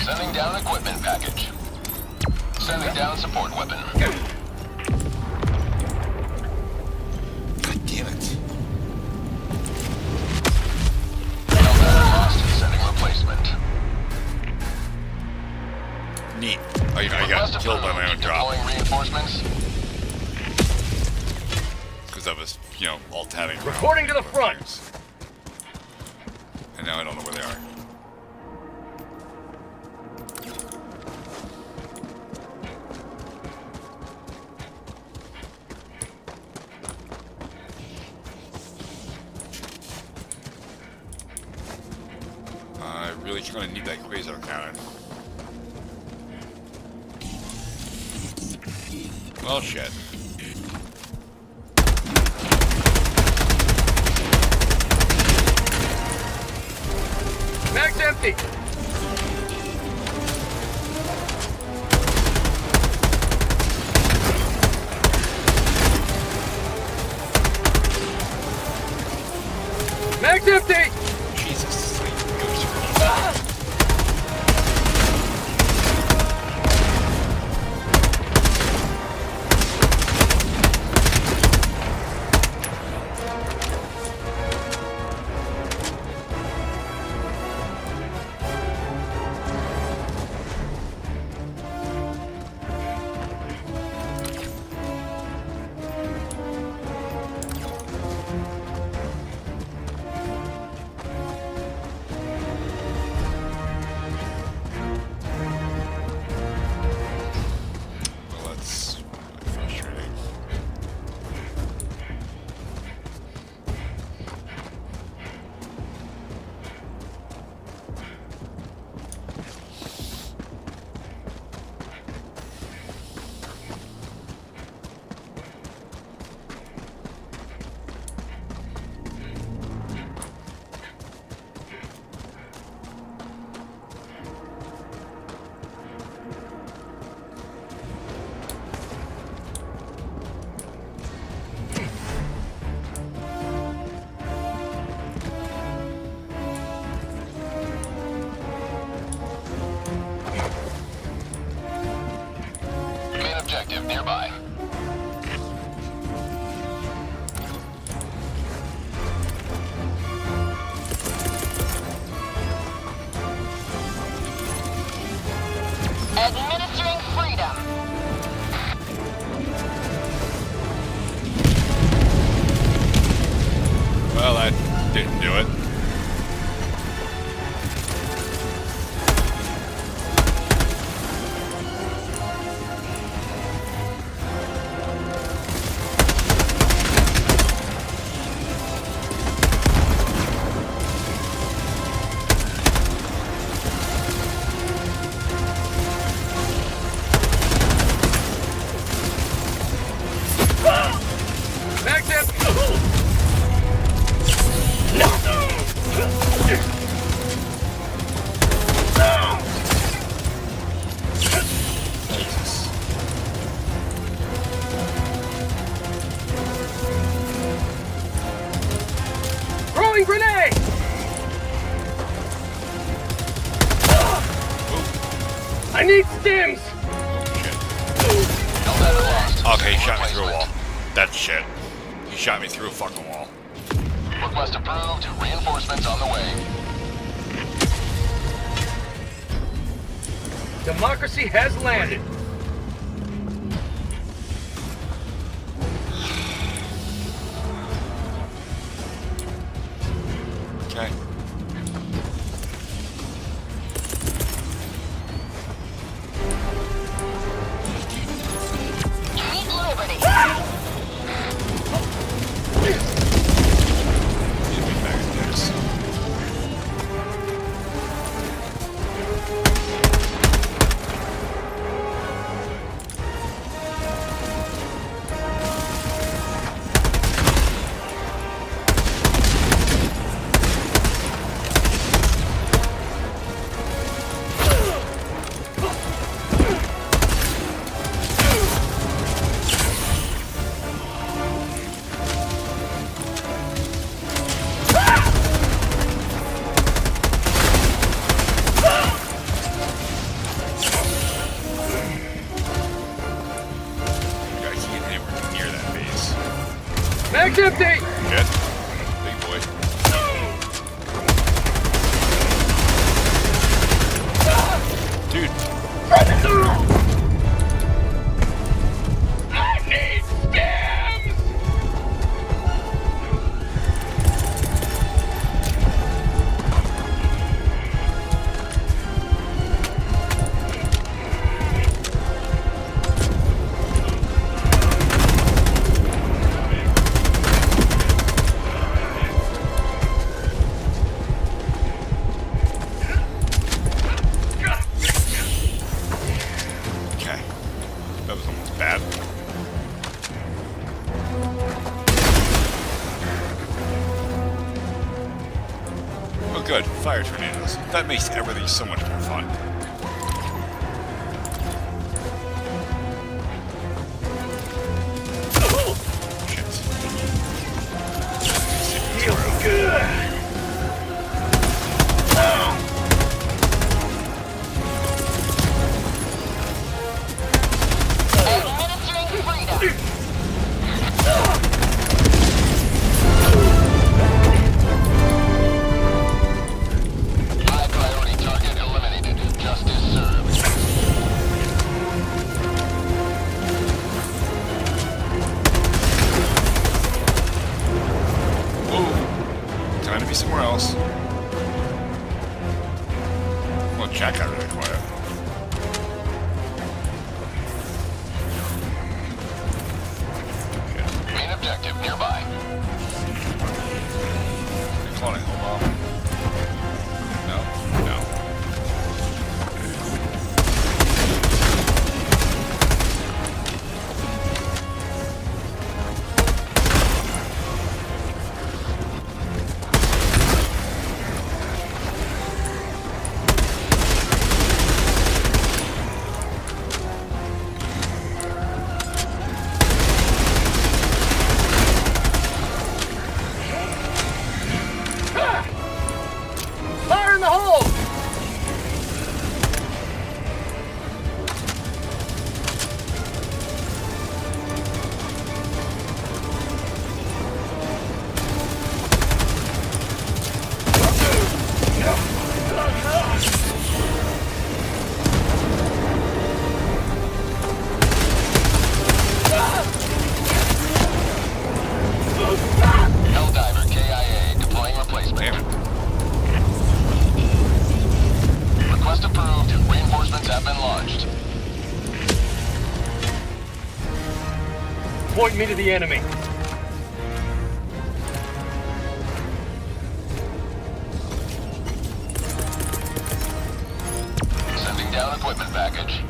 Sending down equipment package. Sending down support weapon. God damn it. Helldiver lost. Sending replacement. Neat. I got Request killed by my own approved. drop. Deploying reinforcements. Because I was, all tabbing around. Reporting to the front. And now I don't know where they are. I really kind of need that quasar cannon. Well, shit. Mag's empty. nearby. Administering freedom. Well, that didn't do it. Back that. Jesus. Throwing grenade! I need stims! Helldiver lost. Okay, he shot me through a wall. That's shit. He shot me through a fucking wall. Request approved. Reinforcements on the way. Democracy has landed. Okay. Sweet liberty. These big bag of dicks. You guys can't anywhere near that base. Mag's empty! Shit. Big boy. Dude, I need stims! okay. That was almost bad. Oh good, fire tornadoes. That makes everything so much more fun. Shit. Feels good! Administering freedom. High priority target eliminated. Justice served. Ooh. Time to be somewhere else. Well, Jack got really quiet. Shit. Main objective nearby. You're cloning home bomb. No? No. point me to the enemy. Sending down equipment package.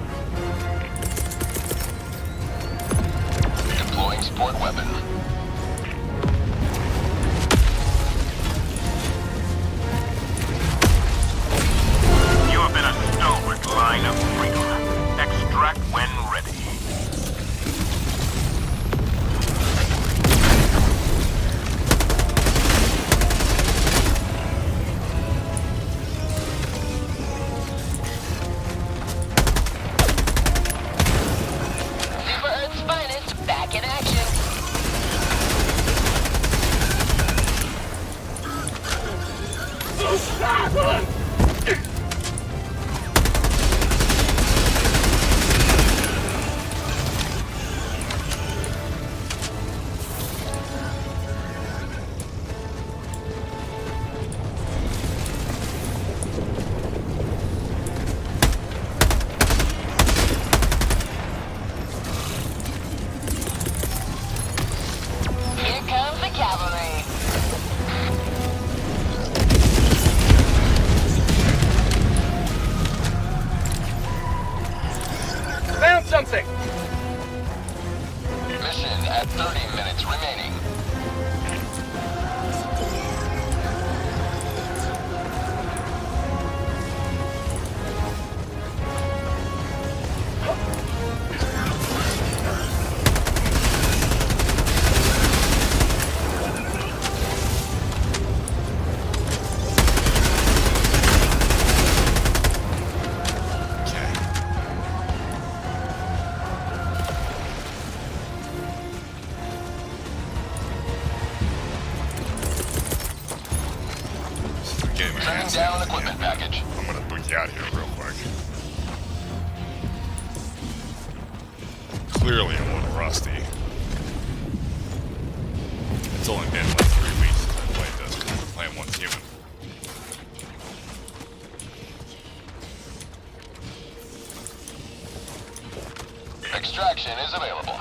Deploying support weapon. You have been a stalwart line of freedom. Extract when ready. Super Earth's finest, back in action. Here comes the cavalry. Found something! Mission at 30 minutes remaining. Okay. Getting my Sending ass down handed to me. equipment package. I'm gonna boot you out of here real quick. Clearly I'm a little rusty. It's only been like 3 weeks since I played this, because I've been playing Once Human. Extraction is available.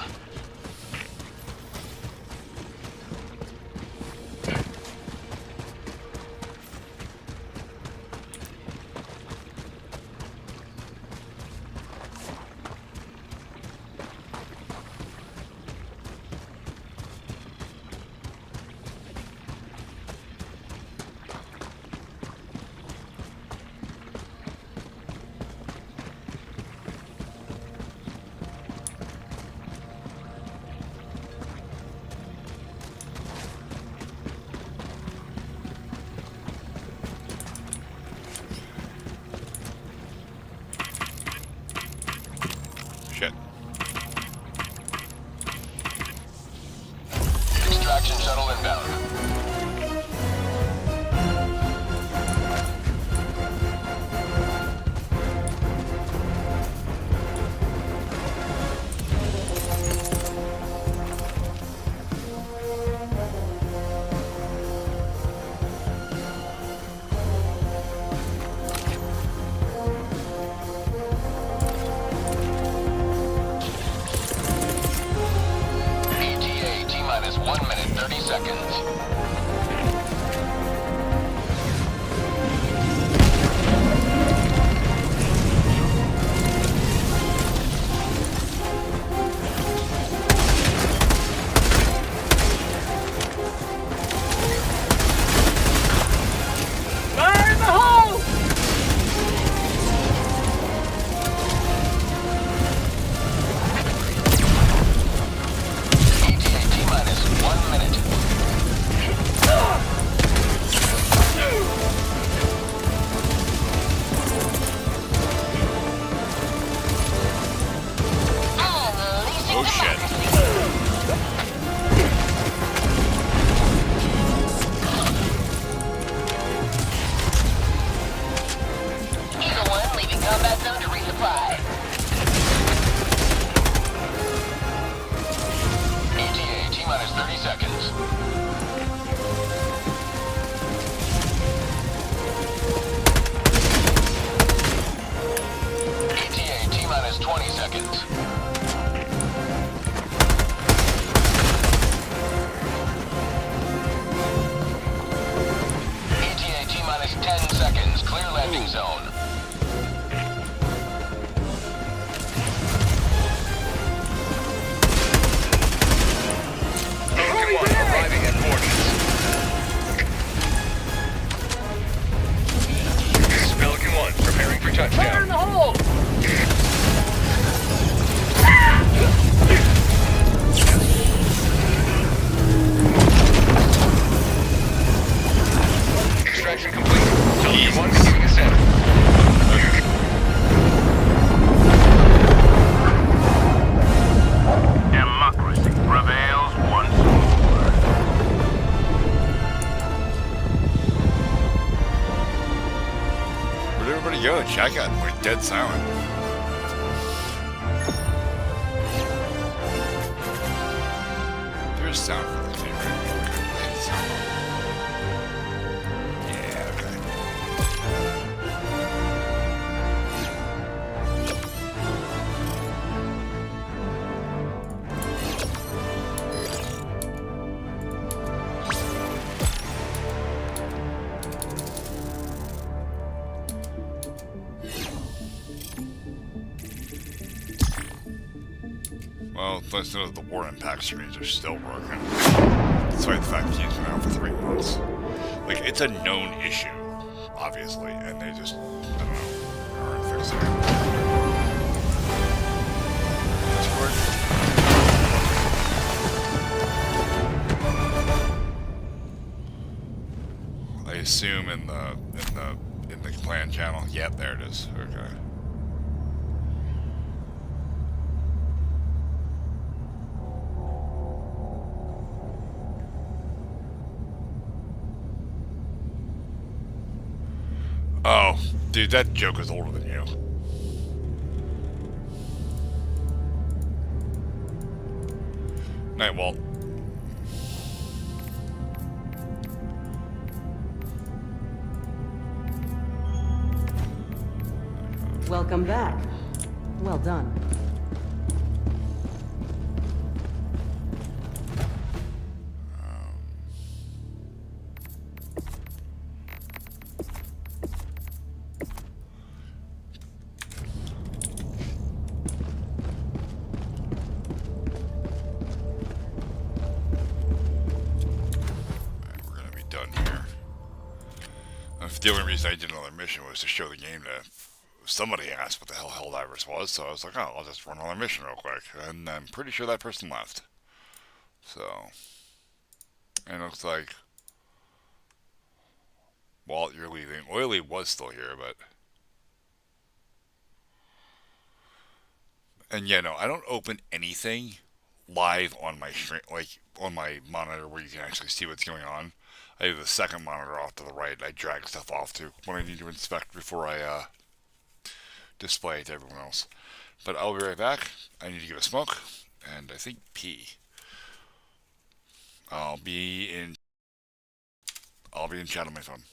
Shit. Extraction shuttle inbound. ETA T-minus 1 minute 30 seconds. Fire in the hole! ETA T-minus 1 minute. landing zone. Pelican 1 arriving at coordinates. This is Pelican 1 preparing for touchdown. Fire in the hole! Extraction complete. Pelican 1 beginning ascent. Democracy prevails once more. Where'd everybody go? Chat got like dead silent. There's sound for the team, right? Yeah, okay. Well, let's know that the war impact screens are still working. Despite the fact that it's been out for 3 months. Like, it's a known issue, obviously, and they just, I don't know, aren't fixing it. Discord? I assume in the clan channel. Yep, there it is. Okay. Oh, dude, that joke is older than you. Nightwalt. Welcome back. Well done. The only reason I did another mission was to show the game to somebody asked what the hell Helldivers was, so I was like, oh, I'll just run another mission real quick. And I'm pretty sure that person left. So, and it looks like Walt, you're leaving. Oily was still here, but... And yeah, no, I don't open anything live on my stream, like on my monitor where you can actually see what's going on. I have the second monitor off to the right. I drag stuff off to when I need to inspect before I display it to everyone else. But I'll be right back. I need to get a smoke, and I think pee. I'll be in chat on my phone.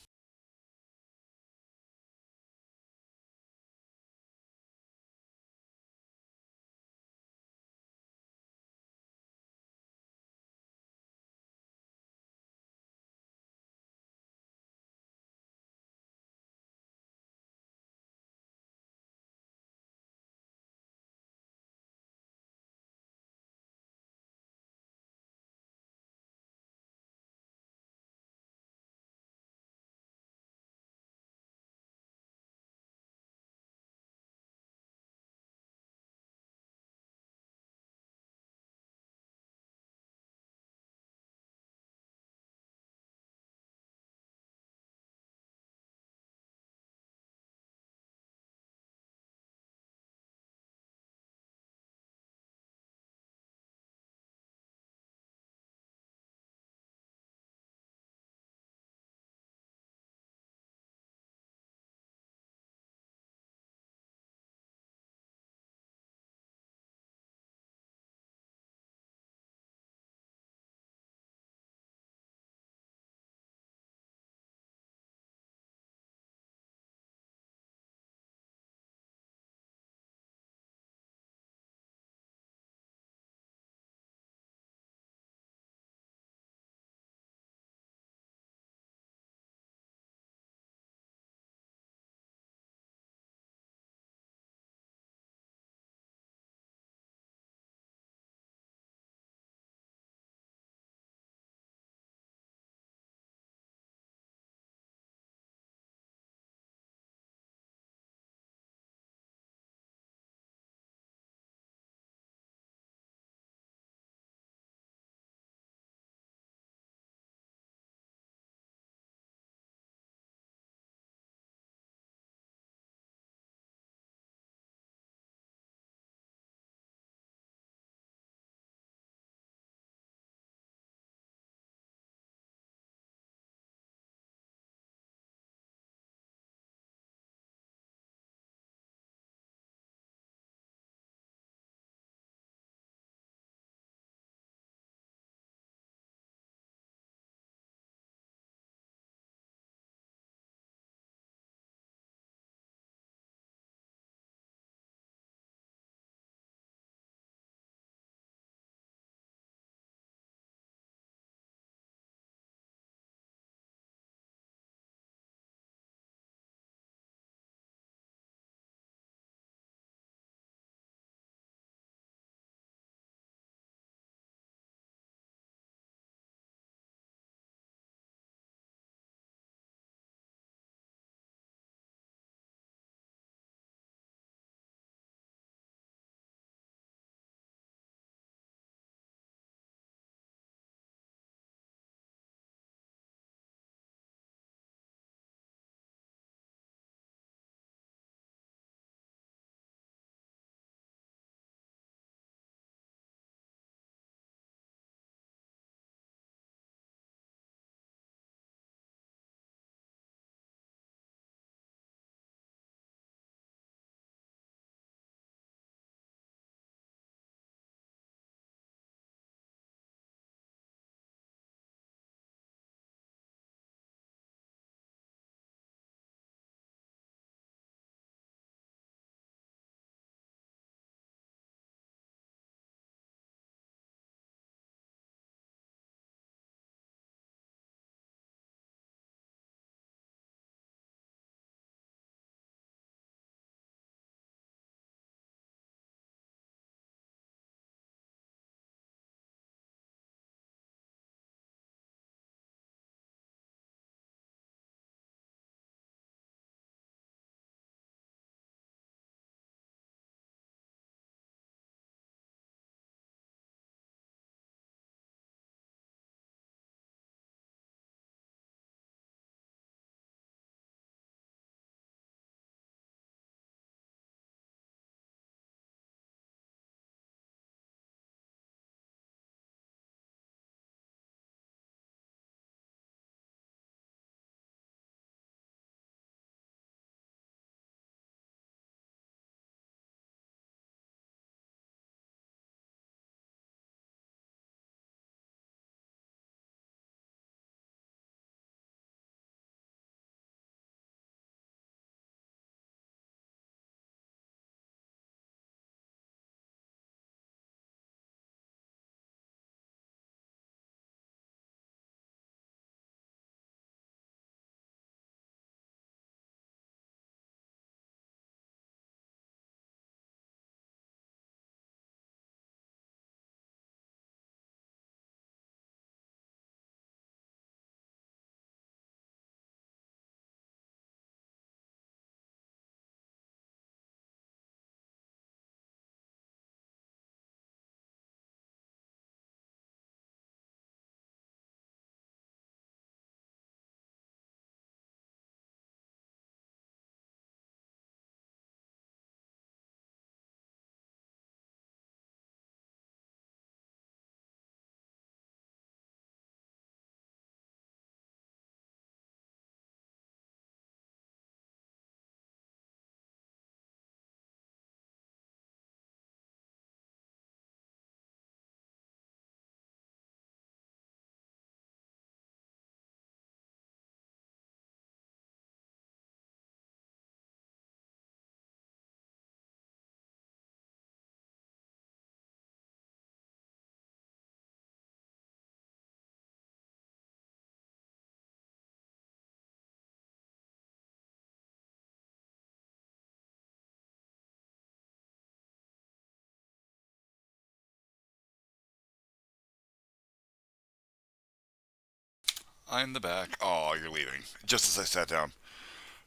I'm the back. Oh, you're leaving. Just as I sat down.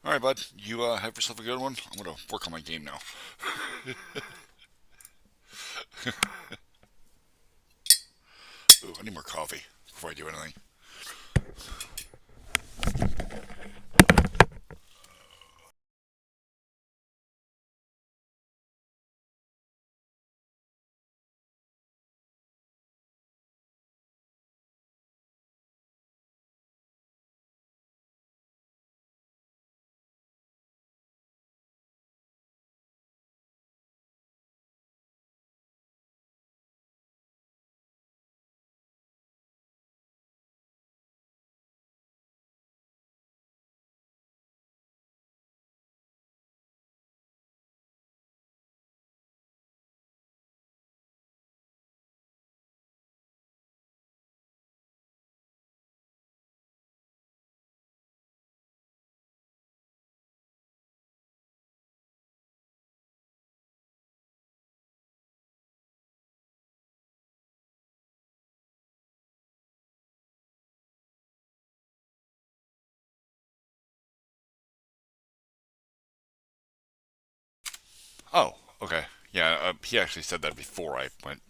Alright, bud. You have yourself a good one. I'm going to work on my game now. Ooh, I need more coffee before I do anything. Oh, okay. Yeah, he actually said that before I went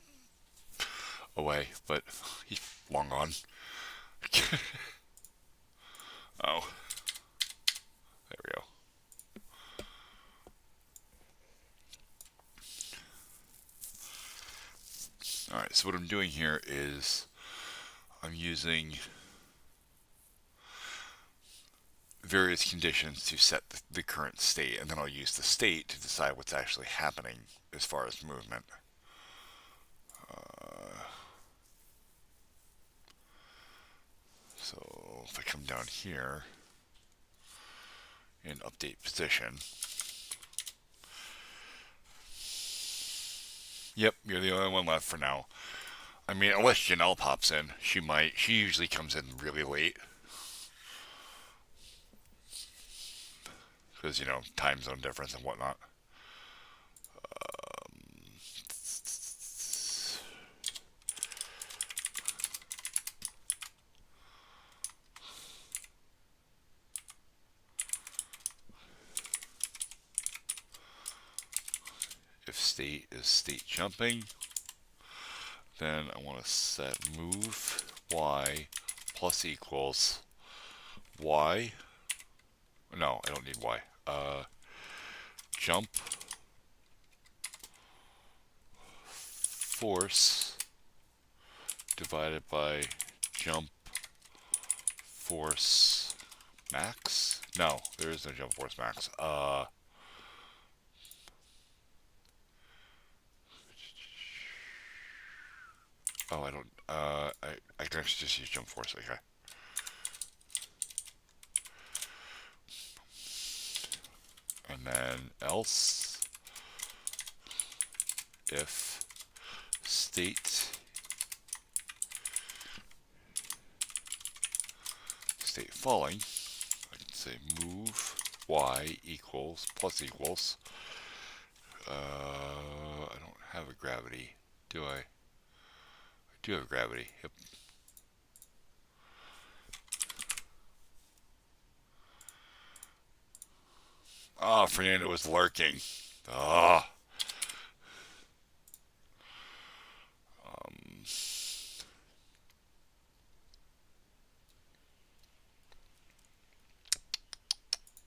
away, but he's long gone. Oh, there we go. Alright, so what I'm doing here is I'm using various conditions to set the current state, and then I'll use the state to decide what's actually happening as far as movement. So if I come down here and update position, yep, you're the only one left for now. I mean, unless Janelle pops in, she might. She usually comes in really late. Because, you know, time zone difference and whatnot. If state is state jumping, then I want to set move y plus equals y. No, I don't need y. Jump force divided by jump force max. No, there is no jump force max. Oh, I don't. I can actually just use jump force. Okay. And then else if state falling, I can say move y equals plus equals. I don't have a gravity, do I? I do have gravity. Yep. Oh, Fernando was lurking. Oh.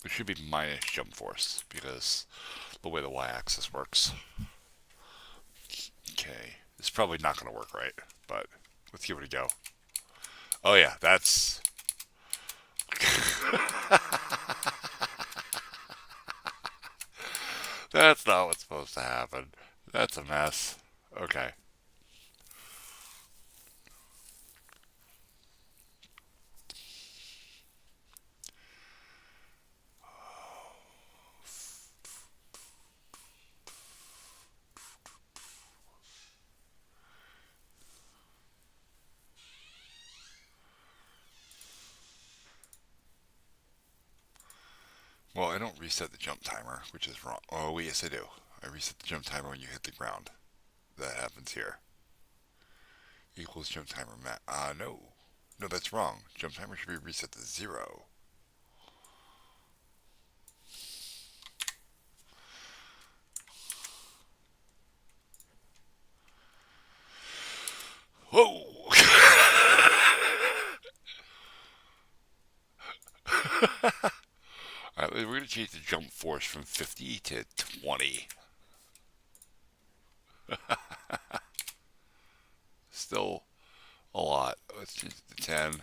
It should be minus jump force because the way the y-axis works. Okay, it's probably not going to work right, but let's give it a go. Oh yeah, that's... That's not what's supposed to happen. That's a mess. Okay. Well, I don't reset the jump timer, which is wrong. Oh, yes, I do. I reset the jump timer when you hit the ground. That happens here. Equals jump timer no. No, that's wrong. Jump timer should be reset to 0. Whoa! Alright, we're going to change the jump force from 50 to 20. Still a lot. Let's change it to 10.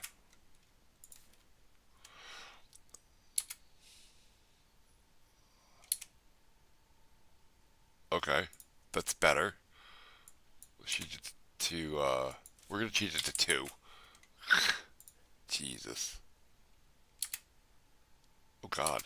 Okay, that's better. Let's change it to, we're going to change it to 2. Jesus. Oh, God.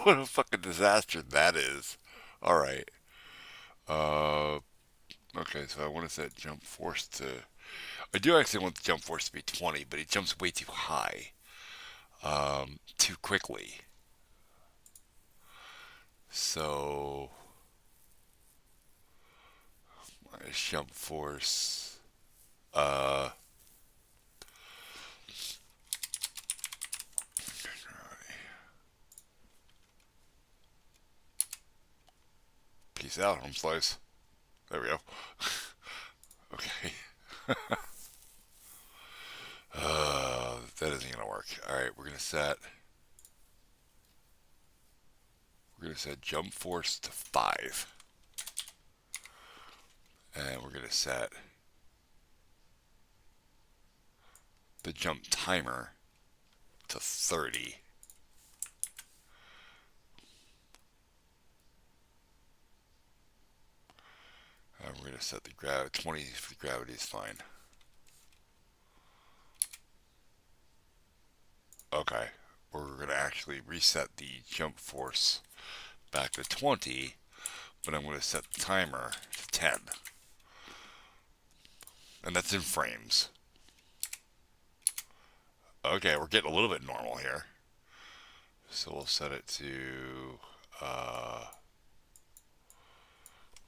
What a fucking disaster that is. Alright. Okay, so I want to set jump force to... I do actually want the jump force to be 20, but it jumps way too high. Too quickly. So... my jump force... Peace out, home slice. There we go. Okay. That isn't gonna work. Alright, we're gonna set jump force to 5. And we're gonna set the jump timer to 30. And we're going to set the 20 for the gravity is fine. Okay, we're going to actually reset the jump force back to 20, but I'm going to set the timer to 10. And that's in frames. Okay, we're getting a little bit normal here. So we'll set it to...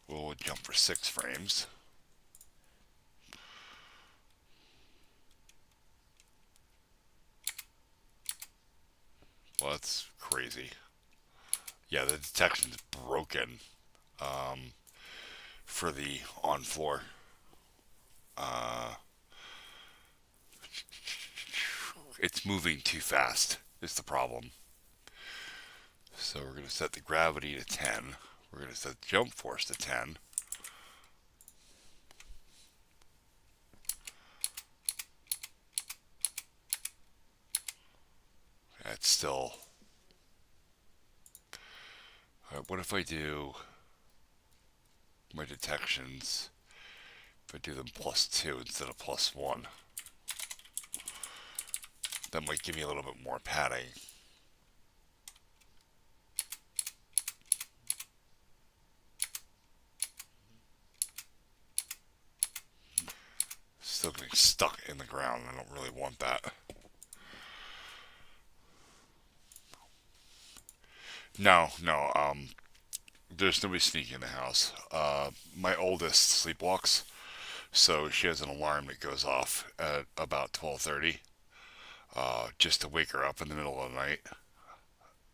we'll jump for 6 frames. Well, that's crazy. Yeah, the detection's broken for the on floor. It's moving too fast is the problem. So we're going to set the gravity to 10. We're going to set the jump force to 10. That's still... Alright, what if I do my detections, if I do them +2 instead of +1? That might give me a little bit more padding. Still getting stuck in the ground. I don't really want that. No, there's nobody sneaking in the house. My oldest sleepwalks, so she has an alarm that goes off at about 12:30, just to wake her up in the middle of the night.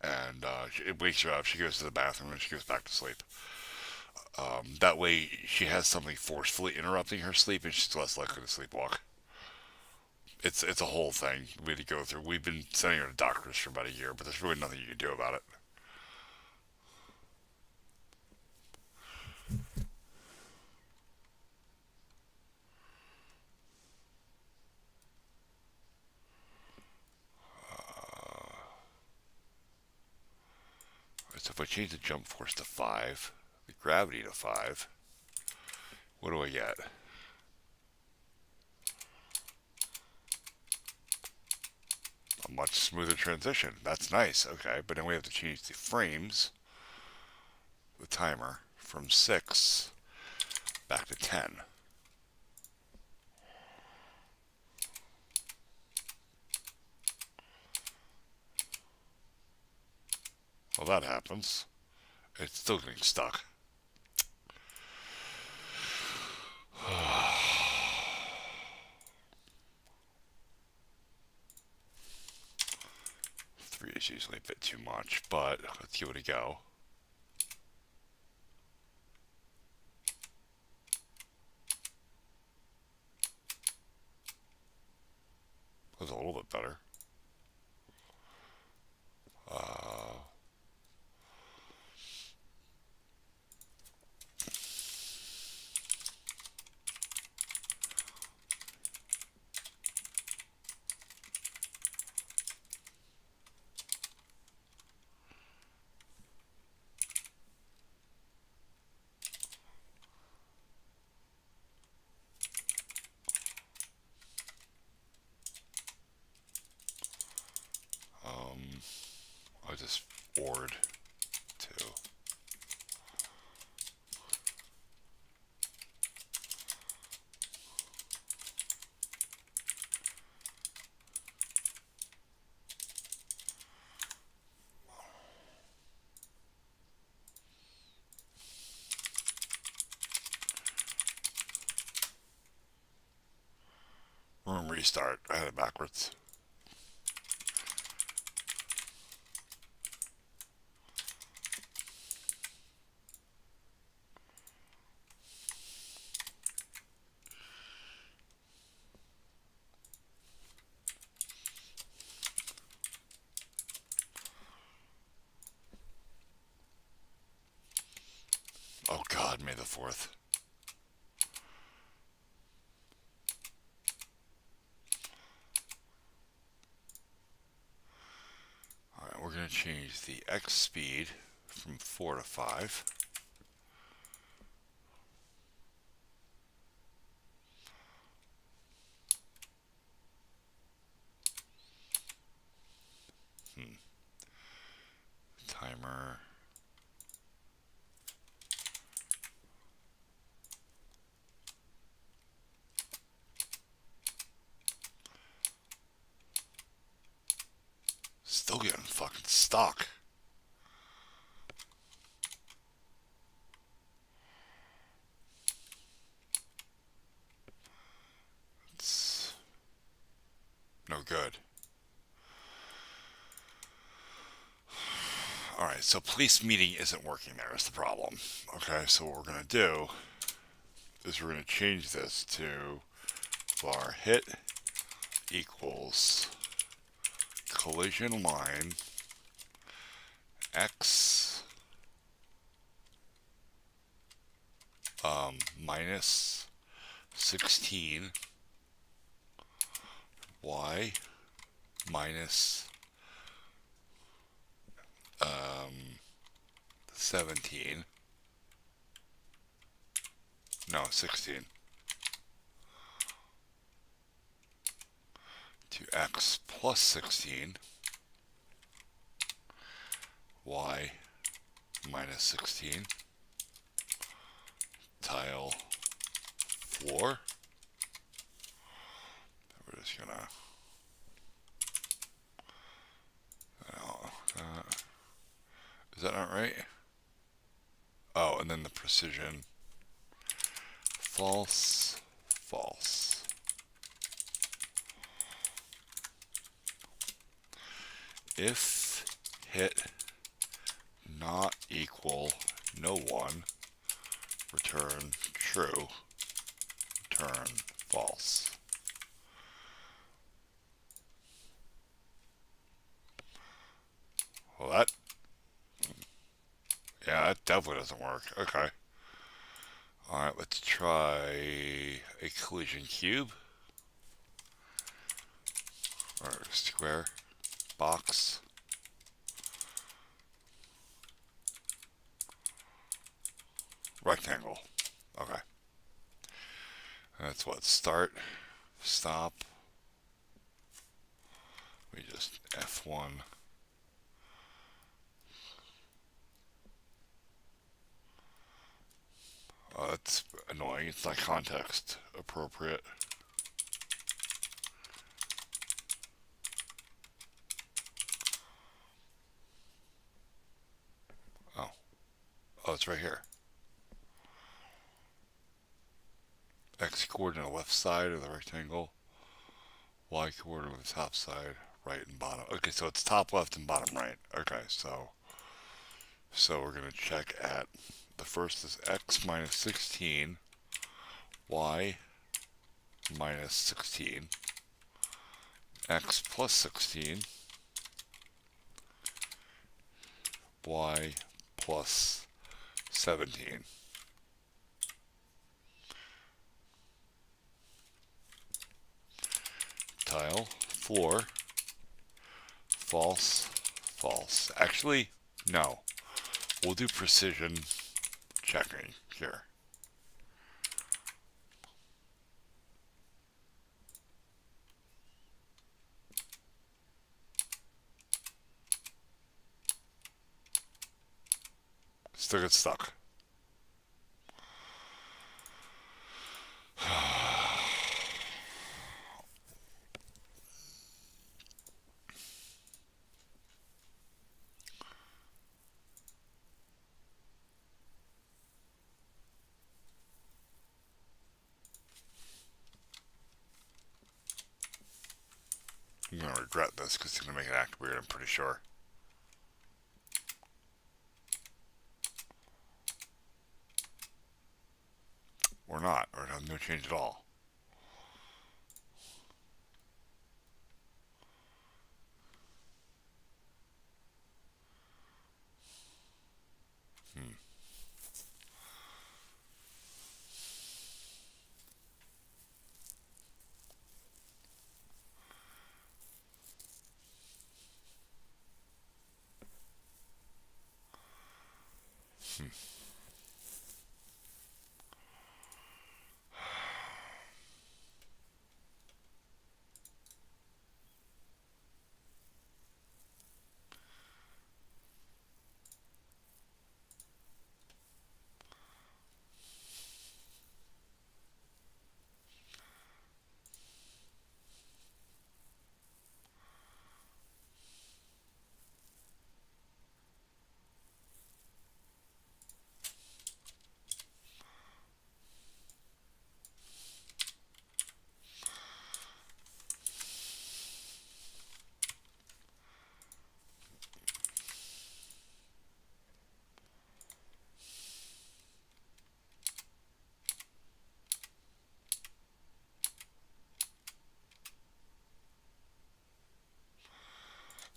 And it wakes her up. She goes to the bathroom and she goes back to sleep. That way, she has something forcefully interrupting her sleep, and she's less likely to sleepwalk. It's a whole thing we had to go through. We've been sending her to doctors for about a year, but there's really nothing you can do about it. So if I change the jump force to 5, the gravity to 5, what do I get? A much smoother transition. That's nice, okay, but then we have to change the frames the timer from 6 back to 10. Well, that happens. It's still getting stuck. Three is usually a bit too much, but let's give it a go. That was a little bit better. I just ORed too. Room restart. I had it backwards. Oh God, May the 4th. Alright, we're going to change the X speed from 4 to 5. Timer. Still getting fucking stuck. It's no good. Alright, so police meeting isn't working there is the problem. Okay, so what we're going to do is we're going to change this to var hit equals collision line X minus 16 Y minus 17. No, 16. To X plus 16. Y minus 16. Tile floor. We're just gonna is that not right? Oh, and then the precision false, false. If hit not equal no one, return true, return false. Well, that definitely doesn't work. Okay. Alright, let's try a collision cube. Or square. Box. Rectangle. Okay. And that's what? Start. Stop. We just F1. Oh, that's annoying. It's not context appropriate. Oh. Oh, it's right here. X coordinate on the left side of the rectangle. Y coordinate on the top side, right and bottom. Okay, so it's top left and bottom right. Okay, so we're going to check at the first is X minus 16, Y minus 16, X plus 16, Y plus 17. Tile, floor, false, false. Actually, no. We'll do precision checking here. Still get stuck. I'm going to regret this because it's going to make it act weird, I'm pretty sure. Or not, or it has no change at all.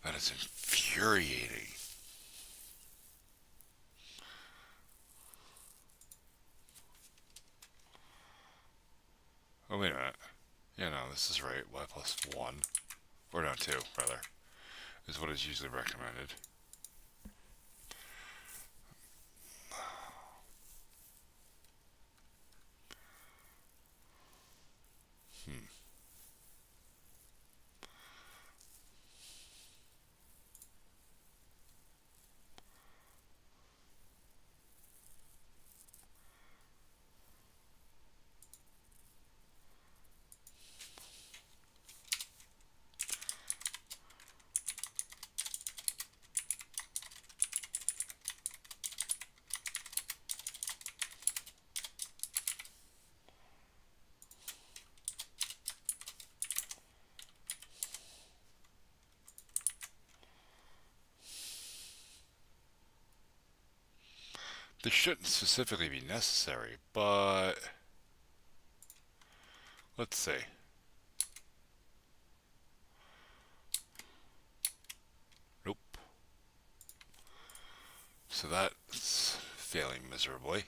That is infuriating. Oh, wait a minute. Yeah, no, this is right. Y plus 1. Or no, 2, rather. Is what is usually recommended. This shouldn't specifically be necessary, but let's see. Nope. So that's failing miserably.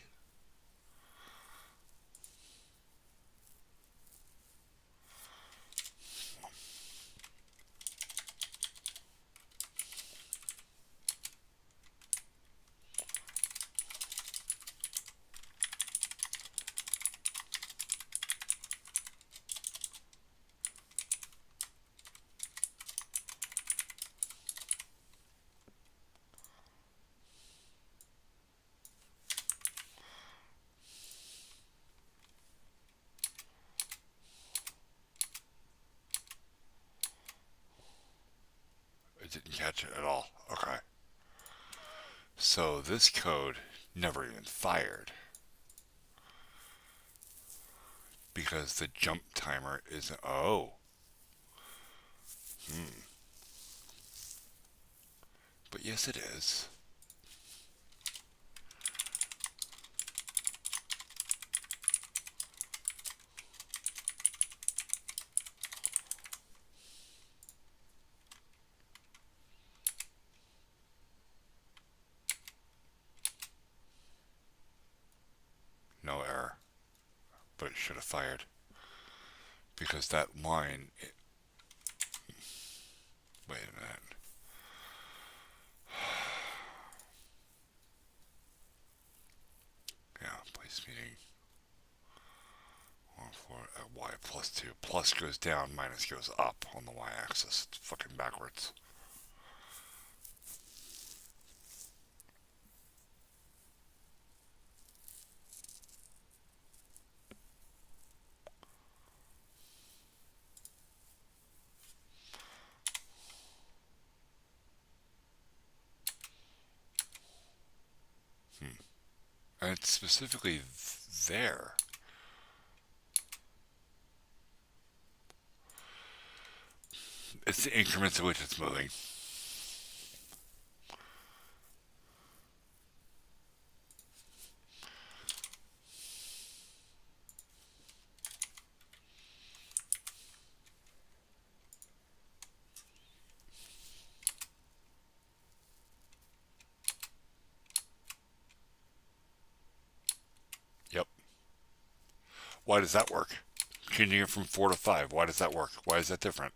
It didn't catch it at all. Okay. So this code never even fired. Because the jump timer isn't... Oh. But yes, it is. No error. But it should have fired. Because that line... Wait a minute. Yeah, place meeting. 1, 4, y plus 2. Plus goes down, minus goes up on the y-axis. It's fucking backwards. And it's specifically there. It's the increments at which it's moving. Yep. Why does that work? Changing it from 4 to 5. Why does that work? Why is that different?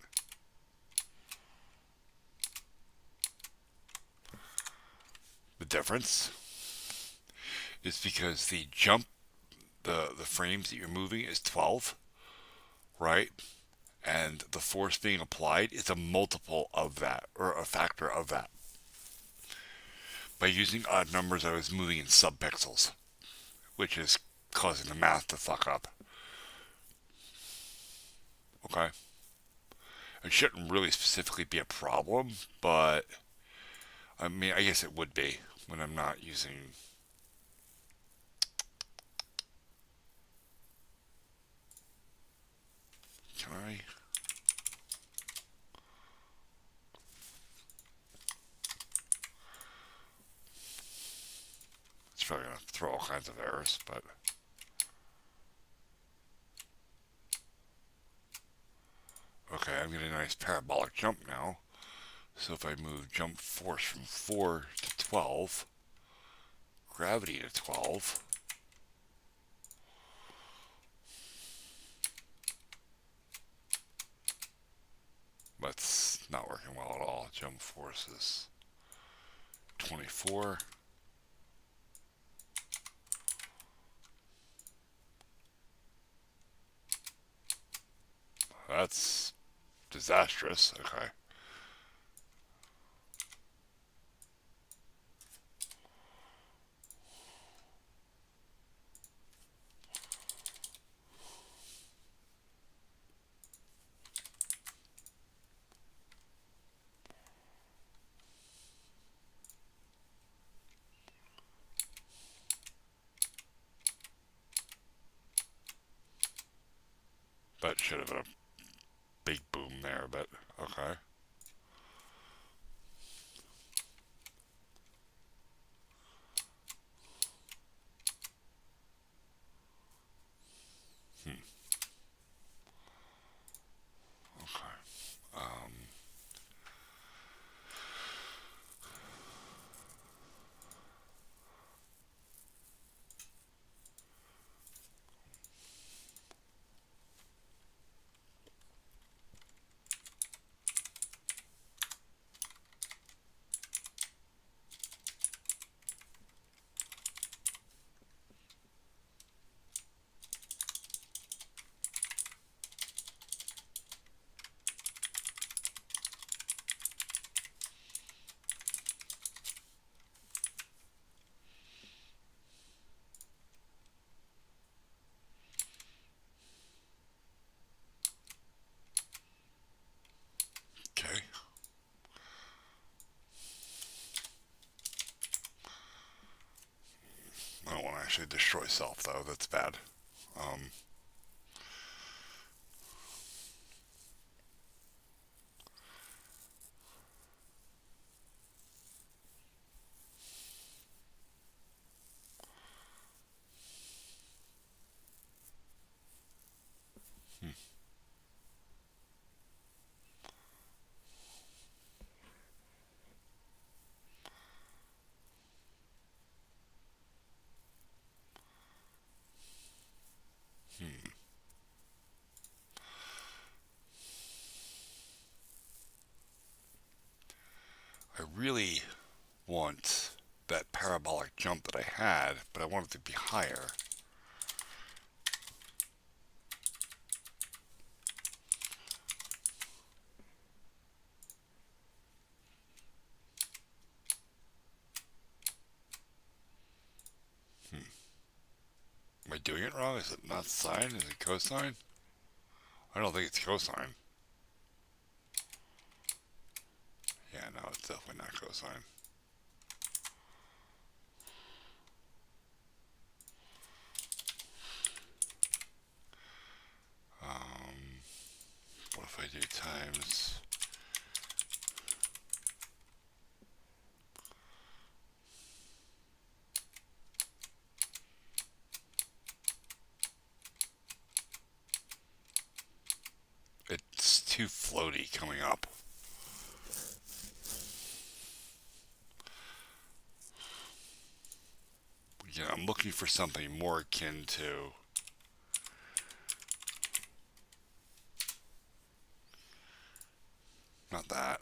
The difference is because the jump, the frames that you're moving is 12, right? And the force being applied is a multiple of that, or a factor of that. By using odd numbers, I was moving in subpixels, which is causing the math to fuck up. Okay? It shouldn't really specifically be a problem, but I mean, I guess it would be when I'm not using... Can I? It's probably going to throw all kinds of errors, but... Okay, I'm getting a nice parabolic jump now. So if I move jump force from 4 to 12, gravity to 12, that's not working well at all. Jump force is 24. That's disastrous. Okay. That should have been a big boom there, but okay. Okay. actually destroy self, though. That's bad. I really want that parabolic jump that I had, but I want it to be higher. Am I doing it wrong? Is it not sine? Is it cosine? I don't think it's cosine. Yeah, no, it's definitely not cosine. What if I do times... It's too floaty coming up. Yeah, I'm looking for something more akin to... Not that.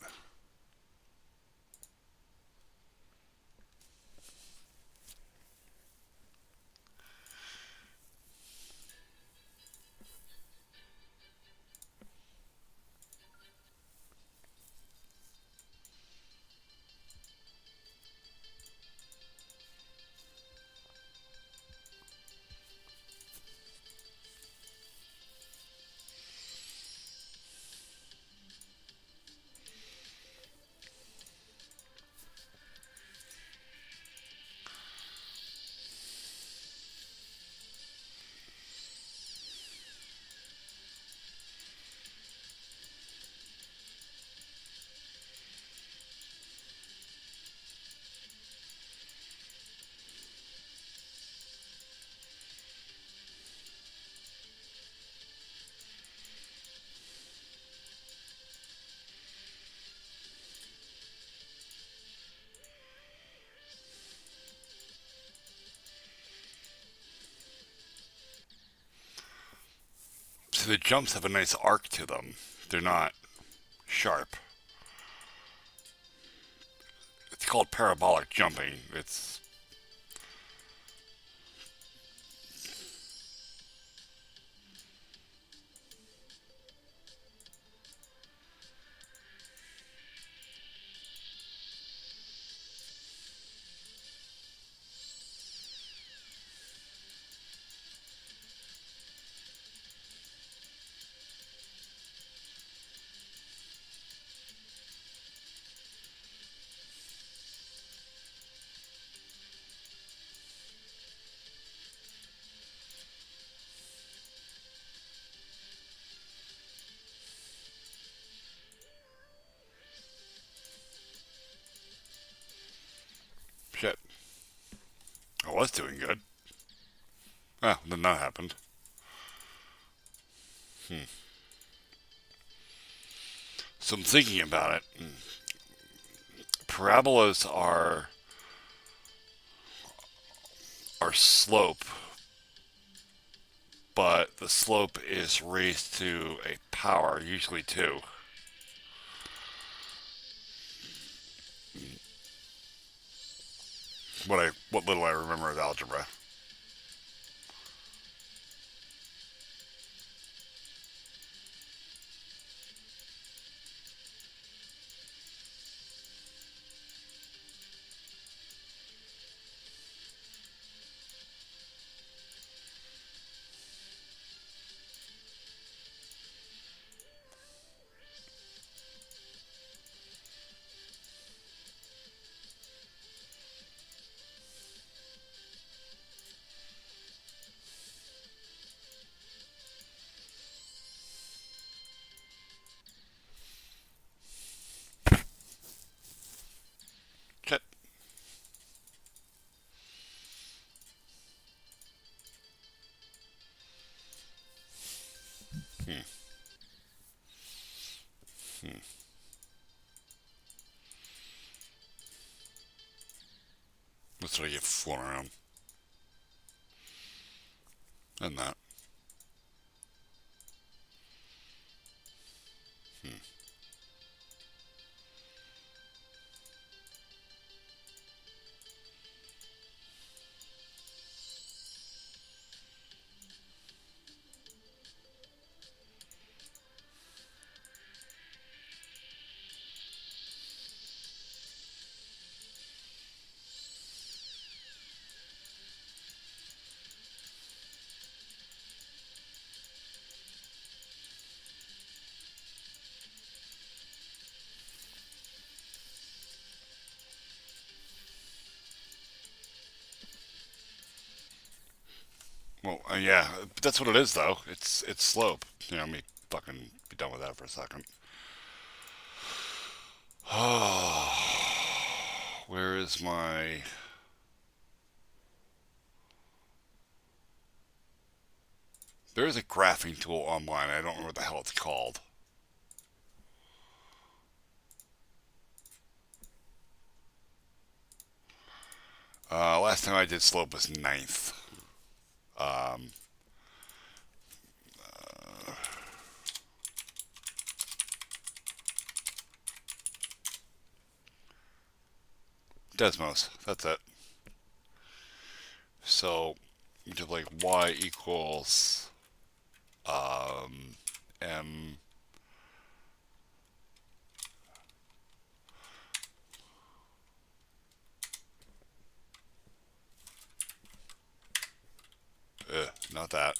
So the jumps have a nice arc to them. They're not sharp. It's called parabolic jumping. It's... Shit. I was doing good. Ah, then that happened. So I'm thinking about it. Parabolas are slope, but the slope is raised to a power, usually 2. What little I remember of algebra. That's what I get flown around. And that. Well, yeah, but that's what it is, though. It's slope. You know, let me fucking be done with that for a second. Oh, where is my... There is a graphing tool online. I don't remember what the hell it's called. Last time I did slope was 9th. Desmos, that's it. So, you do like y equals m not that.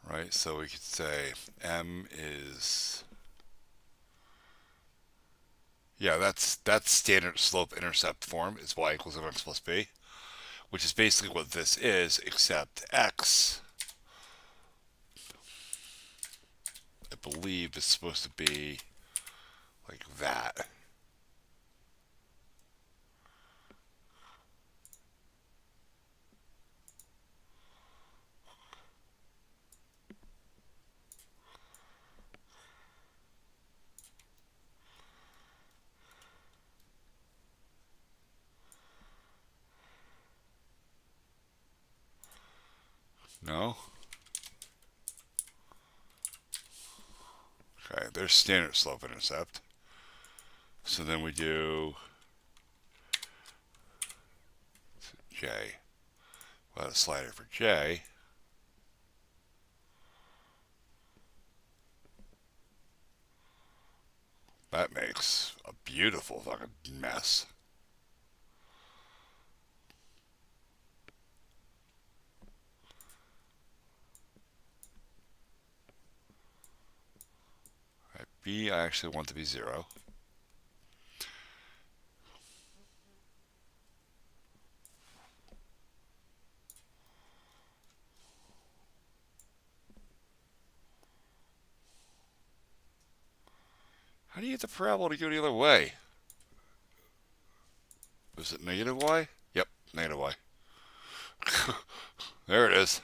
Right, so we could say m is... Yeah, that's standard slope intercept form is y equals mx plus b, which is basically what this is, except x, I believe, is supposed to be like that. No? Okay, there's standard slope intercept. So then we do J. We'll have a slider for J. That makes a beautiful fucking mess. Right, B I actually want to be 0. How do you get the parabola to go the other way? Was it negative y? Yep, negative y. There it is.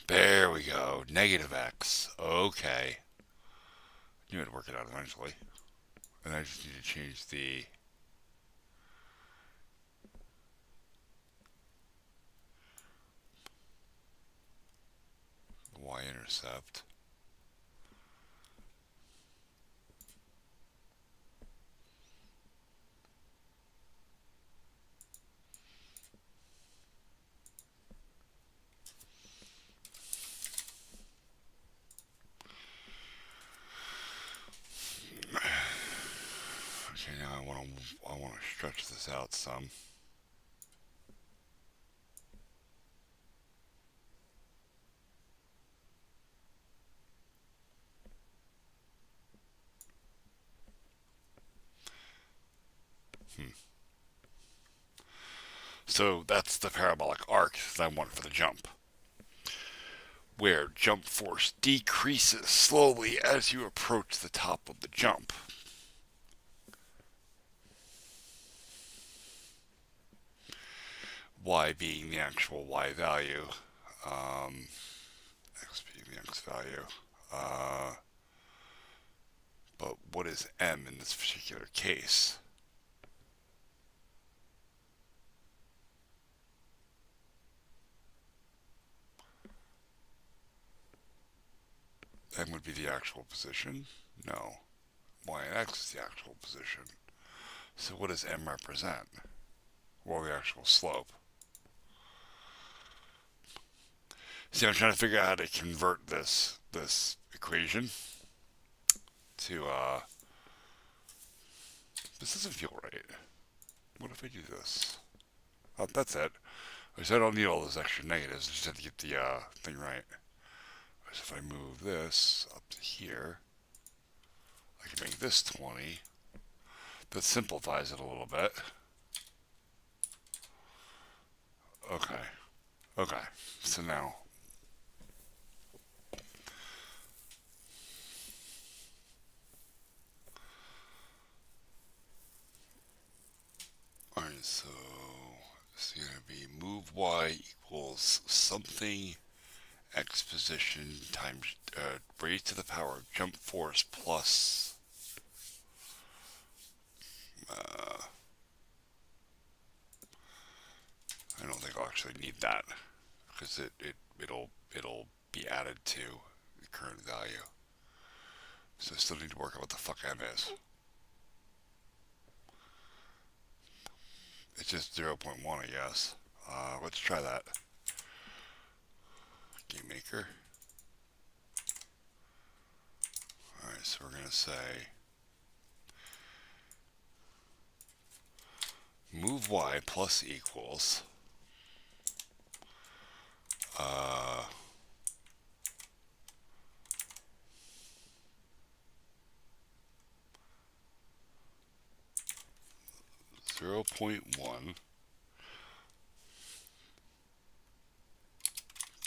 There we go. Negative x. Okay. Knew I'd work it out eventually. And I just need to change the y-intercept. I want to stretch this out some. So that's the parabolic arc that I want for the jump, where jump force decreases slowly as you approach the top of the jump. Y being the actual Y value, X being the X value. But what is M in this particular case? M would be the actual position? No. Y and X is the actual position. So what does M represent? Well, the actual slope. See, I'm trying to figure out how to convert this equation to, this doesn't feel right. What if I do this? Oh, that's it. I don't need all those extra negatives, I just have to get the, thing right. So if I move this up to here, I can make this 20. That simplifies it a little bit. Okay. Okay. So now, alright, so it's going to be move Y equals something X position times raised to the power of jump force plus I don't think I'll actually need that because it'll be added to the current value. So I still need to work out what the fuck M is. It's just 0.1, I guess. Let's try that. Game Maker. Alright, so we're going to say move Y plus equals 0.1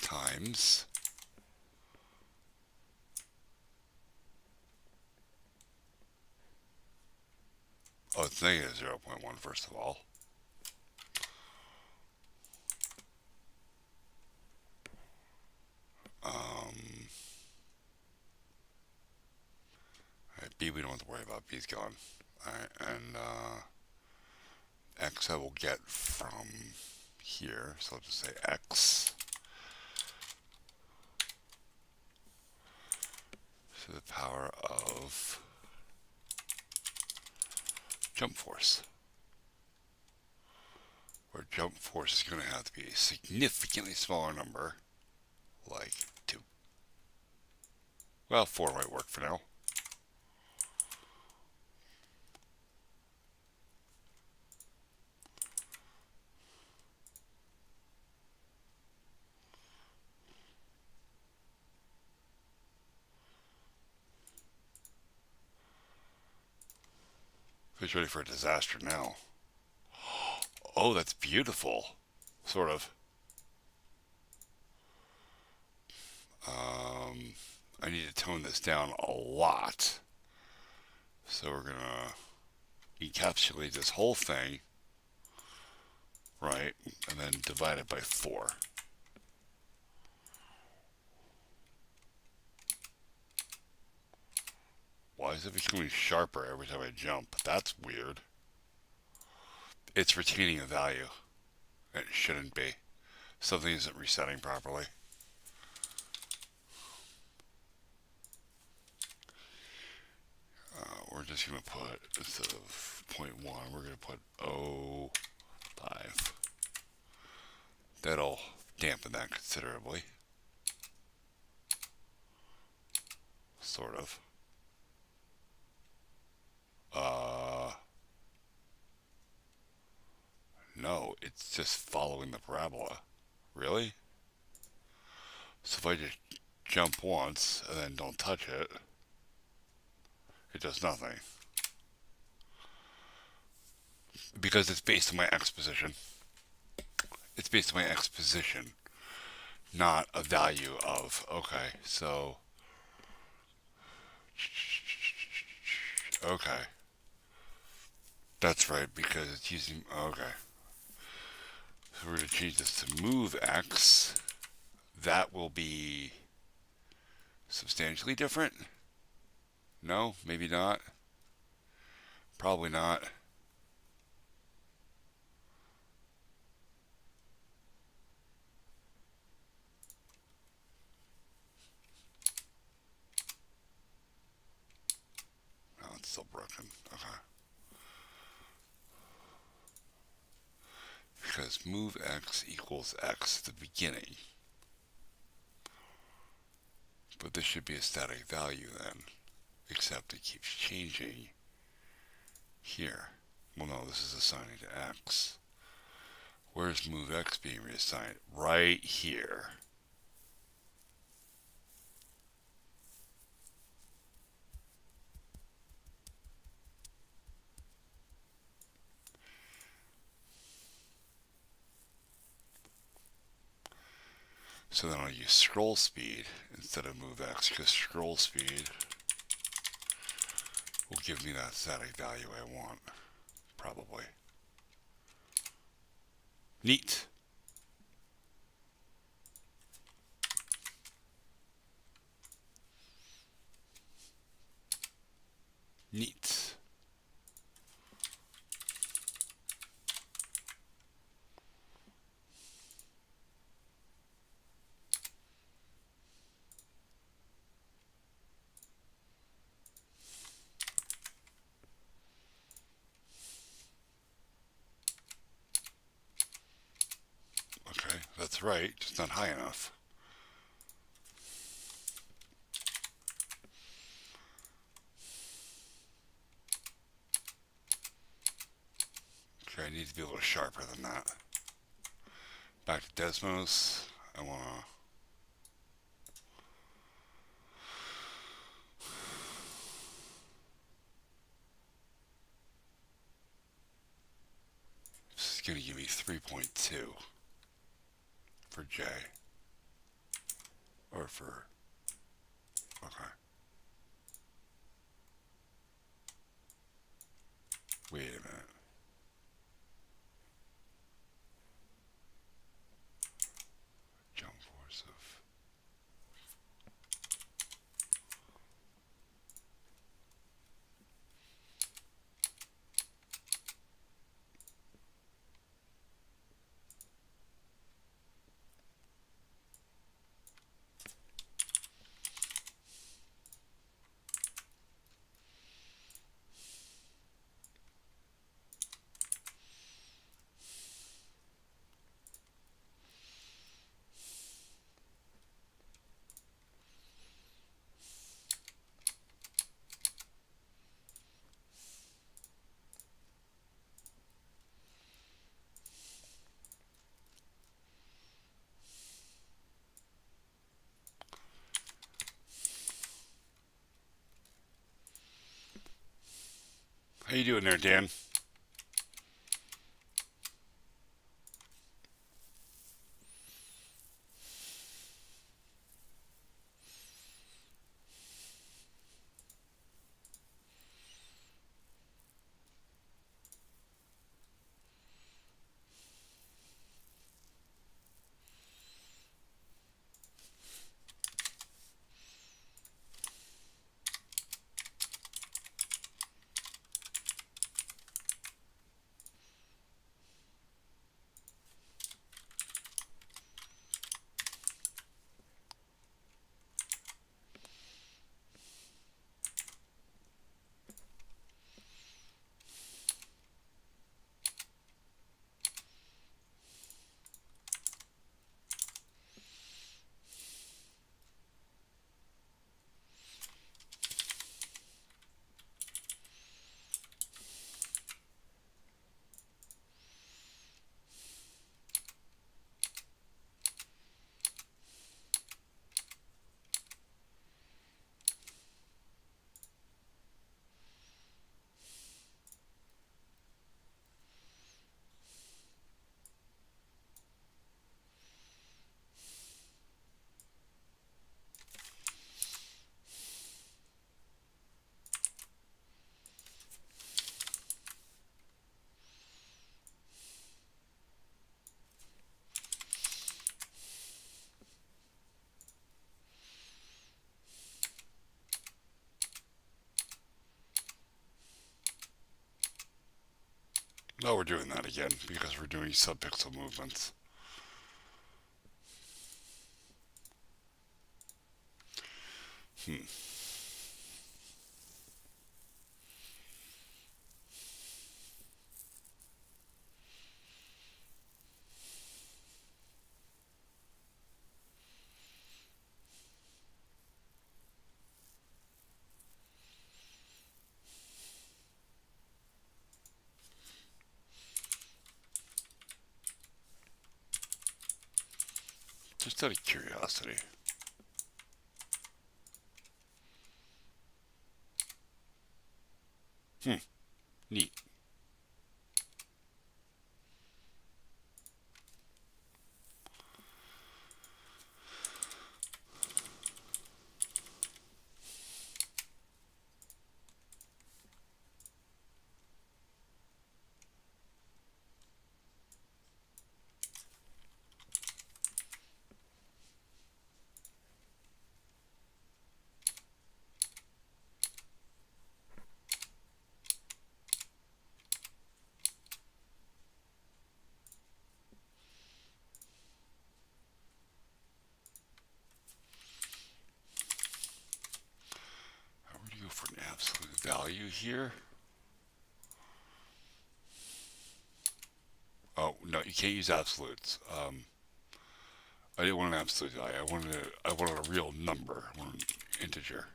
times it's negative 0.1 first of all. Alright, B we don't have to worry about. B's gone. Alright, and X I will get from here, so I'll just say X to the power of jump force, where jump force is going to have to be a significantly smaller number, like 2. Well, 4 might work for now. Who's ready for a disaster now? Oh, that's beautiful. Sort of. I need to tone this down a lot. So we're gonna encapsulate this whole thing, right, and then divide it by 4. Why is it becoming sharper every time I jump? That's weird. It's retaining a value. It shouldn't be. Something isn't resetting properly. We're just going to put, instead of 0.1, we're going to put 0.5. That'll dampen that considerably. Sort of. it's just following the parabola. Really? So if I just jump once and then don't touch it, it does nothing. Because it's based on my X position. It's based on my X position, not a value of, okay, so, okay. That's right, because it's using, okay. So we're going to change this to move X. That will be substantially different. No, maybe not. Probably not. No, it's still broken. Okay. Because move X equals X at the beginning. But this should be a static value then. Except it keeps changing here. Well, no, this is assigning to X. Where's move X being reassigned? Right here. So then I'll use scroll speed instead of move X, because scroll speed will give me that static value I want, probably. Neat. Neat. Okay, that's right, just not high enough. Okay, I need to be a little sharper than that. Back to Desmos. I want to... This is going to give me 3.2 for J. Or for... Okay. Wait a minute. Jump force of... How you doing there, Dan? No, we're doing that again because we're doing subpixel movements. Just out of curiosity. Neat. How would you go for an absolute value here? Oh, no, you can't use absolutes. I didn't want an absolute value. I wanted a real number. I wanted an integer.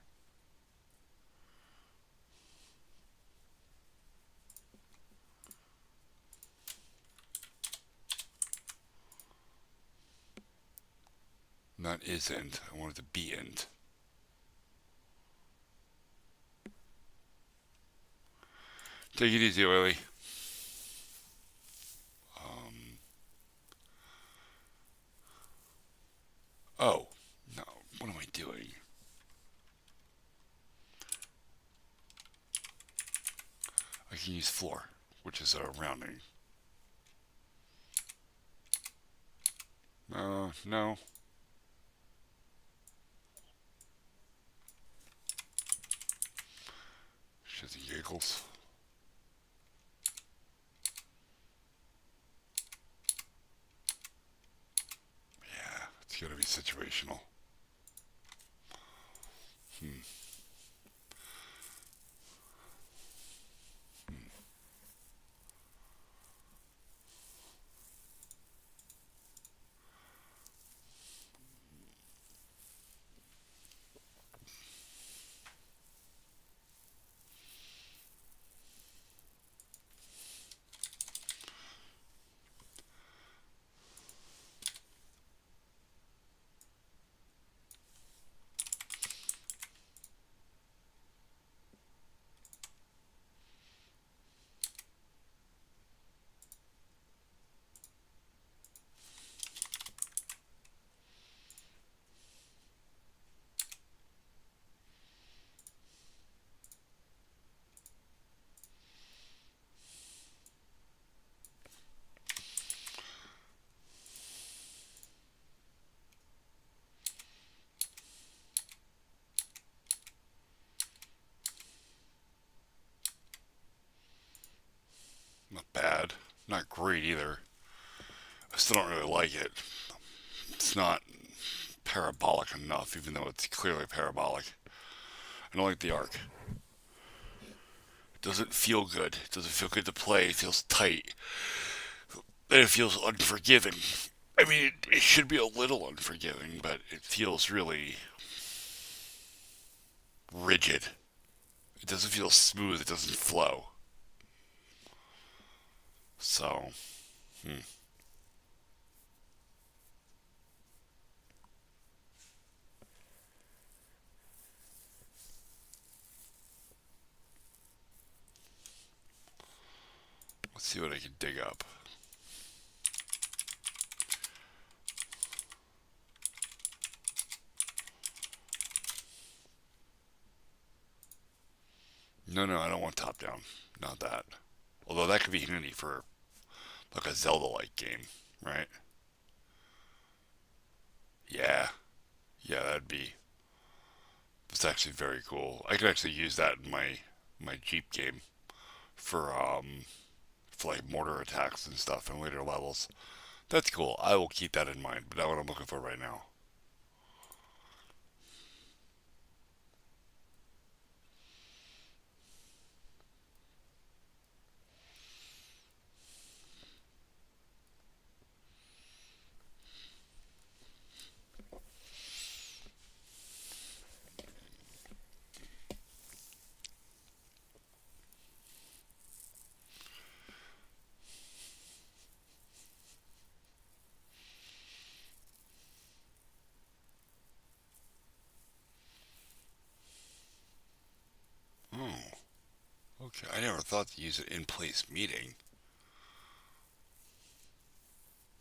Not isn't. I wanted to be int. Take it easy, Willie. Oh, no. What am I doing? I can use floor, which is a rounding. No. Shits and giggles. Yeah, it's gonna be situational. Not bad. Not great either. I still don't really like it. It's not parabolic enough, even though it's clearly parabolic. I don't like the arc. It doesn't feel good. It doesn't feel good to play. It feels tight. And it feels unforgiving. I mean, it should be a little unforgiving, but it feels really rigid. It doesn't feel smooth. It doesn't flow. So, let's see what I can dig up. No, I don't want top down. Not that. Although that could be handy for like a Zelda-like game, right? Yeah, that's actually very cool. I could actually use that in my Jeep game for for like mortar attacks and stuff in later levels. That's cool. I will keep that in mind, but not what I'm looking for right now. Okay, I never thought to use it in place meeting.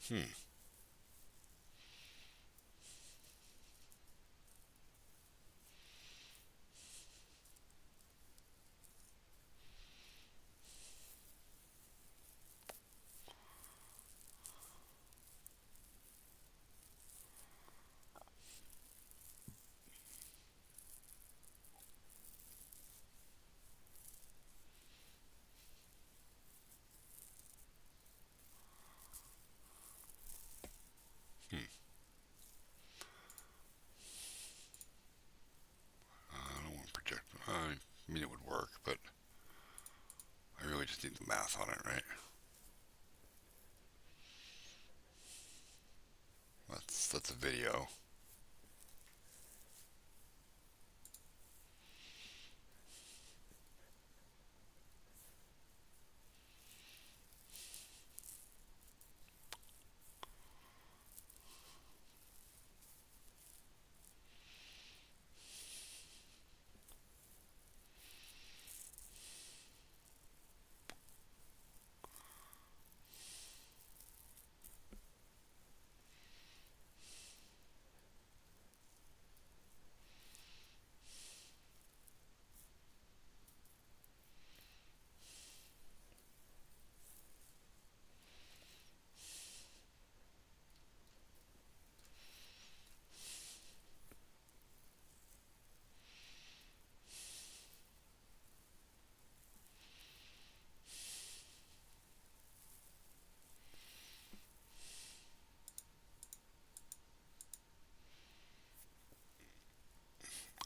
I don't want to project. I mean, it would work, but I really just need the math on it, right? That's a video.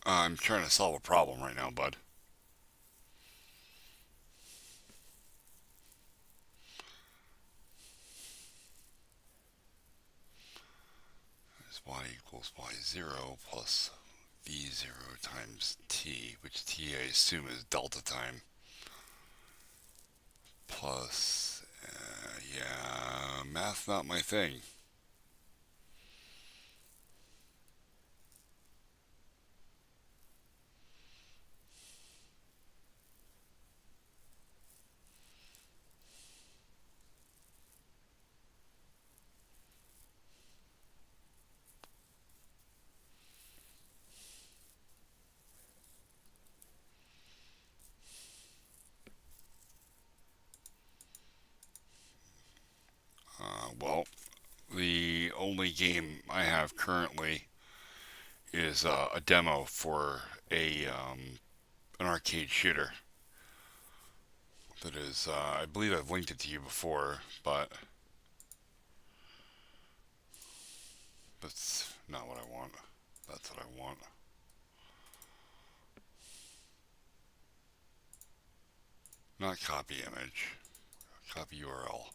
I'm trying to solve a problem right now, bud. Is y equals y0 plus v0 times t, which t I assume is delta time, plus, yeah, math not my thing. Well, the only game I have currently is a demo for an arcade shooter. That is, I believe I've linked it to you before, but that's not what I want. That's what I want. Not copy image. Copy URL.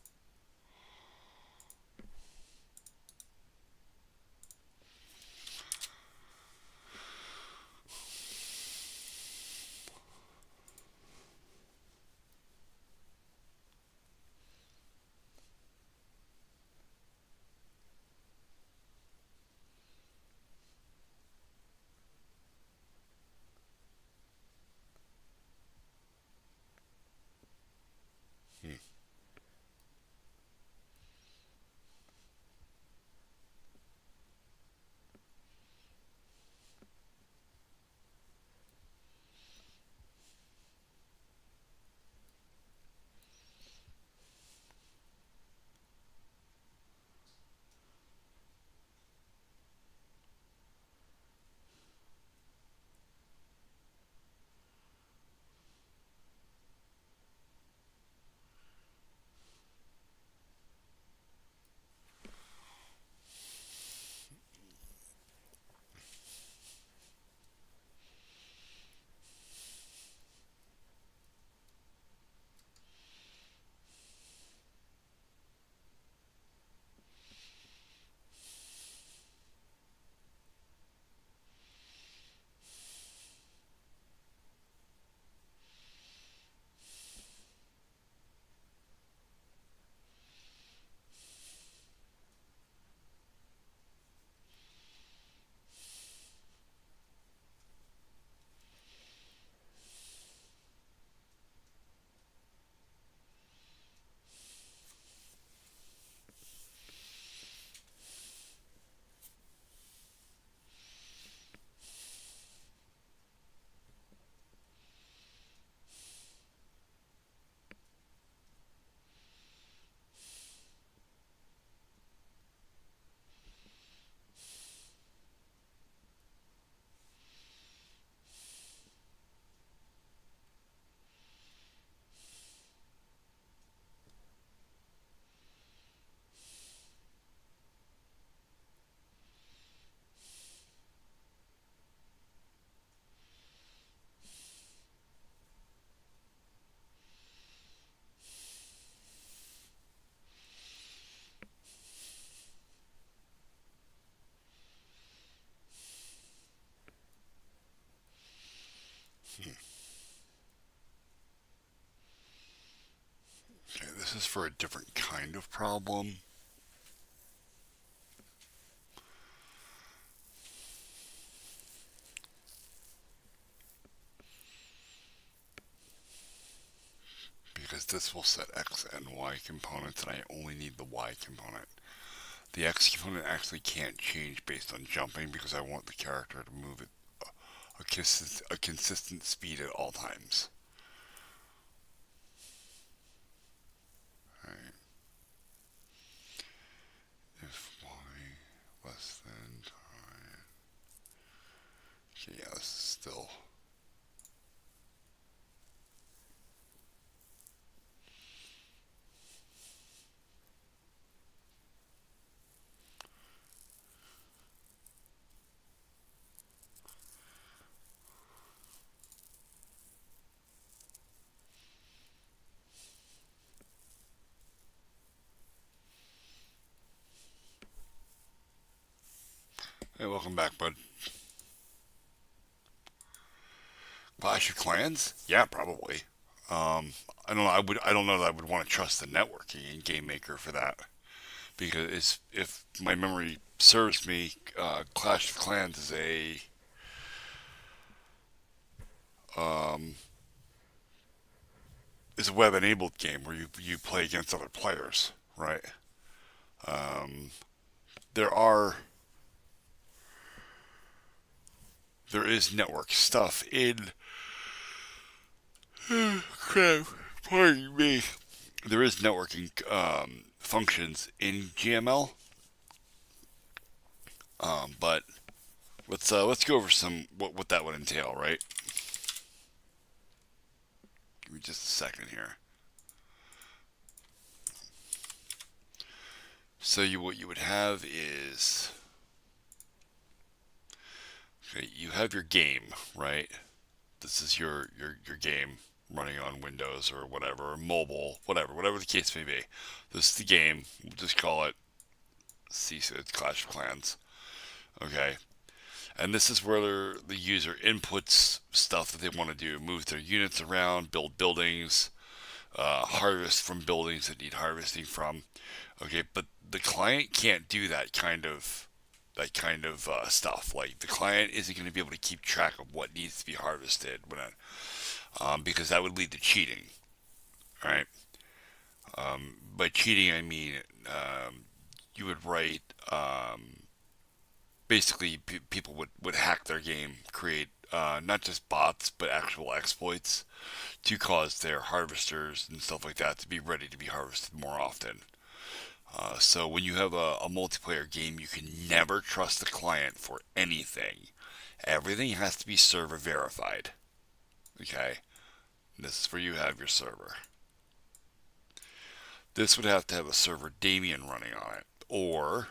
for a different kind of problem. Because this will set X and Y components, and I only need the Y component. The X component actually can't change based on jumping because I want the character to move at a consistent speed at all times. Alright. If Y less than time. Okay, yeah, this is still. Hey, welcome back, bud. Clash of Clans? Yeah, probably. I don't know. I don't know that I would want to trust the networking in Game Maker for that, because if my memory serves me, Clash of Clans is a web-enabled game where you play against other players, right? There is network stuff in. Crap, pardon me. There is networking functions in GML, but let's go over what that would entail, right? Give me just a second here. So what you would have is, okay, you have your game, right? This is your game running on Windows or whatever, or mobile, whatever the case may be. This is the game. We'll just call it Clash of Clans. Okay. And this is where the user inputs stuff that they want to do, move their units around, build buildings, harvest from buildings that need harvesting from. Okay, but the client can't do that kind of stuff. Like, the client isn't going to be able to keep track of what needs to be harvested because that would lead to cheating. Right? By cheating, I mean you would write. Basically, people would hack their game, create not just bots but actual exploits to cause their harvesters and stuff like that to be ready to be harvested more often. So when you have a multiplayer game, you can never trust the client for anything. Everything has to be server verified. Okay? And this is where you have your server. This would have to have a server daemon running on it, or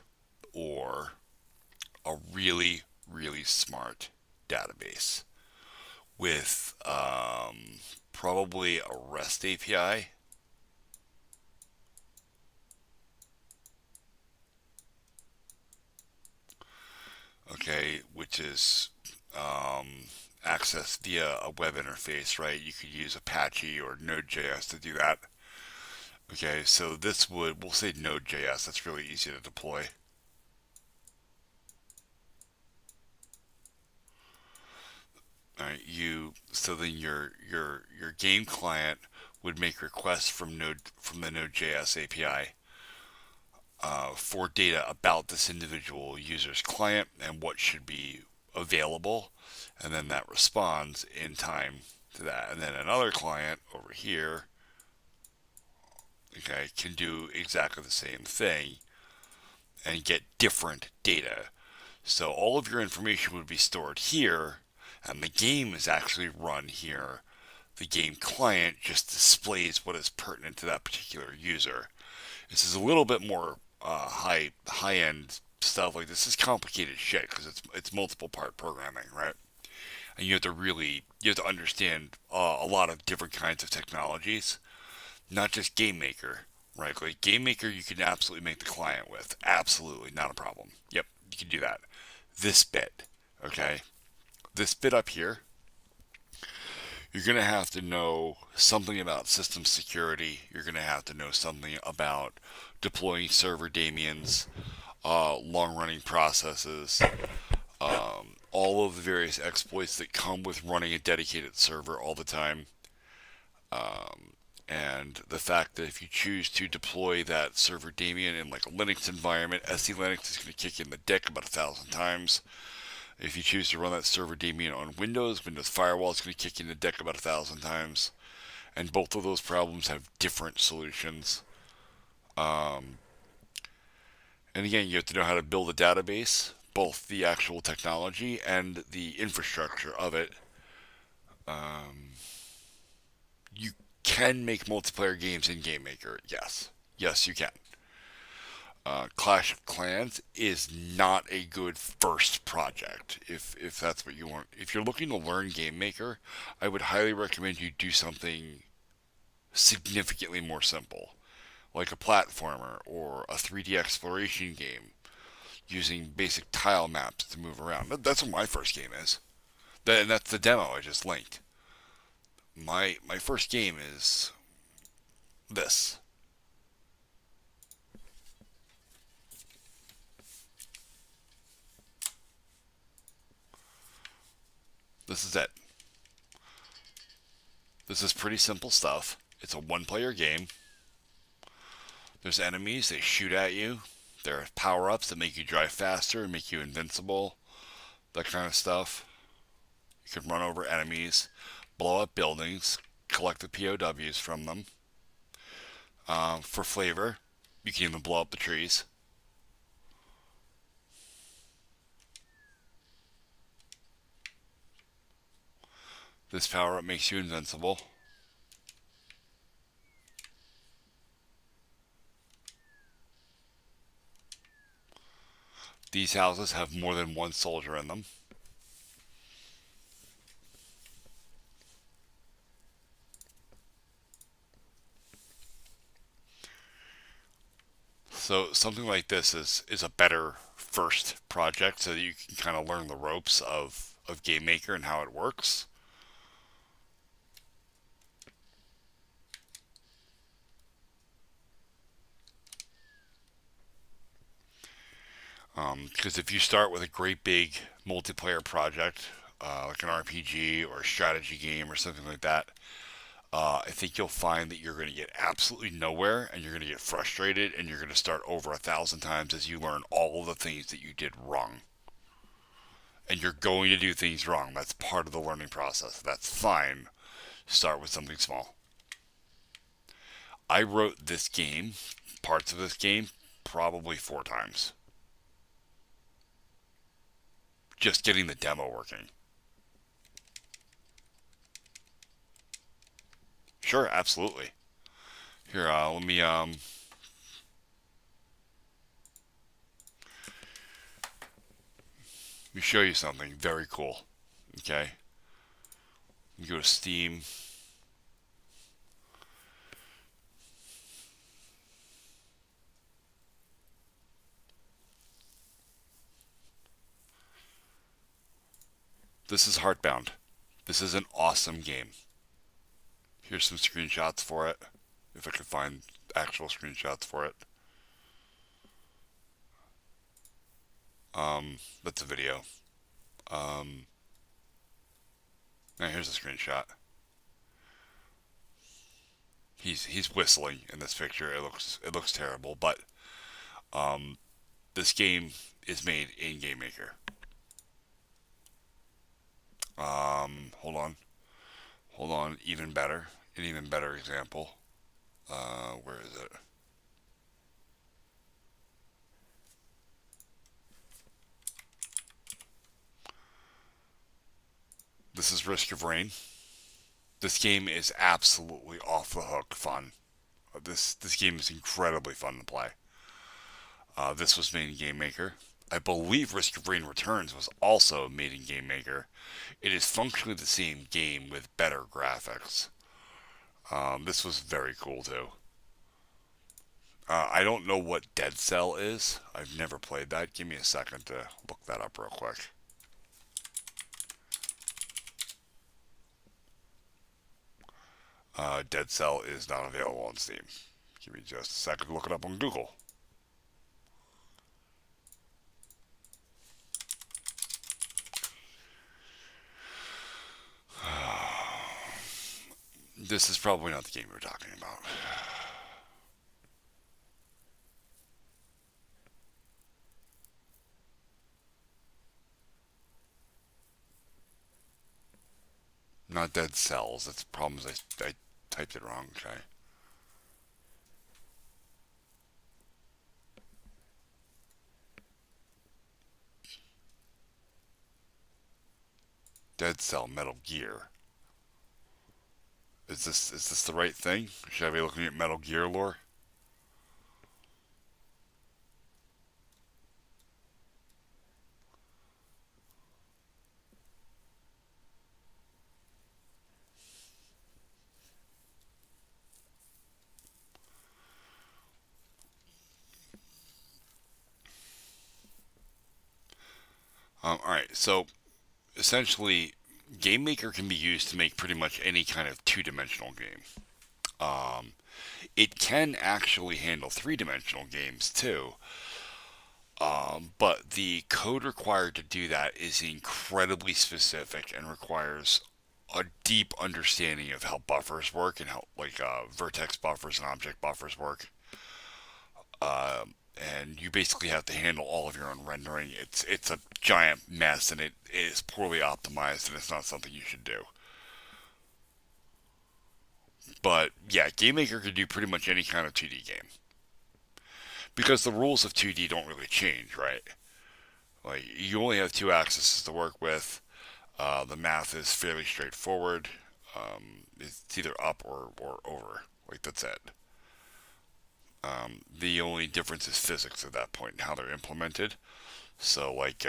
a really, really smart database with probably a REST API. Okay, which is accessed via a web interface, right? You could use Apache or Node.js to do that. Okay, so we'll say Node.js, that's really easy to deploy. Alright, so then your game client would make requests from the Node.js API for data about this individual user's client and what should be available, and then that responds in time to that. And then another client over here, okay, can do exactly the same thing and get different data. So all of your information would be stored here, and the game is actually run here. The game client just displays what is pertinent to that particular user. This is a little bit more high-end stuff. Like, this is complicated shit because it's multiple part programming, right? And you have to understand a lot of different kinds of technologies, not just Game Maker, right? Like, Game Maker you can absolutely make the client with, absolutely, not a problem. Yep, you can do that. This bit, okay, this bit up here, You're going to have to know something about system security. You're going to have to know something about deploying server daemons, long-running processes, all of the various exploits that come with running a dedicated server all the time. And the fact that if you choose to deploy that server daemon in like a Linux environment, SE Linux is going to kick you in the dick about 1,000 times. If you choose to run that server daemon on Windows, Windows Firewall is going to kick you in the dick about 1,000 times. And both of those problems have different solutions. And again, you have to know how to build a database, both the actual technology and the infrastructure of it. You can make multiplayer games in GameMaker, yes. Yes, you can. Clash of Clans is not a good first project, if that's what you want. If you're looking to learn GameMaker, I would highly recommend you do something significantly more simple, like a platformer or a 3D exploration game, using basic tile maps to move around. That's what my first game is. And that's the demo I just linked. My first game is this. This is it. This is pretty simple stuff. It's a one-player game. There's enemies, they shoot at you. There are power-ups that make you drive faster and make you invincible. That kind of stuff. You can run over enemies, blow up buildings, collect the POWs from them. For flavor, you can even blow up the trees. This power-up makes you invincible. These houses have more than one soldier in them. So something like this is a better first project so that you can kind of learn the ropes of GameMaker and how it works. Because if you start with a great big multiplayer project, like an RPG or a strategy game or something like that, I think you'll find that you're going to get absolutely nowhere, and you're going to get frustrated, and you're going to start over 1,000 times as you learn all of the things that you did wrong. And you're going to do things wrong. That's part of the learning process. That's fine. Start with something small. I wrote this game, parts of this game, probably 4 times. Just getting the demo working. Sure, absolutely. Here, let me show you something very cool. Okay? You go to Steam. This is Heartbound. This is an awesome game. Here's some screenshots for it, if I could find actual screenshots for it. That's a video. Now here's a screenshot. He's whistling in this picture. It looks terrible, but this game is made in GameMaker. Hold on, even better. An even better example. Where is it? This is Risk of Rain. This game is absolutely off the hook fun. This game is incredibly fun to play. This was made in GameMaker. I believe Risk of Rain Returns was also made in GameMaker. It is functionally the same game with better graphics. This was very cool too. I don't know what Dead Cell is. I've never played that. Give me a second to look that up real quick. Dead Cell is not available on Steam. Give me just a second to look it up on Google. This is probably not the game we were talking about. Not Dead Cells. That's the problem is I typed it wrong, okay? Dead Cell Metal Gear. Is this the right thing? Should I be looking at Metal Gear lore? Alright, so essentially, Game Maker can be used to make pretty much any kind of two-dimensional game. It can actually handle three-dimensional games too, but the code required to do that is incredibly specific and requires a deep understanding of how buffers work and how vertex buffers and object buffers work. And you basically have to handle all of your own rendering. It's a giant mess, and it is poorly optimized, and it's not something you should do. But yeah, Game Maker could do pretty much any kind of 2D game, because the rules of 2D don't really change, right? Like, you only have two axes to work with. The math is fairly straightforward. It's either up or over. Like, that's it. The only difference is physics at that point and how they're implemented. So, like,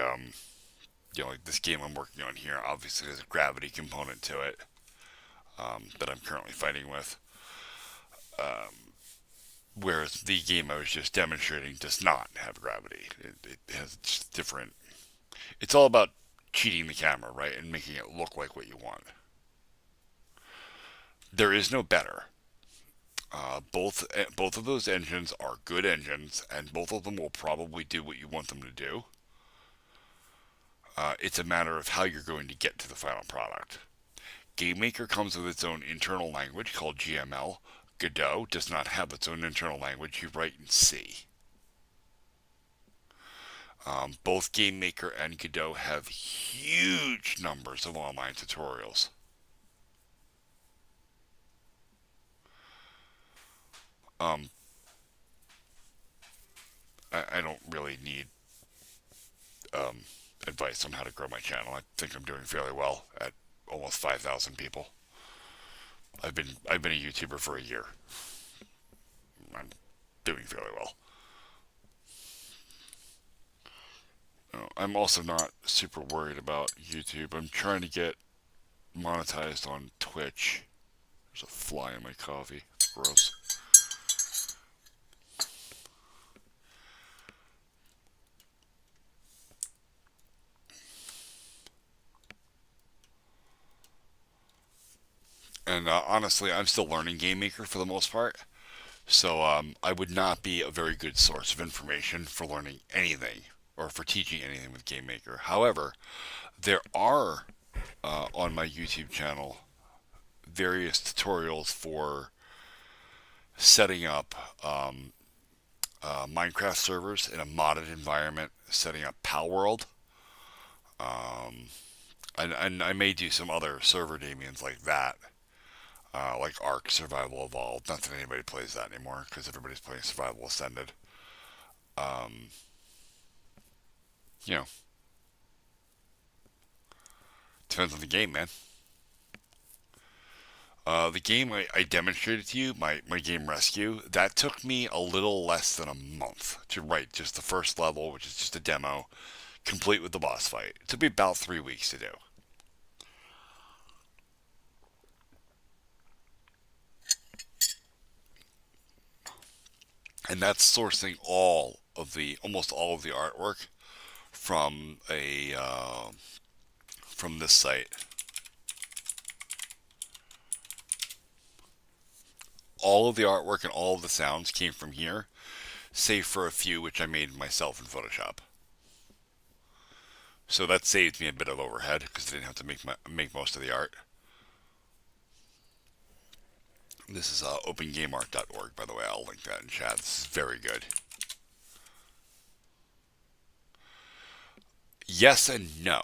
like this game I'm working on here, obviously there's a gravity component to it that I'm currently fighting with. Whereas the game I was just demonstrating does not have gravity. It has just different... It's all about cheating the camera, right, and making it look like what you want. There is no better. Both of those engines are good engines, and both of them will probably do what you want them to do. It's a matter of how you're going to get to the final product. Game Maker comes with its own internal language called GML. Godot does not have its own internal language. You write in C. Both Game Maker and Godot have huge numbers of online tutorials. I don't really need advice on how to grow my channel. I think I'm doing fairly well at almost 5,000 people. I've been a YouTuber for a year. I'm doing fairly well. I'm also not super worried about YouTube. I'm trying to get monetized on Twitch. There's a fly in my coffee. It's gross. And honestly, I'm still learning Game Maker for the most part. So I would not be a very good source of information for learning anything or for teaching anything with Game Maker. However, there are on my YouTube channel various tutorials for setting up Minecraft servers in a modded environment, setting up Palworld. And I may do some other server Damians like that. Like Ark Survival Evolved. Not that anybody plays that anymore, because everybody's playing Survival Ascended. You know. Depends on the game, man. The game I demonstrated to you, my game Rescue, that took me a little less than a month to write just the first level, which is just a demo, complete with the boss fight. It took me about 3 weeks to do. And that's sourcing almost all of the artwork from from this site. all of the artwork and all of the sounds came from here, save for a few which I made myself in Photoshop. So that saved me a bit of overhead because I didn't have to make most of the art. This is opengameart.org, by the way. I'll link that in chat. This is very good. Yes and no.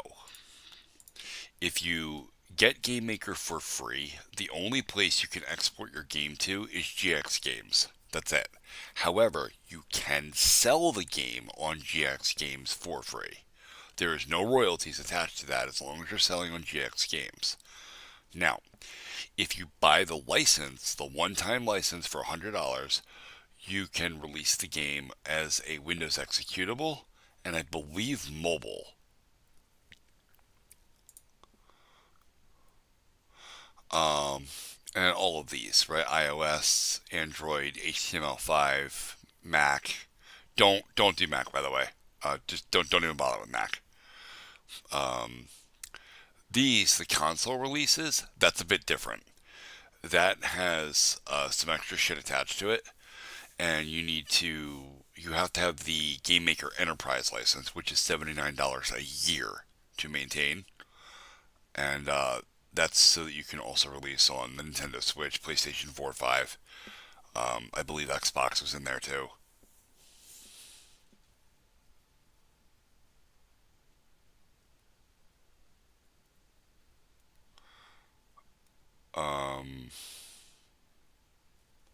If you get GameMaker for free, the only place you can export your game to is GX Games. That's it. However, you can sell the game on GX Games for free. There is no royalties attached to that as long as you're selling on GX Games. Now, if you buy the license, the one-time license for $100, you can release the game as a Windows executable, and I believe mobile. And all of these, right? iOS, Android, HTML5, Mac. Don't do Mac, by the way. Just don't even bother with Mac. The console releases, that's a bit different. That has some extra shit attached to it, and you have to have the GameMaker Enterprise license, which is $79 a year to maintain, and that's so that you can also release on the Nintendo Switch, PlayStation 4, 5. I believe Xbox was in there too.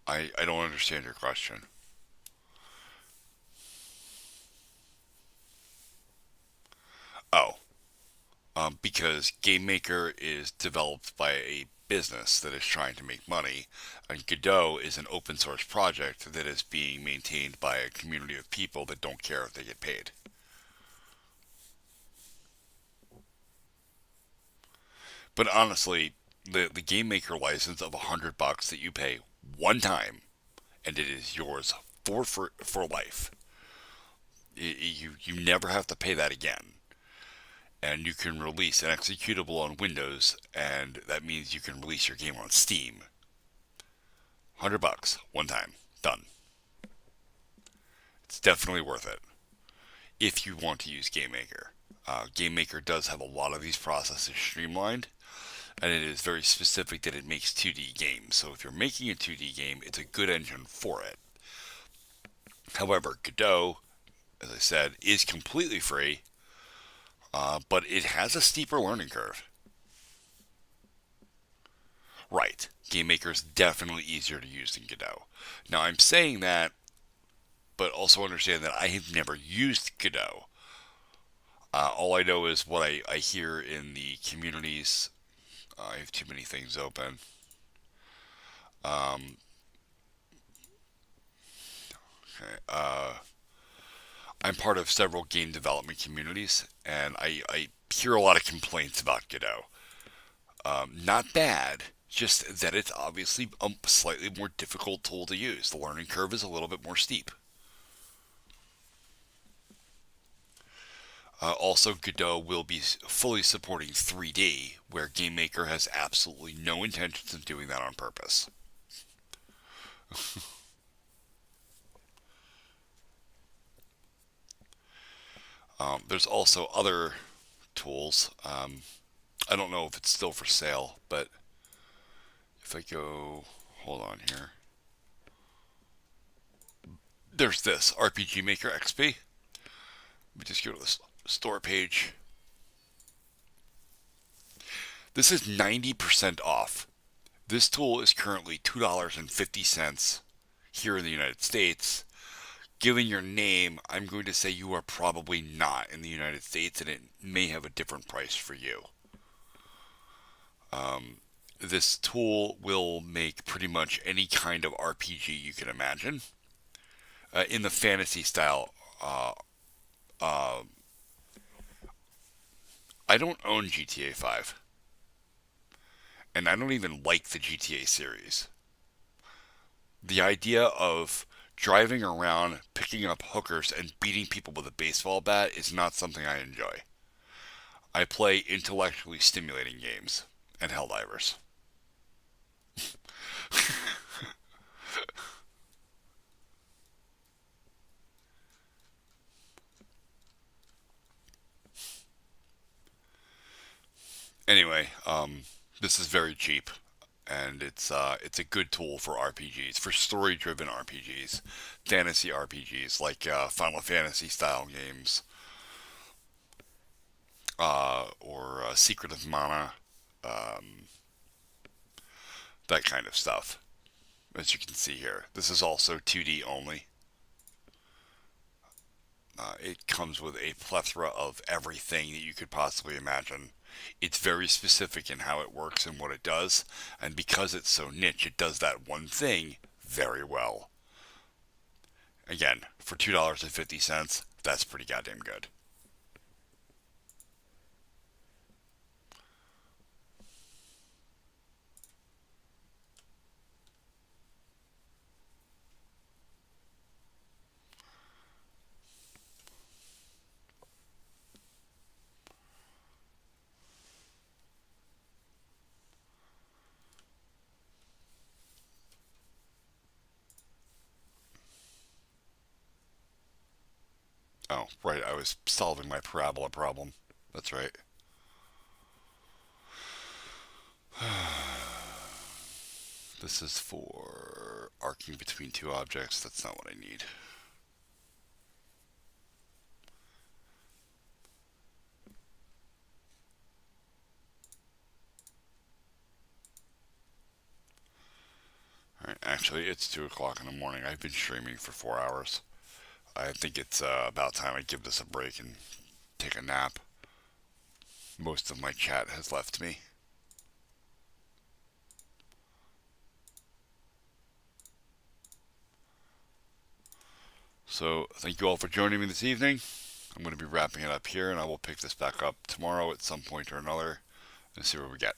I don't understand your question. Oh. Because GameMaker is developed by a business that is trying to make money, and Godot is an open source project that is being maintained by a community of people that don't care if they get paid. But honestly, the GameMaker license of $100 that you pay one time, and it is yours for life. You never have to pay that again. And you can release an executable on Windows, and that means you can release your game on Steam. $100, one time, done. It's definitely worth it if you want to use GameMaker. GameMaker does have a lot of these processes streamlined, and it is very specific that it makes 2D games. So if you're making a 2D game, it's a good engine for it. However, Godot, as I said, is completely free, but it has a steeper learning curve. Right, GameMaker is definitely easier to use than Godot. Now I'm saying that, but also understand that I have never used Godot. All I know is what I hear in the communities. I have too many things open. I'm part of several game development communities, and I hear a lot of complaints about Godot. Not bad, just that it's obviously a slightly more difficult tool to use. The learning curve is a little bit more steep. Also, Godot will be fully supporting 3D, where GameMaker has absolutely no intentions of doing that on purpose. There's also other tools. I don't know if it's still for sale, but if I go, hold on here. There's this, RPG Maker XP. Let me just go to the store page. This is 90% off. This tool is currently $2.50 here in the United States. Given your name, I'm going to say you are probably not in the United States, and it may have a different price for you. This tool will make pretty much any kind of RPG you can imagine. In the fantasy style, I don't own GTA 5. And I don't even like the GTA series. The idea of driving around, picking up hookers, and beating people with a baseball bat is not something I enjoy. I play intellectually stimulating games and Helldivers. Anyway, this is very cheap, and it's a good tool for RPGs, for story-driven RPGs, fantasy RPGs like Final Fantasy style games, or Secret of Mana, that kind of stuff. As you can see here, this is also 2D only. It comes with a plethora of everything that you could possibly imagine. It's very specific in how it works and what it does, and because it's so niche, it does that one thing very well. Again, for $2.50, that's pretty goddamn good. Oh, right, I was solving my parabola problem. That's right. This is for arcing between two objects. That's not what I need. Alright, actually, it's 2 o'clock in the morning. I've been streaming for 4 hours. I think it's about time I give this a break and take a nap. Most of my chat has left me. So, thank you all for joining me this evening. I'm going to be wrapping it up here, and I will pick this back up tomorrow at some point or another and see where we get.